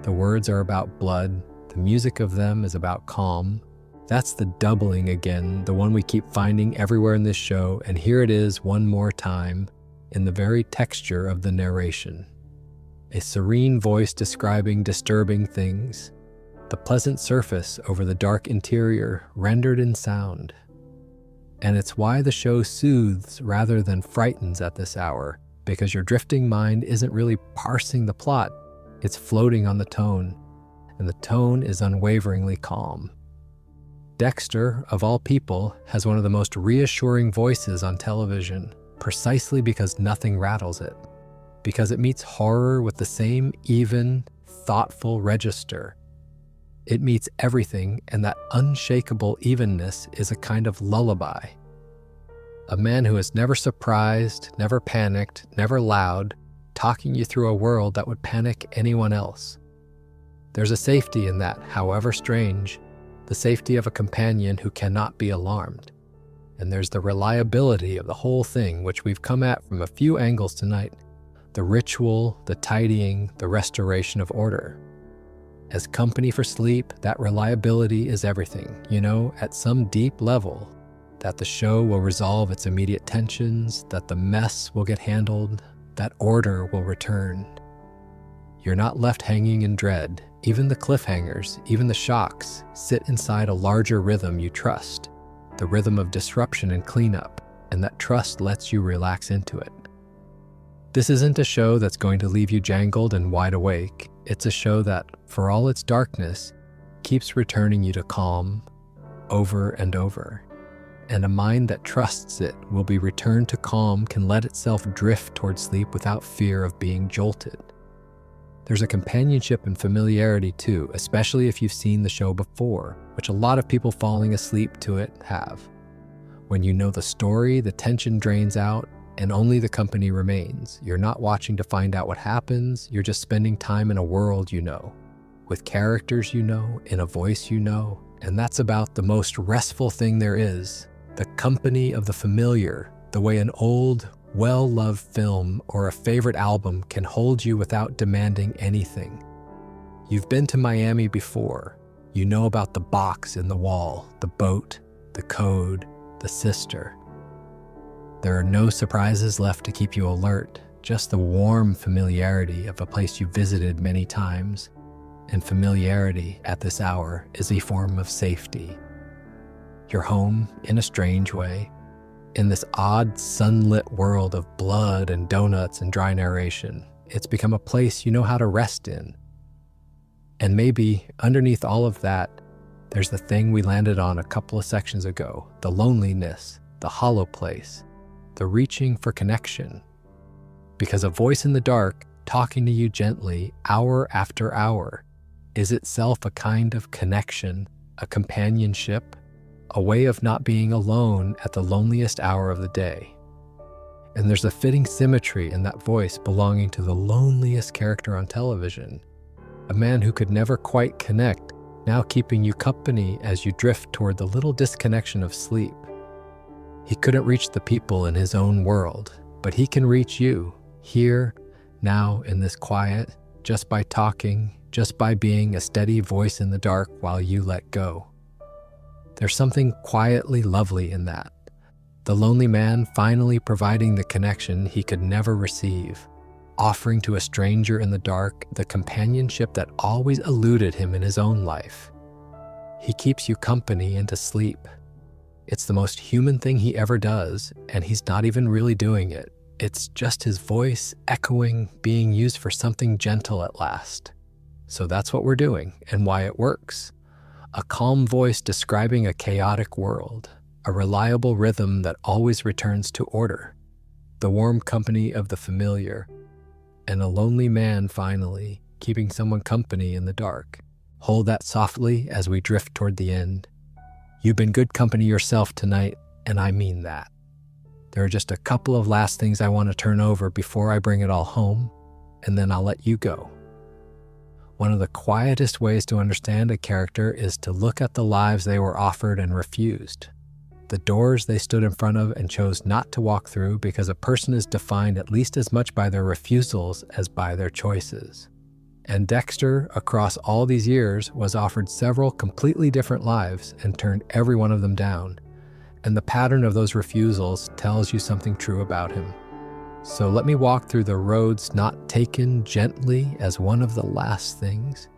The words are about blood, the music of them is about calm. That's the doubling again, the one we keep finding everywhere in this show, and here it is one more time, in the very texture of the narration. A serene voice describing disturbing things, the pleasant surface over the dark interior rendered in sound. And it's why the show soothes rather than frightens at this hour, because your drifting mind isn't really parsing the plot, it's floating on the tone, and the tone is unwaveringly calm. Dexter, of all people, has one of the most reassuring voices on television, precisely because nothing rattles it, because it meets horror with the same even, thoughtful register. It meets everything, and that unshakable evenness is a kind of lullaby. A man who is never surprised, never panicked, never loud, talking you through a world that would panic anyone else. There's a safety in that, however strange, the safety of a companion who cannot be alarmed. And there's the reliability of the whole thing, which we've come at from a few angles tonight. The ritual, the tidying, the restoration of order. As company for sleep, that reliability is everything, at some deep level, that the show will resolve its immediate tensions, that the mess will get handled, that order will return. You're not left hanging in dread. Even the cliffhangers, even the shocks, sit inside a larger rhythm you trust, the rhythm of disruption and cleanup, and that trust lets you relax into it. This isn't a show that's going to leave you jangled and wide awake. It's a show that, for all its darkness, keeps returning you to calm over and over. And a mind that trusts it will be returned to calm can let itself drift toward sleep without fear of being jolted. There's a companionship and familiarity too, especially if you've seen the show before, which a lot of people falling asleep to it have. When you know the story, the tension drains out, and only the company remains. You're not watching to find out what happens, you're just spending time in a world you know, with characters you know, in a voice you know, and that's about the most restful thing there is. The company of the familiar, the way an old, well-loved film or a favorite album can hold you without demanding anything. You've been to Miami before. You know about the box in the wall, the boat, the code, the sister. There are no surprises left to keep you alert, just the warm familiarity of a place you visited many times. And familiarity at this hour is a form of safety. You're home in a strange way, in this odd sunlit world of blood and donuts and dry narration. It's become a place you know how to rest in. And maybe underneath all of that, there's the thing we landed on a couple of sections ago, the loneliness, the hollow place, the reaching for connection. Because a voice in the dark, talking to you gently, hour after hour, is itself a kind of connection, a companionship, a way of not being alone at the loneliest hour of the day. And there's a fitting symmetry in that voice belonging to the loneliest character on television, a man who could never quite connect, now keeping you company as you drift toward the little disconnection of sleep. He couldn't reach the people in his own world, but he can reach you, here, now in this quiet, just by talking, just by being a steady voice in the dark while you let go. There's something quietly lovely in that. The lonely man finally providing the connection he could never receive, offering to a stranger in the dark the companionship that always eluded him in his own life. He keeps you company into sleep. It's the most human thing he ever does, and he's not even really doing it. It's just his voice echoing, being used for something gentle at last. So that's what we're doing, and why it works. A calm voice describing a chaotic world, a reliable rhythm that always returns to order, the warm company of the familiar, and a lonely man finally keeping someone company in the dark. Hold that softly as we drift toward the end. You've been good company yourself tonight, and I mean that. There are just a couple of last things I want to turn over before I bring it all home, and then I'll let you go. One of the quietest ways to understand a character is to look at the lives they were offered and refused, the doors they stood in front of and chose not to walk through, because a person is defined at least as much by their refusals as by their choices. And Dexter, across all these years, was offered several completely different lives and turned every one of them down. And the pattern of those refusals tells you something true about him. So let me walk through the roads not taken gently as one of the last things.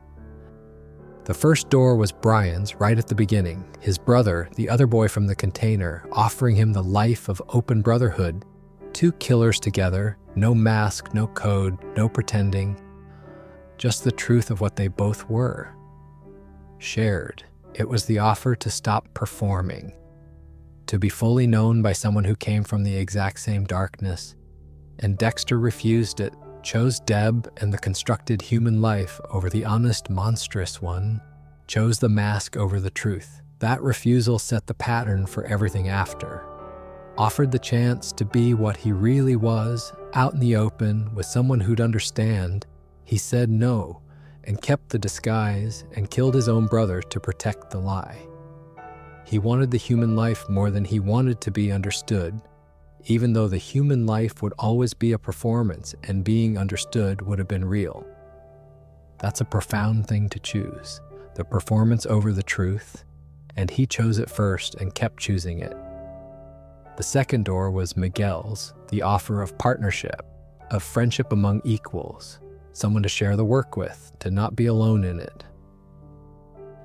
The first door was Brian's right at the beginning, his brother, the other boy from the container, offering him the life of open brotherhood. Two killers together, no mask, no code, no pretending, just the truth of what they both were. Shared, it was the offer to stop performing, to be fully known by someone who came from the exact same darkness. And Dexter refused it, chose Deb and the constructed human life over the honest, monstrous one, chose the mask over the truth. That refusal set the pattern for everything after. Offered the chance to be what he really was, out in the open, with someone who'd understand, he said no, and kept the disguise, and killed his own brother to protect the lie. He wanted the human life more than he wanted to be understood, even though the human life would always be a performance and being understood would have been real. That's a profound thing to choose, the performance over the truth, and he chose it first and kept choosing it. The second door was Miguel's, the offer of partnership, of friendship among equals, someone to share the work with, to not be alone in it.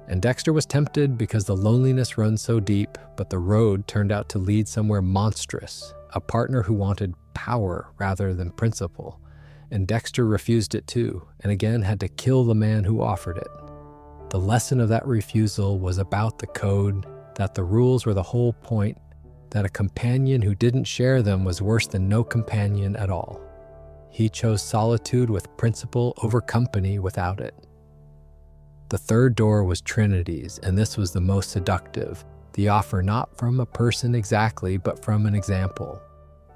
And Dexter was tempted because the loneliness runs so deep, but the road turned out to lead somewhere monstrous, a partner who wanted power rather than principle. And Dexter refused it too, and again had to kill the man who offered it. The lesson of that refusal was about the code, that the rules were the whole point, that a companion who didn't share them was worse than no companion at all. He chose solitude with principle over company without it. The third door was Trinity's, and this was the most seductive, the offer not from a person exactly, but from an example.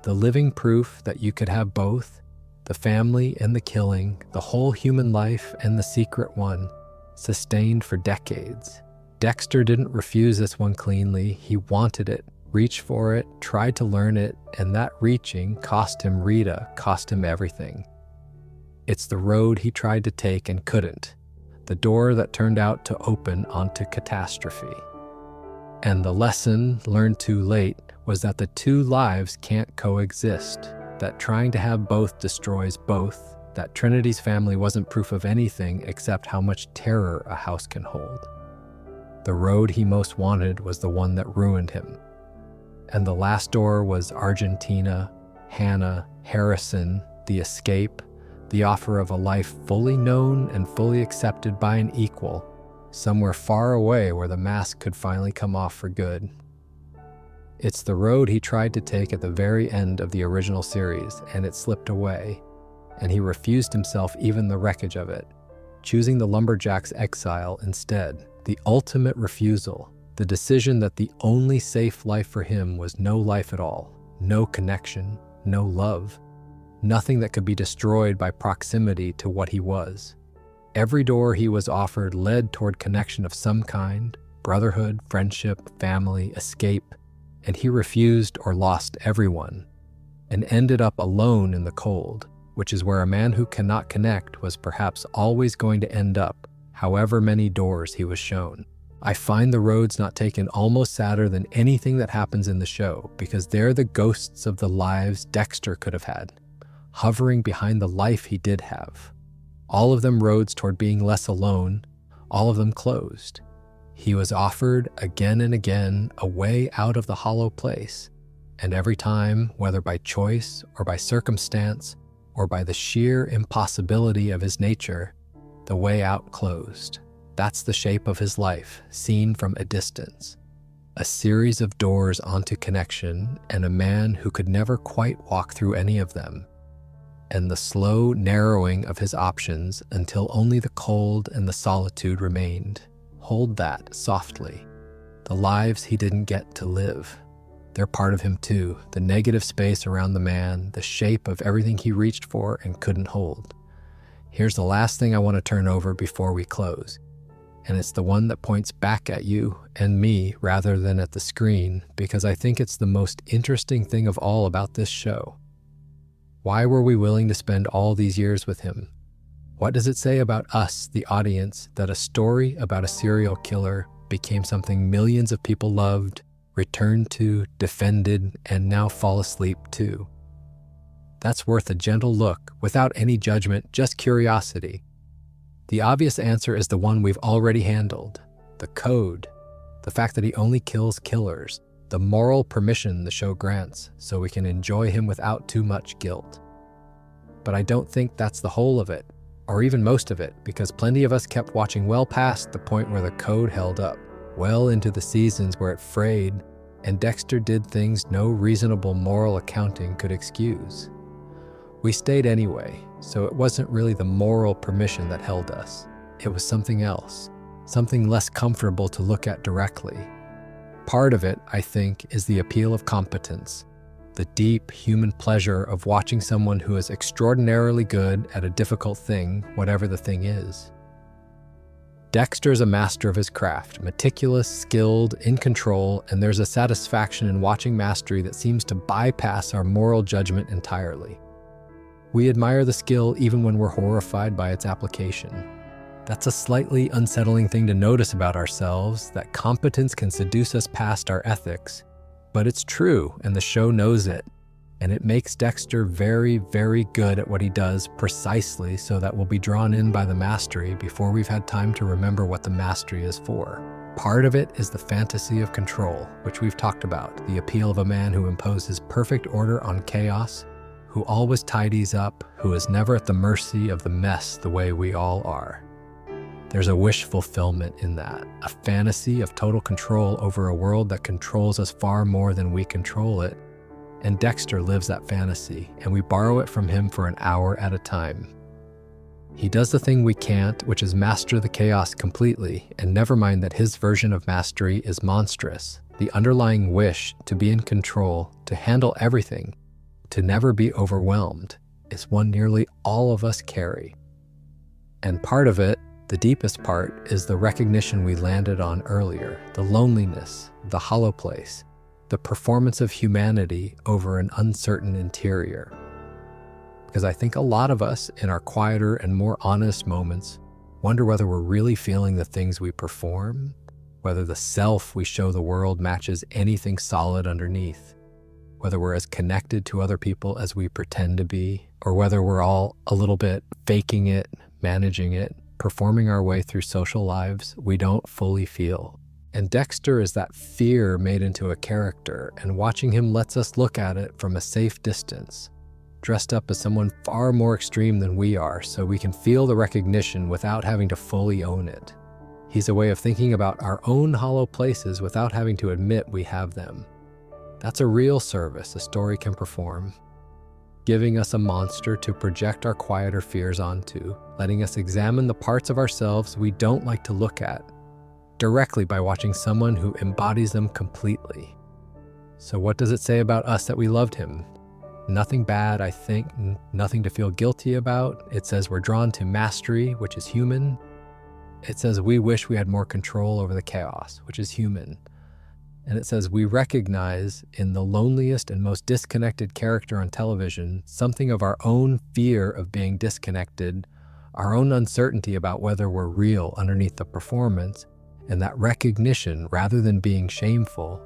the living proof that you could have both, the family and the killing, the whole human life and the secret one, sustained for decades. Dexter didn't refuse this one cleanly. He wanted it, reached for it, tried to learn it, and that reaching cost him Rita, cost him everything. It's the road he tried to take and couldn't, the door that turned out to open onto catastrophe. And the lesson, learned too late, was that the two lives can't coexist, that trying to have both destroys both, that Trinity's family wasn't proof of anything except how much terror a house can hold. The road he most wanted was the one that ruined him. And the last door was Argentina, Hannah, Harrison, the escape, the offer of a life fully known and fully accepted by an equal, somewhere far away where the mask could finally come off for good. It's the road he tried to take at the very end of the original series, and it slipped away, and he refused himself even the wreckage of it, choosing the lumberjack's exile instead, the ultimate refusal, the decision that the only safe life for him was no life at all, no connection, no love, nothing that could be destroyed by proximity to what he was. Every door he was offered led toward connection of some kind, brotherhood, friendship, family, escape, and he refused or lost everyone, and ended up alone in the cold, which is where a man who cannot connect was perhaps always going to end up, however many doors he was shown. I find the roads not taken almost sadder than anything that happens in the show, because they're the ghosts of the lives Dexter could have had, hovering behind the life he did have. All of them roads toward being less alone, all of them closed. He was offered again and again a way out of the hollow place, and every time, whether by choice or by circumstance or by the sheer impossibility of his nature, the way out closed. That's the shape of his life, seen from a distance. A series of doors onto connection, and a man who could never quite walk through any of them. And the slow narrowing of his options until only the cold and the solitude remained. Hold that softly. The lives he didn't get to live. They're part of him too, the negative space around the man, the shape of everything he reached for and couldn't hold. Here's the last thing I want to turn over before we close. And it's the one that points back at you and me rather than at the screen, because I think it's the most interesting thing of all about this show. Why were we willing to spend all these years with him? What does it say about us, the audience, that a story about a serial killer became something millions of people loved, returned to, defended, and now fall asleep to? That's worth a gentle look, without any judgment, just curiosity. The obvious answer is the one we've already handled, the code, the fact that he only kills killers, the moral permission the show grants so we can enjoy him without too much guilt. But I don't think that's the whole of it, or even most of it, because plenty of us kept watching well past the point where the code held up, well into the seasons where it frayed, and Dexter did things no reasonable moral accounting could excuse. We stayed anyway, so it wasn't really the moral permission that held us. It was something else, something less comfortable to look at directly. Part of it, I think, is the appeal of competence, the deep human pleasure of watching someone who is extraordinarily good at a difficult thing, whatever the thing is. Dexter is a master of his craft, meticulous, skilled, in control, and there's a satisfaction in watching mastery that seems to bypass our moral judgment entirely. We admire the skill even when we're horrified by its application. That's a slightly unsettling thing to notice about ourselves, that competence can seduce us past our ethics. But it's true, and the show knows it. And it makes Dexter very, very good at what he does precisely so that we'll be drawn in by the mastery before we've had time to remember what the mastery is for. Part of it is the fantasy of control, which we've talked about, the appeal of a man who imposes perfect order on chaos, who always tidies up, who is never at the mercy of the mess the way we all are. There's a wish fulfillment in that, a fantasy of total control over a world that controls us far more than we control it. And Dexter lives that fantasy, and we borrow it from him for an hour at a time. He does the thing we can't, which is master the chaos completely, and never mind that his version of mastery is monstrous, the underlying wish to be in control, to handle everything, to never be overwhelmed, is one nearly all of us carry. And part of it, the deepest part, is the recognition we landed on earlier, the loneliness, the hollow place, the performance of humanity over an uncertain interior. Because I think a lot of us, in our quieter and more honest moments, wonder whether we're really feeling the things we perform, whether the self we show the world matches anything solid underneath, whether we're as connected to other people as we pretend to be, or whether we're all a little bit faking it, managing it, performing our way through social lives we don't fully feel. And Dexter is that fear made into a character, and watching him lets us look at it from a safe distance, dressed up as someone far more extreme than we are, so we can feel the recognition without having to fully own it. He's a way of thinking about our own hollow places without having to admit we have them. That's a real service a story can perform, giving us a monster to project our quieter fears onto, letting us examine the parts of ourselves we don't like to look at, directly by watching someone who embodies them completely. So what does it say about us that we loved him? Nothing bad, I think, nothing to feel guilty about. It says we're drawn to mastery, which is human. It says we wish we had more control over the chaos, which is human. And it says we recognize in the loneliest and most disconnected character on television something of our own fear of being disconnected, our own uncertainty about whether we're real underneath the performance, and that recognition, rather than being shameful,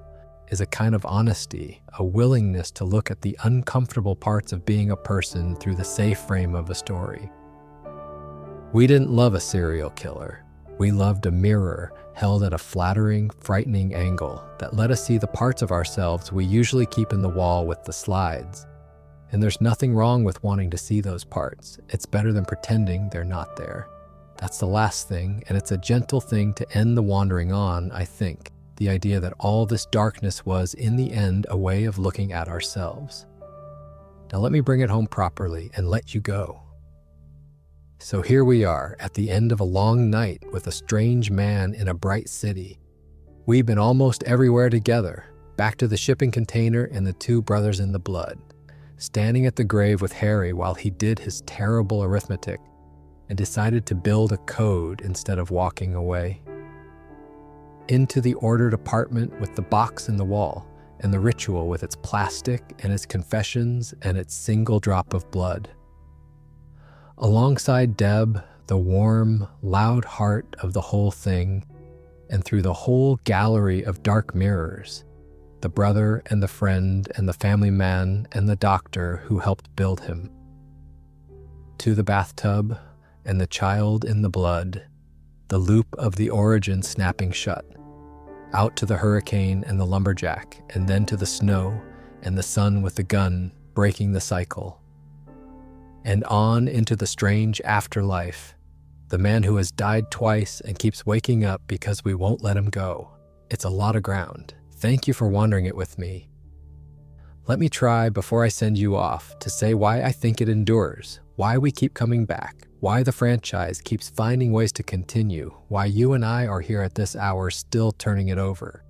is a kind of honesty, a willingness to look at the uncomfortable parts of being a person through the safe frame of a story. We didn't love a serial killer. We loved a mirror held at a flattering, frightening angle that let us see the parts of ourselves we usually keep in the wall with the slides. And there's nothing wrong with wanting to see those parts. It's better than pretending they're not there. That's the last thing, and it's a gentle thing to end the wandering on, I think. The idea that all this darkness was, in the end, a way of looking at ourselves. Now let me bring it home properly and let you go. So here we are, at the end of a long night with a strange man in a bright city. We've been almost everywhere together, back to the shipping container and the two brothers in the blood, standing at the grave with Harry while he did his terrible arithmetic and decided to build a code instead of walking away. Into the ordered apartment with the box in the wall and the ritual with its plastic and its confessions and its single drop of blood. Alongside Deb, the warm, loud heart of the whole thing, and through the whole gallery of dark mirrors, the brother and the friend and the family man and the doctor who helped build him. To the bathtub and the child in the blood, the loop of the origin snapping shut. Out to the hurricane and the lumberjack, and then to the snow and the sun with the gun breaking the cycle. And on into the strange afterlife, the man who has died twice and keeps waking up because we won't let him go. It's a lot of ground. Thank you for wandering it with me. Let me try, before I send you off, to say why I think it endures, why we keep coming back, why the franchise keeps finding ways to continue, why you and I are here at this hour still turning it over.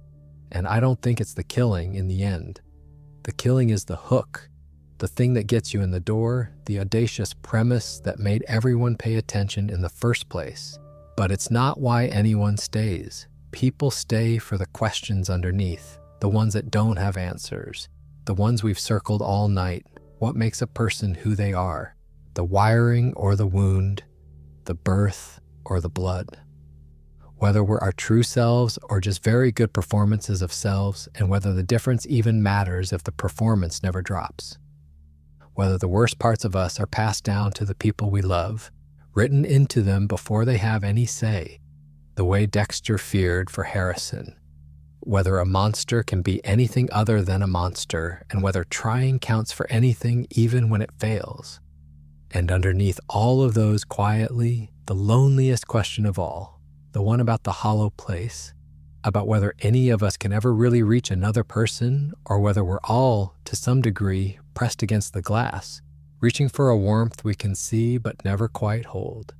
And I don't think it's the killing in the end. The killing is the hook, the thing that gets you in the door, the audacious premise that made everyone pay attention in the first place. But it's not why anyone stays. People stay for the questions underneath, the ones that don't have answers, the ones we've circled all night. What makes a person who they are? The wiring or the wound, the birth or the blood. Whether we're our true selves or just very good performances of selves, and whether the difference even matters if the performance never drops. Whether the worst parts of us are passed down to the people we love, written into them before they have any say, the way Dexter feared for Harrison. Whether a monster can be anything other than a monster, and whether trying counts for anything even when it fails. And underneath all of those quietly, the loneliest question of all, the one about the hollow place, about whether any of us can ever really reach another person, or whether we're all, to some degree, pressed against the glass, reaching for a warmth we can see but never quite hold.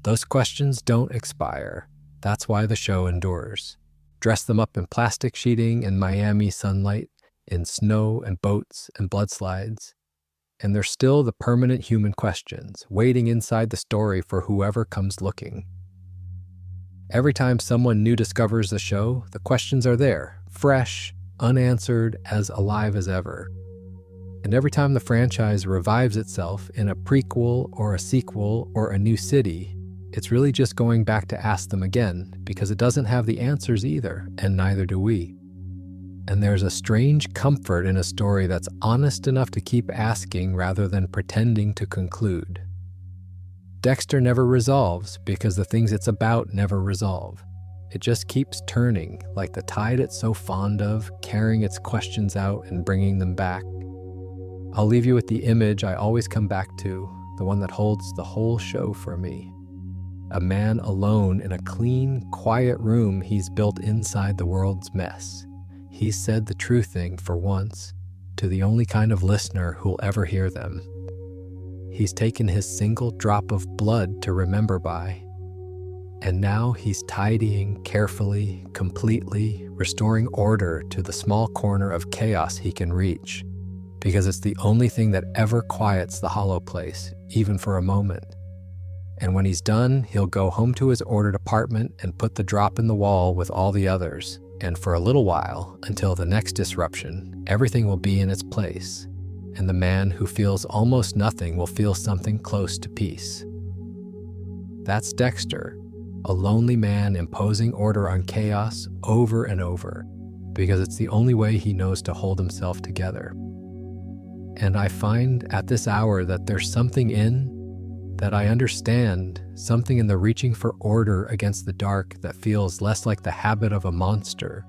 Those questions don't expire. That's why the show endures. Dress them up in plastic sheeting and Miami sunlight, in snow and boats and blood slides, And there's still the permanent human questions, waiting inside the story for whoever comes looking. Every time someone new discovers the show, the questions are there, fresh, unanswered, as alive as ever. And every time the franchise revives itself in a prequel or a sequel or a new city, it's really just going back to ask them again, because it doesn't have the answers either, and neither do we. And there's a strange comfort in a story that's honest enough to keep asking rather than pretending to conclude. Dexter never resolves because the things it's about never resolve. It just keeps turning, like the tide it's so fond of, carrying its questions out and bringing them back. I'll leave you with the image I always come back to, the one that holds the whole show for me. A man alone in a clean, quiet room he's built inside the world's mess. He said the true thing for once, to the only kind of listener who'll ever hear them. He's taken his single drop of blood to remember by, and now he's tidying carefully, completely, restoring order to the small corner of chaos he can reach, because it's the only thing that ever quiets the hollow place, even for a moment. And when he's done, he'll go home to his ordered apartment and put the drop in the wall with all the others, and for a little while, until the next disruption, everything will be in its place, and the man who feels almost nothing will feel something close to peace. That's Dexter, a lonely man imposing order on chaos over and over, because it's the only way he knows to hold himself together. And I find at this hour that there's something that I understand, something in the reaching for order against the dark that feels less like the habit of a monster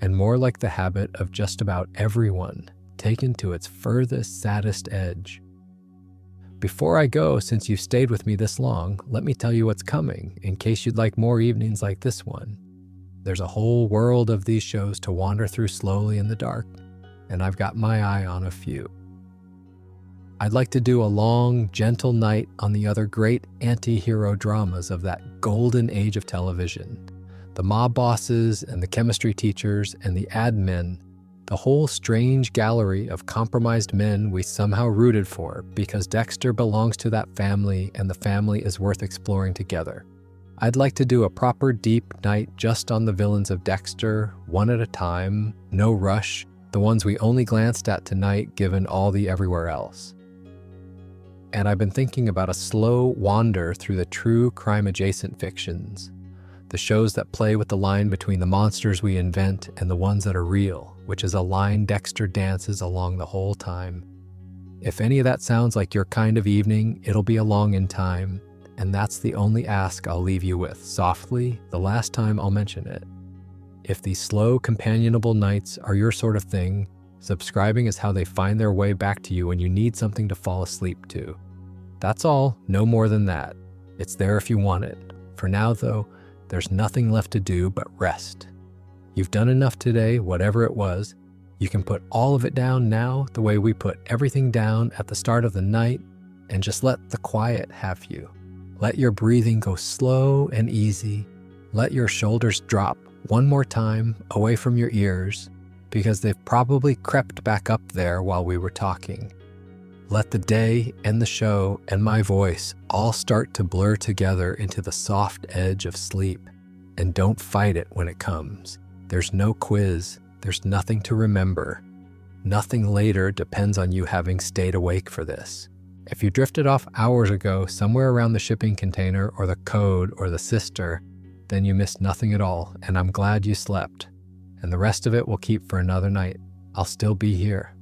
and more like the habit of just about everyone taken to its furthest, saddest edge. Before I go, since you've stayed with me this long, let me tell you what's coming in case you'd like more evenings like this one. There's a whole world of these shows to wander through slowly in the dark, and I've got my eye on a few. I'd like to do a long, gentle night on the other great anti-hero dramas of that golden age of television. The mob bosses and the chemistry teachers and the admin, the whole strange gallery of compromised men we somehow rooted for because Dexter belongs to that family and the family is worth exploring together. I'd like to do a proper deep night just on the villains of Dexter, one at a time, no rush, the ones we only glanced at tonight given all the everywhere else. And I've been thinking about a slow wander through the true crime-adjacent fictions, the shows that play with the line between the monsters we invent and the ones that are real, which is a line Dexter dances along the whole time. If any of that sounds like your kind of evening, it'll be along in time, and that's the only ask I'll leave you with, softly, the last time I'll mention it. If these slow, companionable nights are your sort of thing, subscribing is how they find their way back to you when you need something to fall asleep to. That's all, no more than that. It's there if you want it. For now, though, there's nothing left to do but rest. You've done enough today, whatever it was. You can put all of it down now the way we put everything down at the start of the night, and just let the quiet have you. Let your breathing go slow and easy. Let your shoulders drop one more time away from your ears, because they've probably crept back up there while we were talking. Let the day and the show and my voice all start to blur together into the soft edge of sleep, and don't fight it when it comes. There's no quiz, there's nothing to remember. Nothing later depends on you having stayed awake for this. If you drifted off hours ago somewhere around the shipping container or the code or the sister, then you missed nothing at all, and I'm glad you slept. And the rest of it we'll keep for another night. I'll still be here.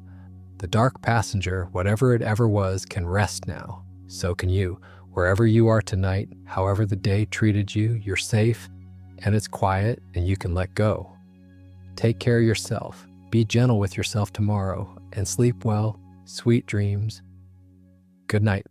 The dark passenger, whatever it ever was, can rest now. So can you. Wherever you are tonight, however the day treated you, you're safe, and it's quiet, and you can let go. Take care of yourself. Be gentle with yourself tomorrow, and sleep well. Sweet dreams. Good night.